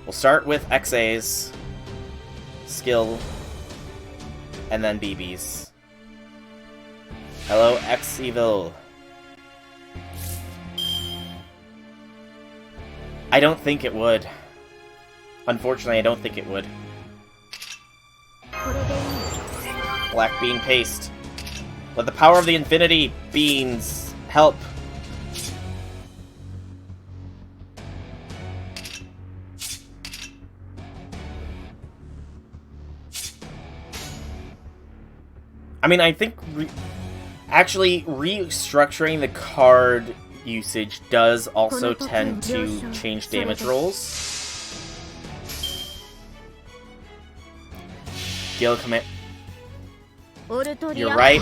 We'll start with XA's, skill, and then BB's. Hello, X Evil. I don't think it would. Unfortunately, I don't think it would. Black bean paste. Let the power of the infinity beans help. I mean, I think actually restructuring the card usage does also tend to change damage rolls. Gil commit. You're right.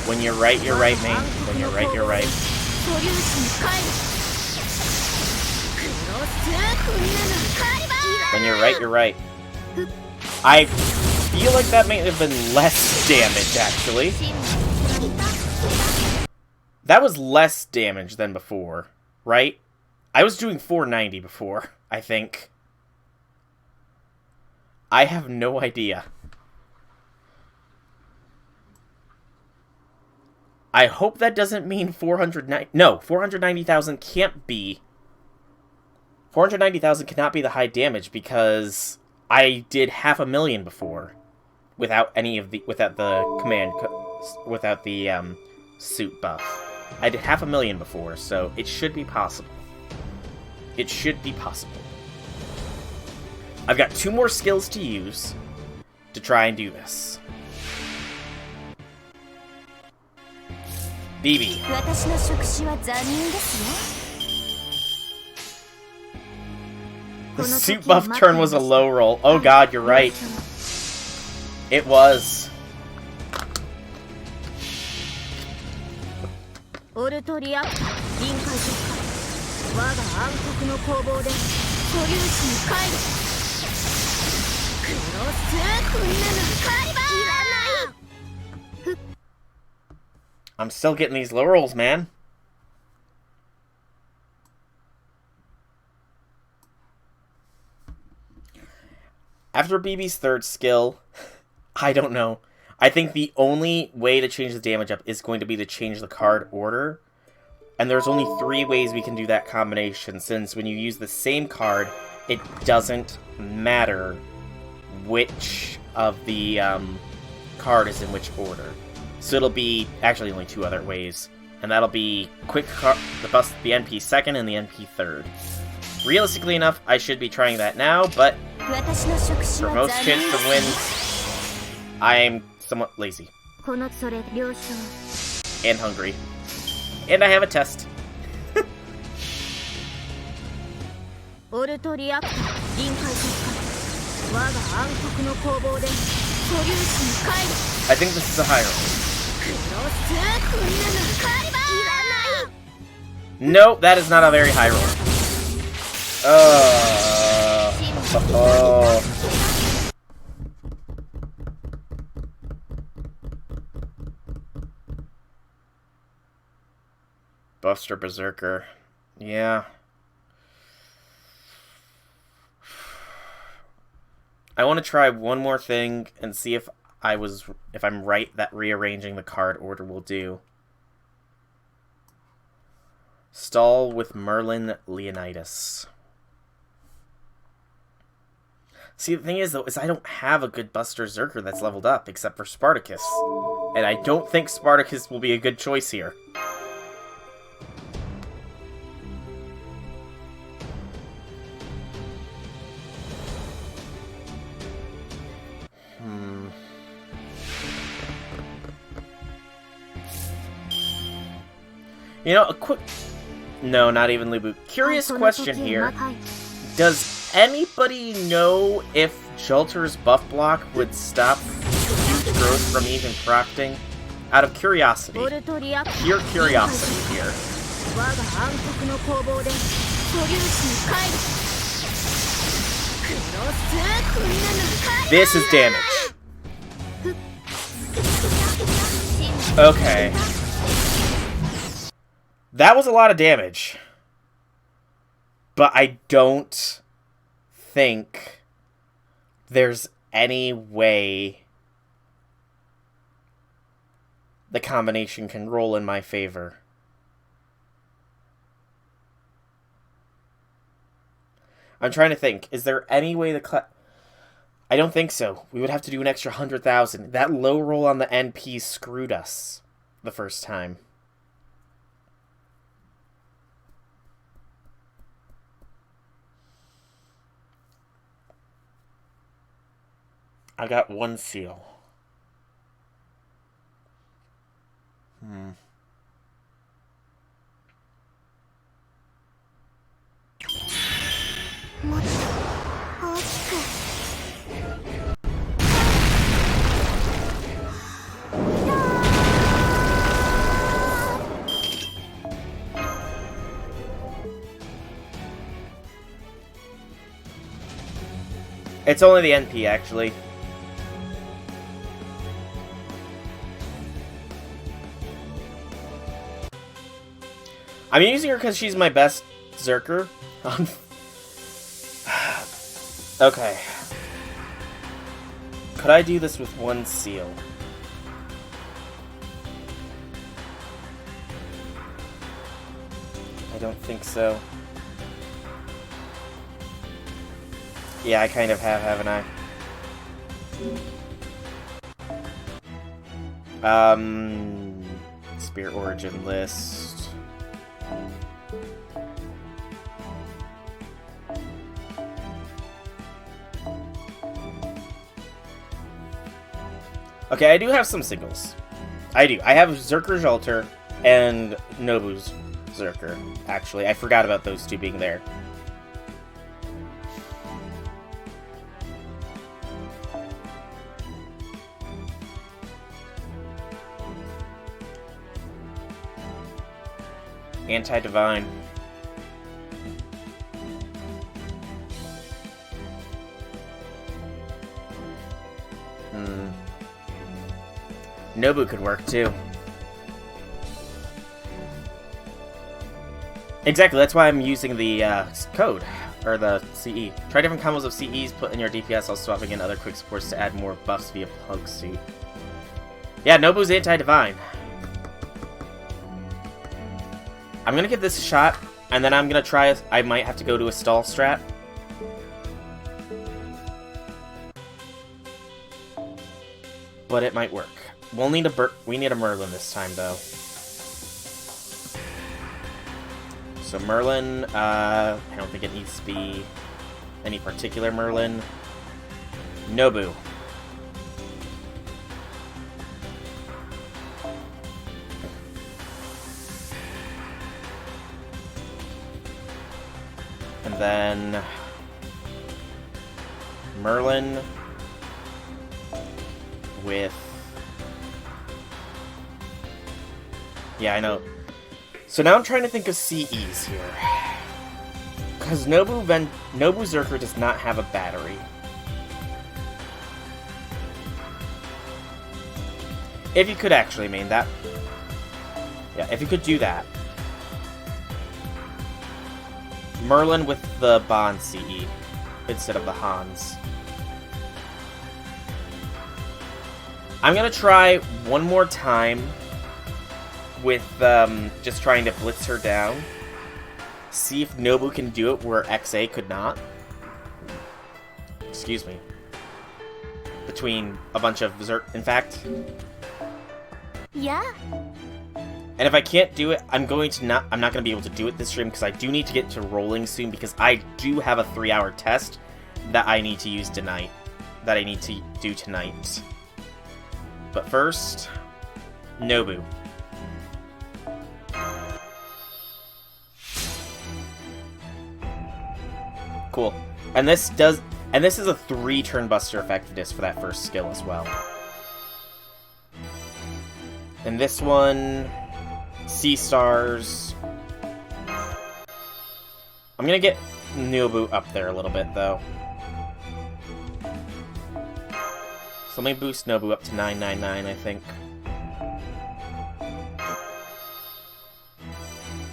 When you're right, man. When you're right, you're right. When you're right, you're right. I feel like that may have been less damage, actually. That was less damage than before, right? I was doing 490 before, I think. I have no idea. I hope that doesn't mean 490... No, 490,000 can't be... 490,000 cannot be the high damage because I did 500,000 before. Without any of the... Without the command... Without the, suit buff. I did 500,000 before, so it should be possible. It should be possible. I've got 2 more skills to use to try and do this. BB. The suit buff turn was a low roll. Oh god, you're right. It was. I'm still getting these low rolls, man. After BB's third skill, I don't know. I think the only way to change the damage up is going to be to change the card order. And there's only 3 ways we can do that combination, since when you use the same card, it doesn't matter which of the card is in which order. So it'll be actually only 2 other ways, and that'll be the NP second and the NP third. Realistically enough, I should be trying that now, but for most chance to win, I'm somewhat lazy and hungry, and I have a test. I think this is a high roll. No, that is not a very high roll. Buster Berserker. Yeah. I want to try one more thing and see if I'm right that rearranging the card order will do. Stall with Merlin Leonidas. See, the thing is, though, is I don't have a good Buster Berserker that's leveled up, except for Spartacus. And I don't think Spartacus will be a good choice here. You know, a quick... No, not even Lubu. Curious question here. Does anybody know if Jolter's buff block would stop huge growth from even crafting? Out of curiosity. Pure curiosity here. This is damage. Okay. That was a lot of damage. But I don't think there's any way the combination can roll in my favor. I'm trying to think. Is there any way I don't think so. We would have to do an extra 100,000. That low roll on the NP screwed us the first time. I got 1 seal. It's only the NP, actually. I'm using her because she's my best Zerker. Okay. Could I do this with 1 seal? I don't think so. Yeah, I kind of have, haven't I? Spirit Origin list. Okay, I do have some singles. I do. I have Zerker Jolter and Nobu's Zerker, actually. I forgot about those 2 being there. Anti-Divine. Nobu could work too. Exactly, that's why I'm using the code, or the CE. Try different combos of CEs, put in your DPS, while swapping in other quick supports to add more buffs via Pug Suit. Yeah, Nobu's anti-divine. I'm gonna give this a shot, and then I'm gonna try, I might have to go to a stall strat. But it might work. We'll need we need a Merlin this time, though. So Merlin, I don't think it needs to be any particular Merlin. Nobu. And then Merlin with... Yeah, I know. So now I'm trying to think of CEs here. Because Nobu Zerker does not have a battery. If you could actually main that. Yeah, if you could do that. Merlin with the Bond CE instead of the Hans. I'm gonna try one more time with just trying to blitz her down. See if Nobu can do it where XA could not. Excuse me. Between a bunch of Zerk, in fact. Yeah. And if I can't do it, I'm not gonna be able to do it this stream because I do need to get to rolling soon because I do have a 3-hour test that I need to use tonight. That I need to do tonight. But first, Nobu. Cool. And this is a 3-turn buster effectiveness for that first skill as well. And this one, Sea Stars. I'm gonna get Nobu up there a little bit though. So let me boost Nobu up to 999, I think.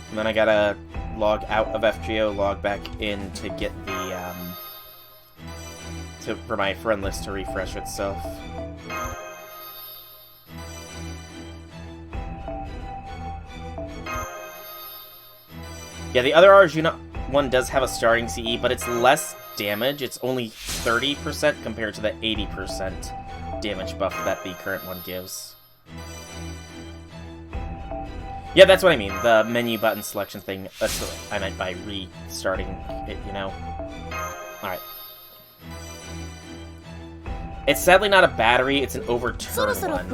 And then I gotta log out of FGO, log back in to get the, for my friend list to refresh itself. Yeah, the other Arjuna one does have a starting CE, but it's less damage. It's only 30% compared to the 80% damage buff that the current one gives. Yeah, that's what I mean. The menu button selection thing. That's what I meant by restarting it, you know? Alright. It's sadly not a battery, it's an overturn one.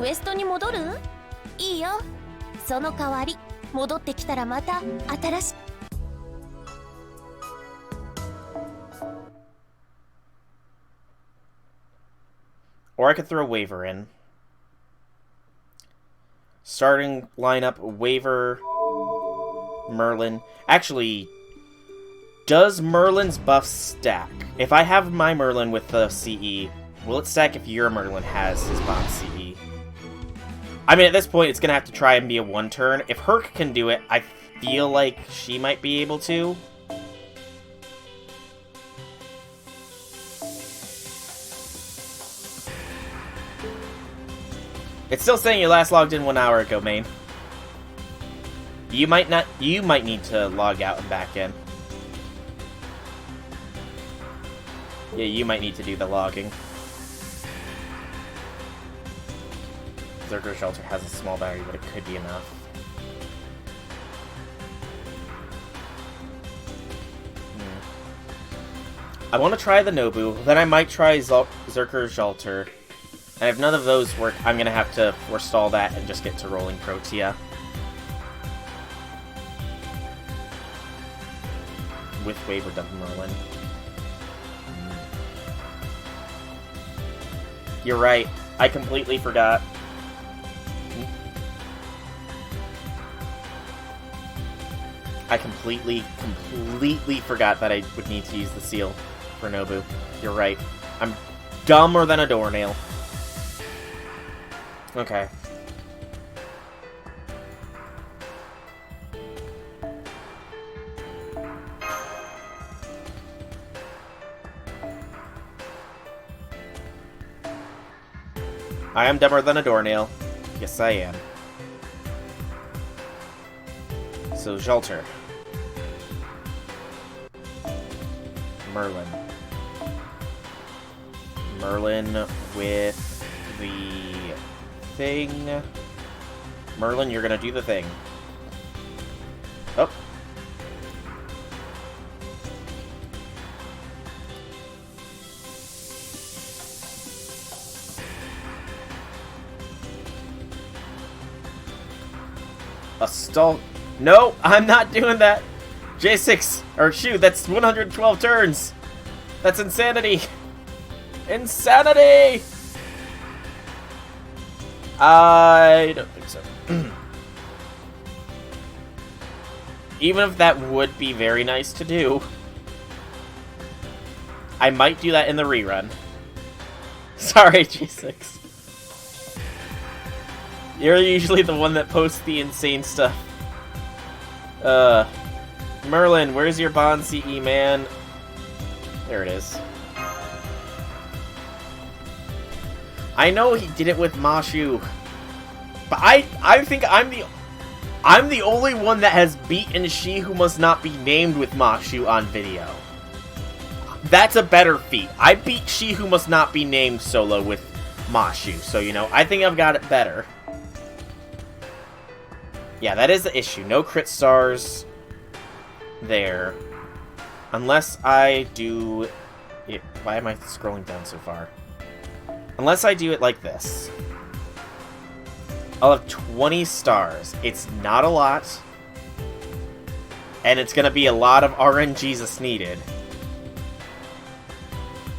Or I could throw Waver in. Starting lineup, Waver, Merlin. Actually, does Merlin's buff stack? If I have my Merlin with the CE, will it stack if your Merlin has his bomb CE? I mean, at this point, it's going to have to try and be a 1-turn. If Herc can do it, I feel like she might be able to. It's still saying you last logged in 1 hour ago, main. You might need to log out and back in. Yeah, you might need to do the logging. Zerker Shelter has a small battery, but it could be enough. I want to try the Nobu, then I might try Zerker Shelter. And if none of those work, I'm going to have to forestall that and just get to rolling Protea. With Waver Dump Merlin. You're right. I completely forgot. I completely forgot that I would need to use the seal for Nobu. You're right. I'm dumber than a doornail. Okay. I am dumber than a doornail. Yes, I am. So, Xalter. Merlin. Merlin with the thing. Merlin, you're gonna do the thing. Oh. A stall. No, I'm not doing that. J6, or shoot, that's 112 turns. That's insanity. Insanity! I don't think so. Even if that would be very nice to do, I might do that in the rerun. Sorry, G6. You're usually the one that posts the insane stuff. Merlin, where's your Bond CE, man? There it is. I know he did it with Mashu, but I think I'm the only one that has beaten She Who Must Not Be Named with Mashu on video. That's a better feat. I beat She Who Must Not Be Named solo with Mashu, so you know, I think I've got it better. Yeah, that is the issue. No crit stars there. Unless I do it... Why am I scrolling down so far? Unless I do it like this. I'll have 20 stars. It's not a lot. And it's going to be a lot of RNGesus needed.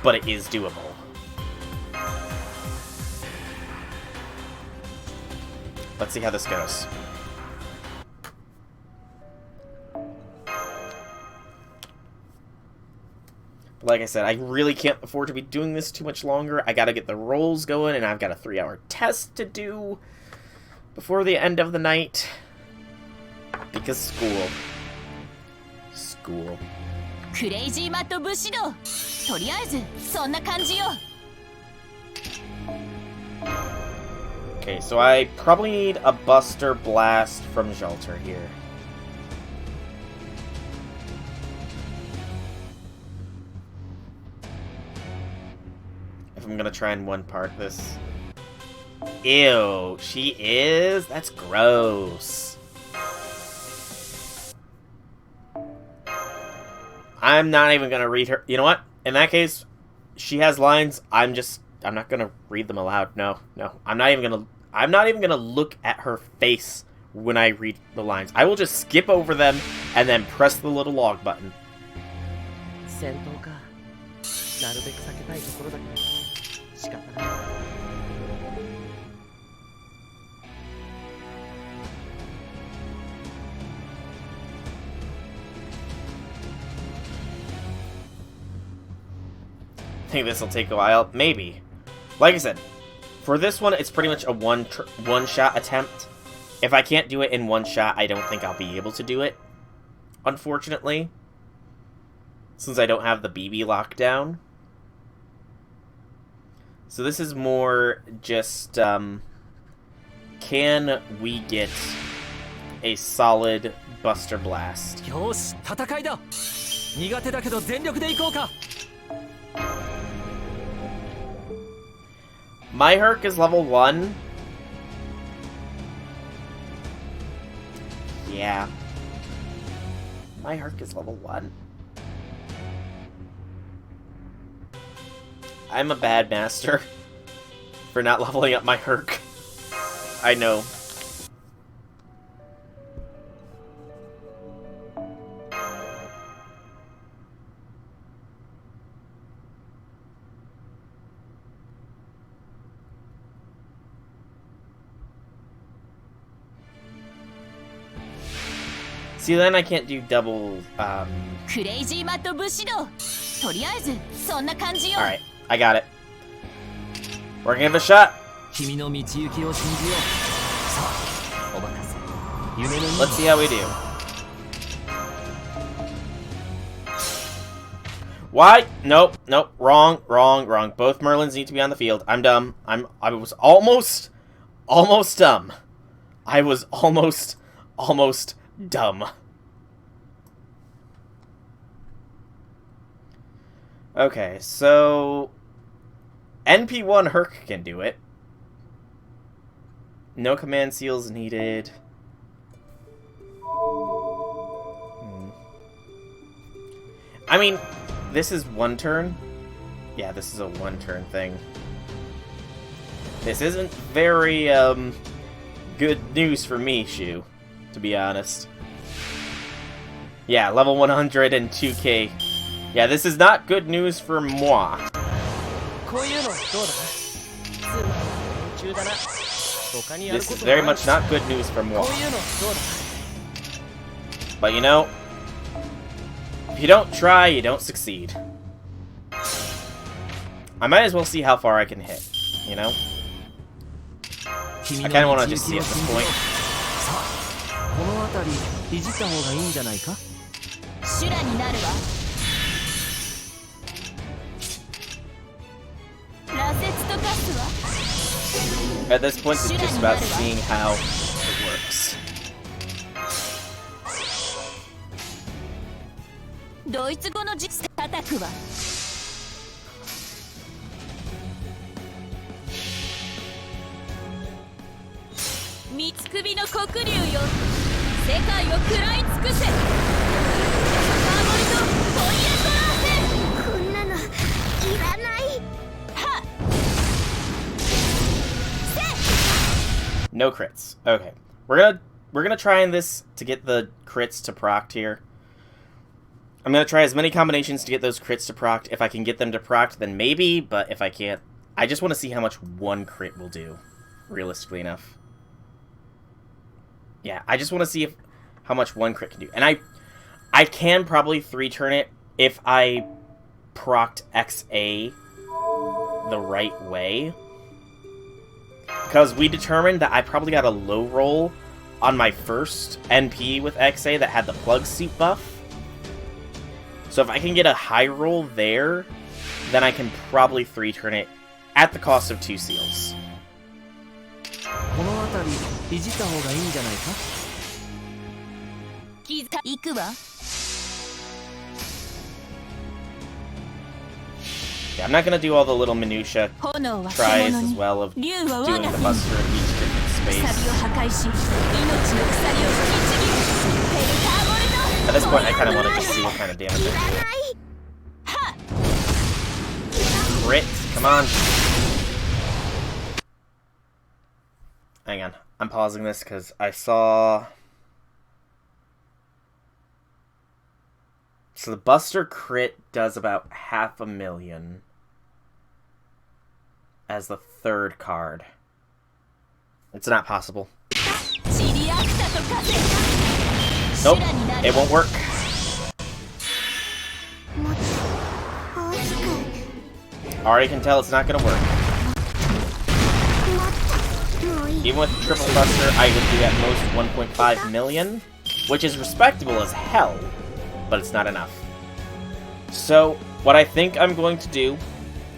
But it is doable. Let's see how this goes. Like I said, I really can't afford to be doing this too much longer. I gotta get the rolls going, and I've got a 3-hour test to do before the end of the night. Because school. School. Crazy Mato Bushido. とりあえずそんな感じよ. Okay, so I probably need a Buster Blast from Xalter here. I'm gonna try and one-part this. Ew, she is? That's gross. I'm not even gonna read her. You know what? In that case, she has lines. I'm not gonna read them aloud. No. I'm not even gonna look at her face when I read the lines. I will just skip over them and then press the little log button. I think this will take a while. Maybe. Like I said, for this one, it's pretty much a one-shot attempt. If I can't do it in one shot, I don't think I'll be able to do it. Unfortunately. Since I don't have the BB lockdown. So this is more just, can we get a solid Buster Blast? My Herc is level 1. Yeah. My Herc is level 1. I'm a bad master for not leveling up my Herc. I know. See, then I can't do double, Crazy Mato Bushido. とりあえずそんな感じよ. Alright, I got it. We're gonna give it a shot. Let's see how we do. Why? Nope, nope. Wrong, wrong, wrong. Both Merlins need to be on the field. I'm dumb. I was almost dumb. I was almost dumb. Okay, so NP1 Herc can do it. No command seals needed. I mean, this is one turn. Yeah, this is a one-turn thing. This isn't very, good news for me, Shu, to be honest. Yeah, level 100 and 2k. Yeah, this is not good news for moi. This is very much not good news for moi. But you know, if you don't try, you don't succeed. I might as well see how far I can hit, you know? I kinda wanna just see at this point. At this point, it's just about seeing how it works. No crits. Okay. We're gonna try in this to get the crits to proc here. I'm gonna try as many combinations to get those crits to proc. If I can get them to proc, then maybe, but if I can't, I just want to see how much one crit will do, realistically enough. Yeah, I just want to see how much one crit can do. And I can probably 3-turn it if I procced XA the right way. Because we determined that I probably got a low roll on my first NP with XA that had the plug suit buff. So if I can get a high roll there, then I can probably 3-turn it at the cost of 2 seals. Yeah, I'm not gonna do all the little minutia tries as well of doing the buster in each different space. At this point, I kind of want to just see what kind of damage I do. Crit, come on. Hang on, I'm pausing this because I saw... So the Buster crit does about 500,000 as the third card. It's not possible. Nope, it won't work. Already can tell it's not gonna work. Even with triple Buster, I would do at most 1.5 million, which is respectable as hell. But it's not enough. So, what I think I'm going to do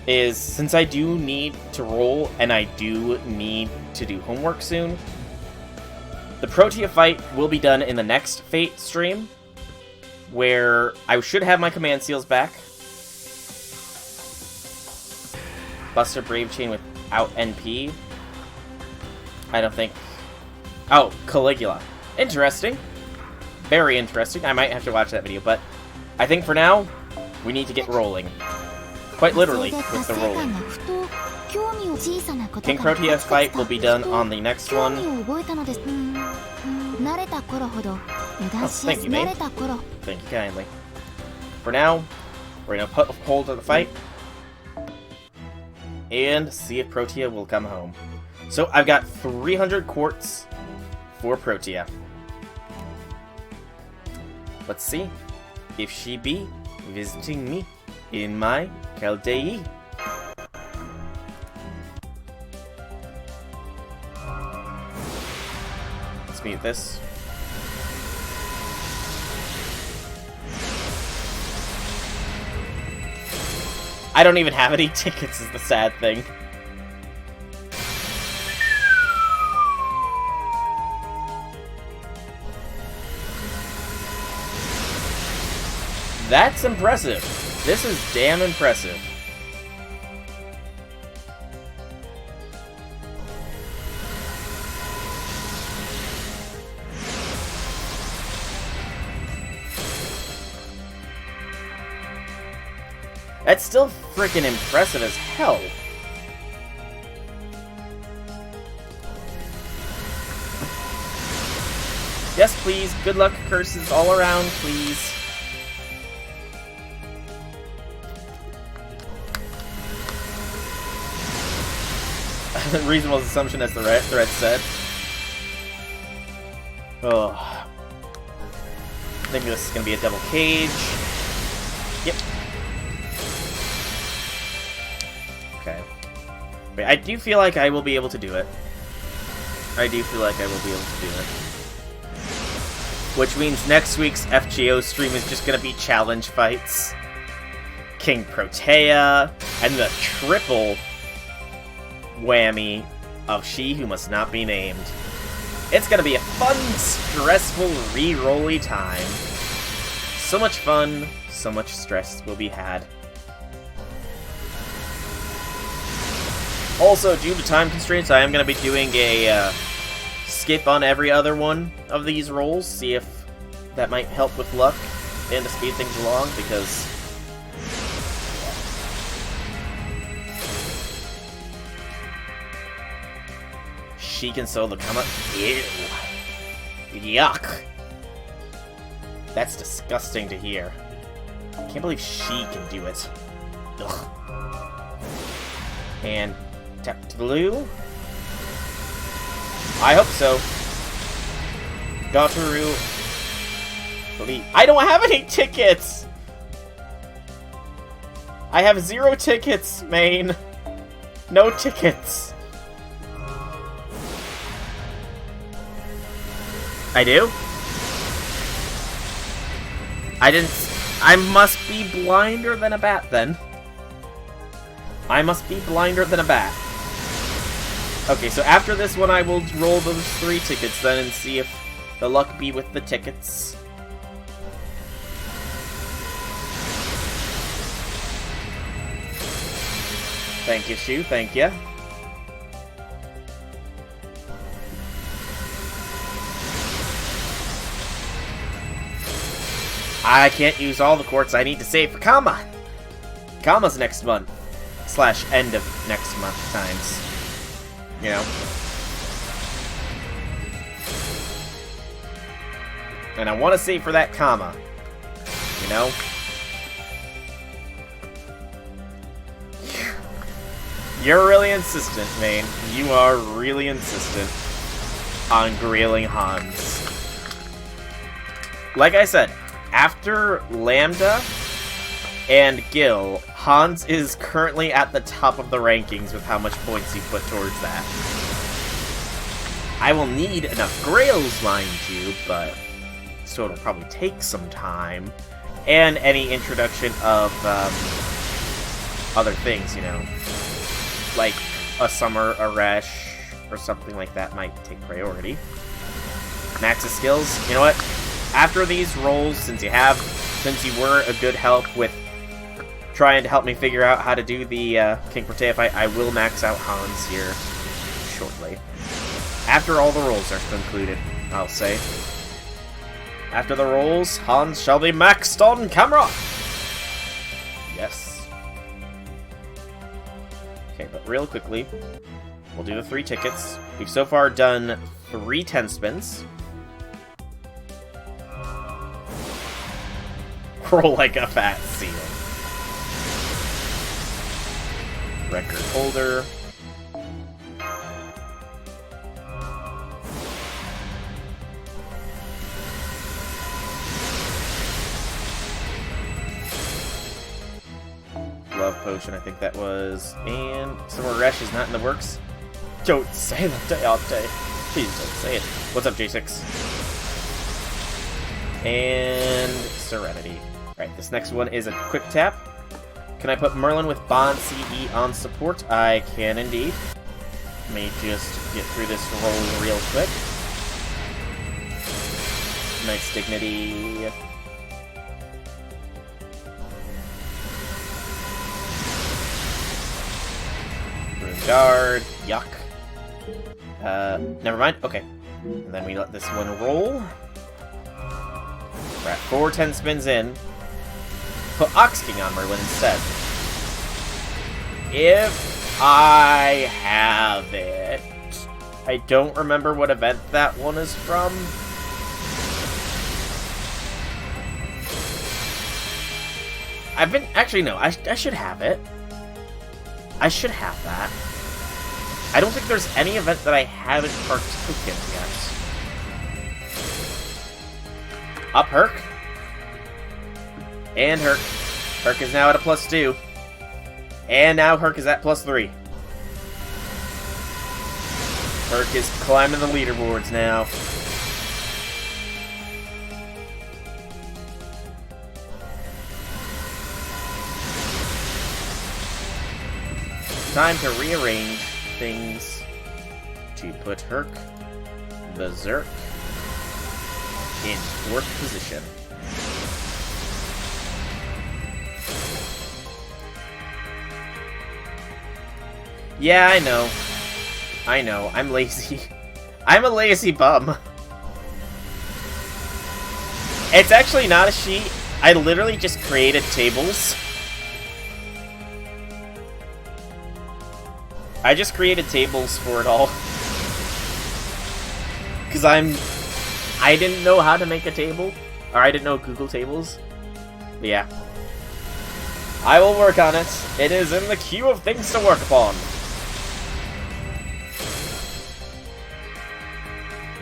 is, since I do need to roll, and I do need to do homework soon, the Protea fight will be done in the next Fate stream, where I should have my command seals back. Buster Brave Chain without NP. I don't think... Oh, Caligula. Interesting. Very interesting. I might have to watch that video, but I think for now, we need to get rolling. Quite literally, with the rolling. Kingprotea's fight will be done on the next one. Oh, thank you, mate. Thank you kindly. For now, we're going to put a hold on the fight and see if Protea will come home. So I've got 300 quartz for Protea. Let's see if she be visiting me in my Chaldea. Let's mute this. I don't even have any tickets is the sad thing. That's impressive. This is damn impressive. That's still freaking impressive as hell. Yes, please. Good luck curses all around, please. Reasonable assumption, as the thread said. Oh. I think this is going to be a double cage. Yep. Okay. But I do feel like I will be able to do it. I do feel like I will be able to do it. Which means next week's FGO stream is just going to be challenge fights. Kingprotea, and the triple whammy of She Who Must Not Be Named. It's gonna be a fun, stressful, re-rolly time. So much fun, so much stress will be had. Also, due to time constraints, I am gonna be doing a skip on every other one of these rolls, see if that might help with luck and to speed things along, because she can sew the comma. Ew. Yuck. That's disgusting to hear. I can't believe she can do it. Ugh. And tap to blue. I hope so. Gautaru. Please. I don't have any tickets! I have 0 tickets, main. No tickets. I do? I must be blinder than a bat, then. I must be blinder than a bat. Okay, so after this one, I will roll those 3 tickets, then, and see if the luck be with the tickets. Thank you, Shu, thank you. I can't use all the quartz I need to save for Kama. Kama's next month. / end of next month times. You know? And I want to save for that Kama. You know? You're really insistent, Main. You are really insistent on grailing Hans. Like I said, after Lambda and Gil, Hans is currently at the top of the rankings with how much points he put towards that. I will need enough Grails, mind you, but so it'll probably take some time. And any introduction of other things, you know. Like a Summer, a Resh, or something like that might take priority. Max's skills, you know what? After these rolls, since you were a good help with trying to help me figure out how to do the Kingprotea fight, I will max out Hans here shortly. After all the rolls are concluded, I'll say. After the rolls, Hans shall be maxed on camera! Yes. Okay, but real quickly, we'll do the 3 tickets. We've so far done 3 10 spins. Roll like a fat seal. Record holder. Love potion, I think that was. And Summer Resh is not in the works. Don't say that, Deontay. Please don't say it. What's up, J6? And Serenity. Alright, this next one is a quick tap. Can I put Merlin with Bond CE on support? I can indeed. Let me just get through this roll real quick. Nice dignity. Rune guard. Yuck. Never mind. Okay. And then we let this one roll. We're at 4 10 spins in. Put Ox King on Merlin instead. If I have it. I don't remember what event that one is from. Actually, no, I should have it. I should have that. I don't think there's any event that I haven't partook in yet. Up Herc. And Herc. Herc is now at a +2. And now Herc is at +3. Herc is climbing the leaderboards now. Time to rearrange things to put Herc Berserk in 4th position. Yeah, I know. I know. I'm lazy. I'm a lazy bum. It's actually not a sheet. I literally just created tables. I just created tables for it all. Because I didn't know how to make a table. Or I didn't know Google Tables. But yeah. I will work on it. It is in the queue of things to work upon.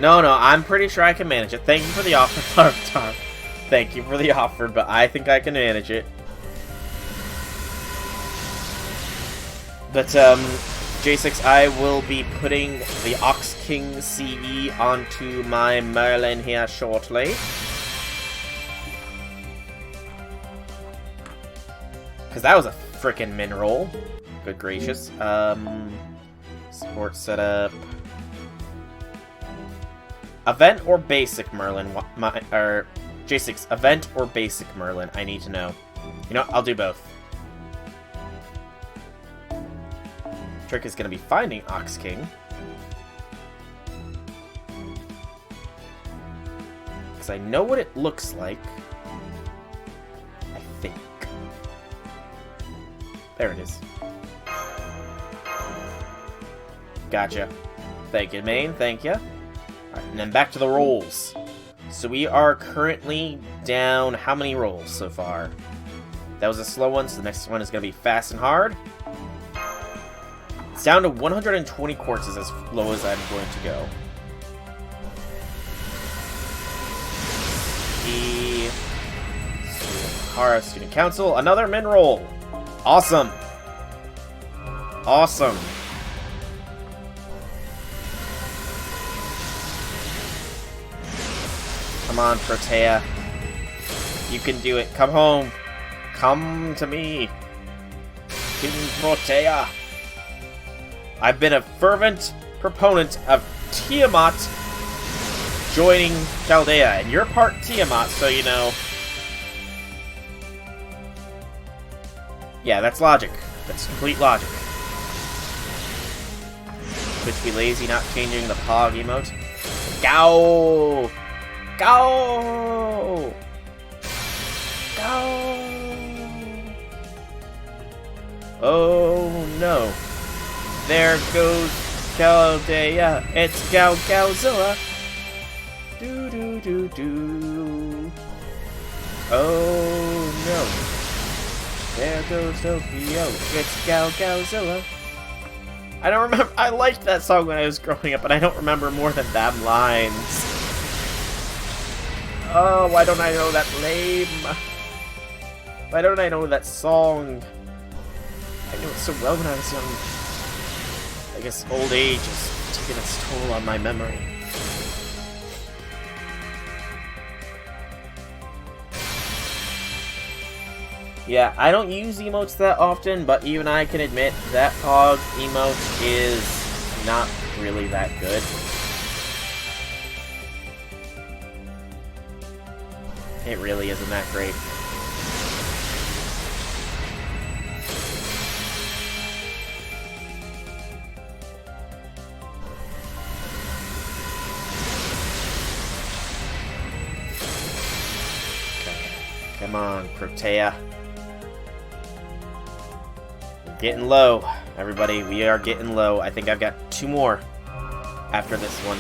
No, I'm pretty sure I can manage it. Thank you for the offer, Larvitar. Thank you for the offer, but I think I can manage it. But, J6, I will be putting the Ox King CE onto my Merlin here shortly. Because that was a frickin' min roll. Good gracious. Support setup. Event or basic Merlin? Or J6, event or basic Merlin? I need to know. You know, I'll do both. Trick is going to be finding Ox King. Because I know what it looks like. I think. There it is. Gotcha. Thank you, Main. Thank you. Alright, and then back to the rolls. So we are currently down how many rolls so far? That was a slow one, so the next one is going to be fast and hard. It's down to 120 quartz is as low as I'm going to go. The Sakura Student Council, another min roll. Awesome. Awesome. Come on, Protea. You can do it. Come home. Come to me. Kingprotea. I've been a fervent proponent of Tiamat joining Chaldea, and you're part Tiamat, so you know. Yeah, that's logic. That's complete logic. Twitch be lazy not changing the Pog emote. Go! Go! Go! Oh no. There goes Chaldea. It's Gauzilla. Do do do do. Oh no. There goes Tokyo. It's Gauzilla. I don't remember. I liked that song when I was growing up, but I don't remember more than them lines. Oh, why don't I know that name? Why don't I know that song? I knew it so well when I was young. I guess old age has taken its toll on my memory. Yeah, I don't use emotes that often, but even I can admit that Pog emote is not really that good. It really isn't that great. Come on, Protea. We're getting low, everybody. We are getting low. I think I've got 2 more after this one.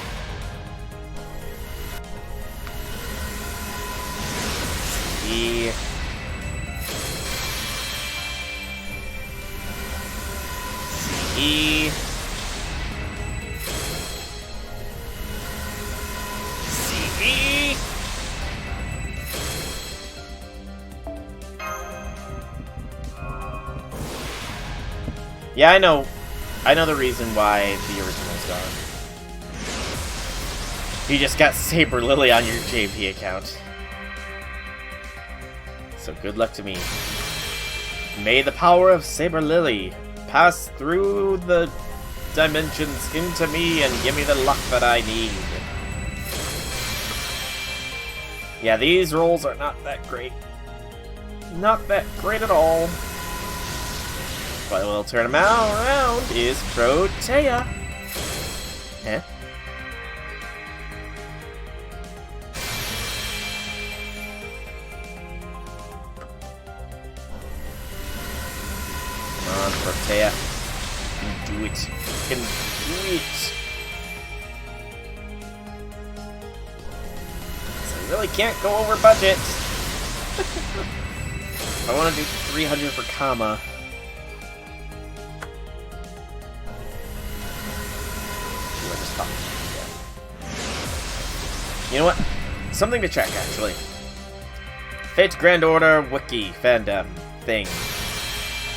E. C. C. Yeah, I know the reason why the original's gone. You just got Saber Lily on your JP account. So good luck to me. May the power of Saber Lily pass through the dimensions into me and give me the luck that I need. Yeah, these rolls are not that great. Not that great at all. But we'll turn him around is Protea. Eh? Come on, Protea. You can do it. You can do it. So I really can't go over budget. I want to do 300 for Kama. You know what? Something to check, actually. Fate's Grand Order Wiki fandom thing.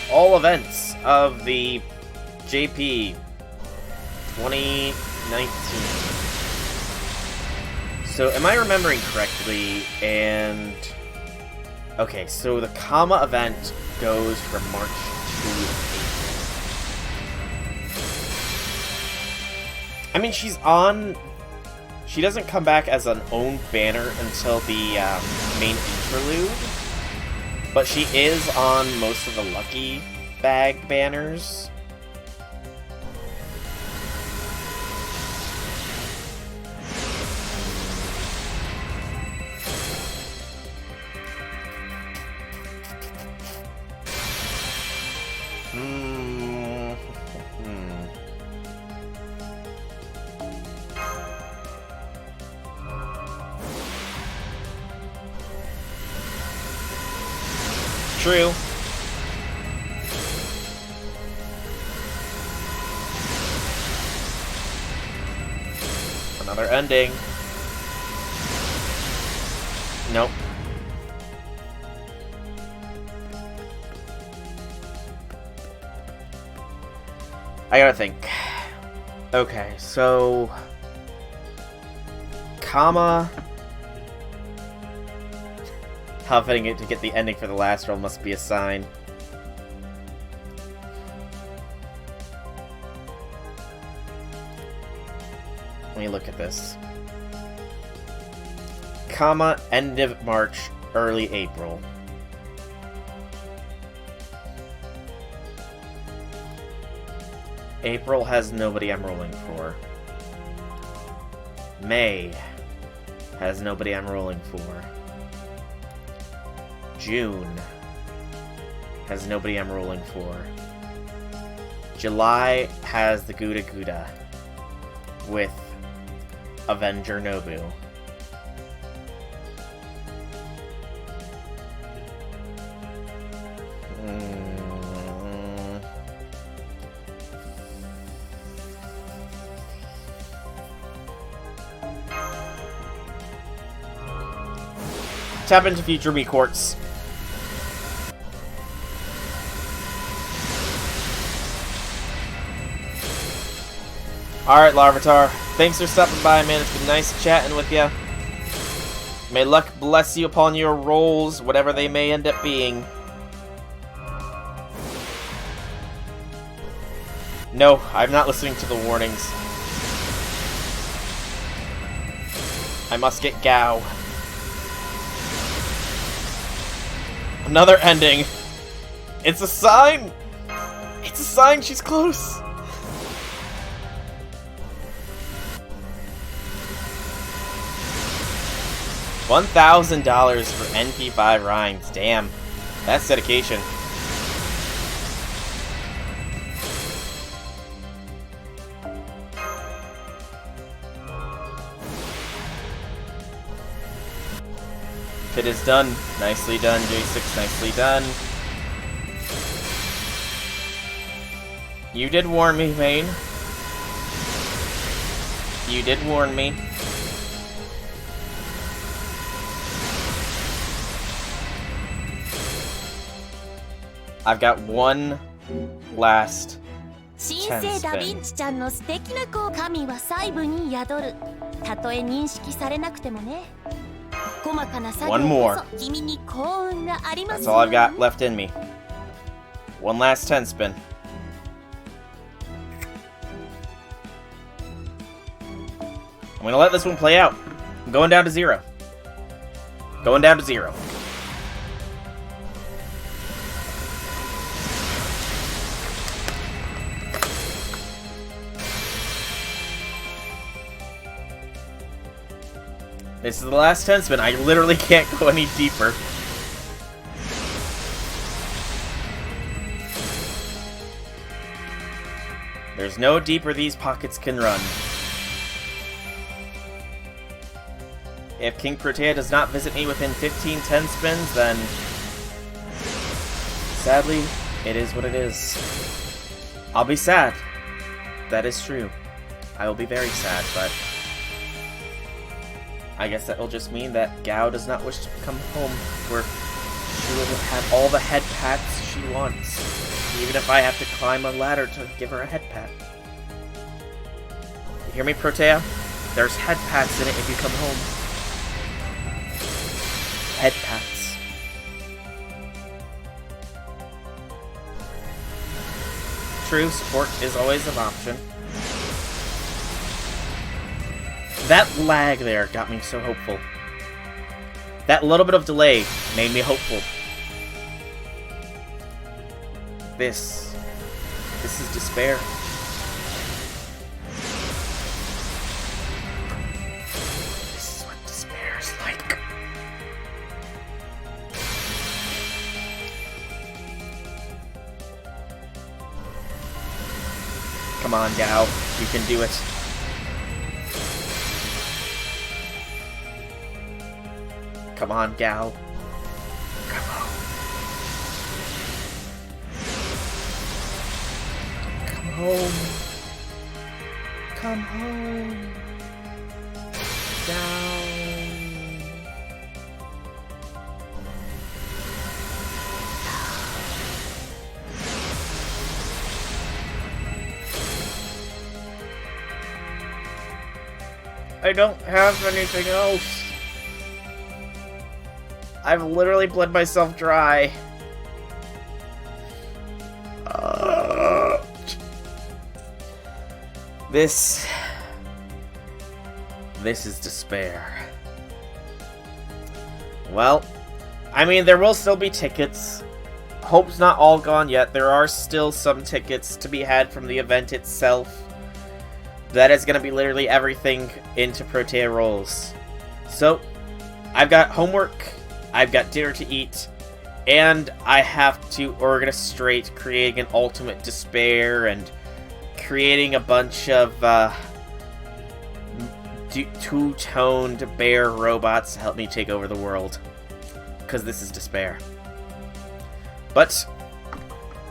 All events of the JP 2019. So, am I remembering correctly? And... okay, so the Kama event goes from March to April. I mean, she's on... she doesn't come back as an own banner until the main interlude, but she is on most of the Lucky Bag banners. True. Another ending. Nope. I gotta think. Okay, so... Kama... how fitting it to get the ending for the last roll must be a sign. Let me look at this. Kama, end of March, early April. April has nobody I'm rolling for. May has nobody I'm rolling for. June has nobody I'm rolling for. July has the Gouda Gouda with Avenger Nobu. Tap into future me quartz. Alright, Larvitar. Thanks for stopping by, man. It's been nice chatting with you. May luck bless you upon your rolls, whatever they may end up being. No, I'm not listening to the warnings. I must get Gao. Another ending. It's a sign! It's a sign she's close! $1,000 for NP5 rhymes. Damn. That's dedication. It is done. Nicely done, J6. Nicely done. You did warn me, Vayne. You did warn me. I've got one last 神聖ダヴィンチちゃんの素敵な子神は細部に宿る。たとえ認識されなくてもね。細かな作業こそ君に幸運がありますよ。 That's all I've got left in me. One last 10 spin. I'm gonna let this one play out. I'm going down to 0. Going down to 0. This is the last 10 spin. I literally can't go any deeper. There's no deeper these pockets can run. If Kingprotea does not visit me within 15 10 spins, then sadly, it is what it is. I'll be sad. That is true. I will be very sad, but I guess that will just mean that Gao does not wish to come home, where she will have all the head pats she wants, even if I have to climb a ladder to give her a head pat. You hear me, Protea? There's head pats in it if you come home. Head pats. True, support is always an option. That lag there got me so hopeful. That little bit of delay made me hopeful. This is despair. This is what despair is like. Come on, Gao. You can do it. Come on, Gao. Come on. Come home. Come home. Down. I don't have anything else. I've literally bled myself dry. This is despair. Well, I mean, there will still be tickets. Hope's not all gone yet. There are still some tickets to be had from the event itself. That is going to be literally everything into Protea rolls. So, I've got homework, I've got dinner to eat, and I have to orchestrate creating an ultimate despair and creating a bunch of two-toned bear robots to help me take over the world. Because this is despair. But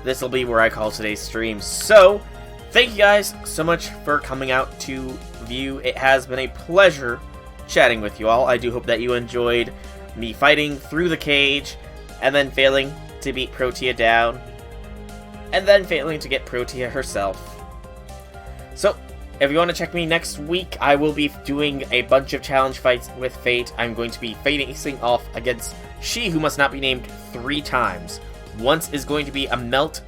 this will be where I call today's stream. So, thank you guys so much for coming out to view. It has been a pleasure chatting with you all. I do hope that you enjoyed me fighting through the cage, and then failing to beat Protea down, and then failing to get Protea herself. So, if you want to check me next week, I will be doing a bunch of challenge fights with Fate. I'm going to be facing off against She Who Must Not Be Named 3 times. Once is going to be a melt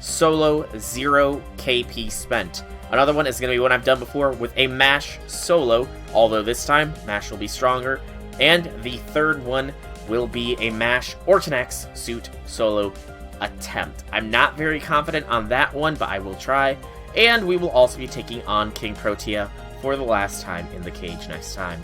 solo, 0 KP spent. Another one is going to be one I've done before with a MASH solo, although this time MASH will be stronger. And the third one will be a MASH Ortonex suit solo attempt. I'm not very confident on that one, but I will try. And we will also be taking on Kingprotea for the last time in the cage next time.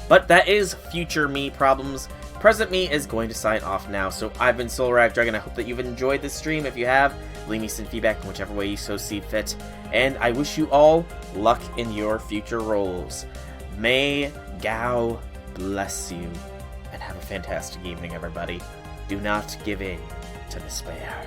But that is future me problems. Present me is going to sign off now. So I've been Solarag Dragon. I hope that you've enjoyed this stream. If you have, leave me some feedback in whichever way you so see fit. And I wish you all luck in your future roles. May Gao bless you. And have a fantastic evening, everybody. Do not give in to despair.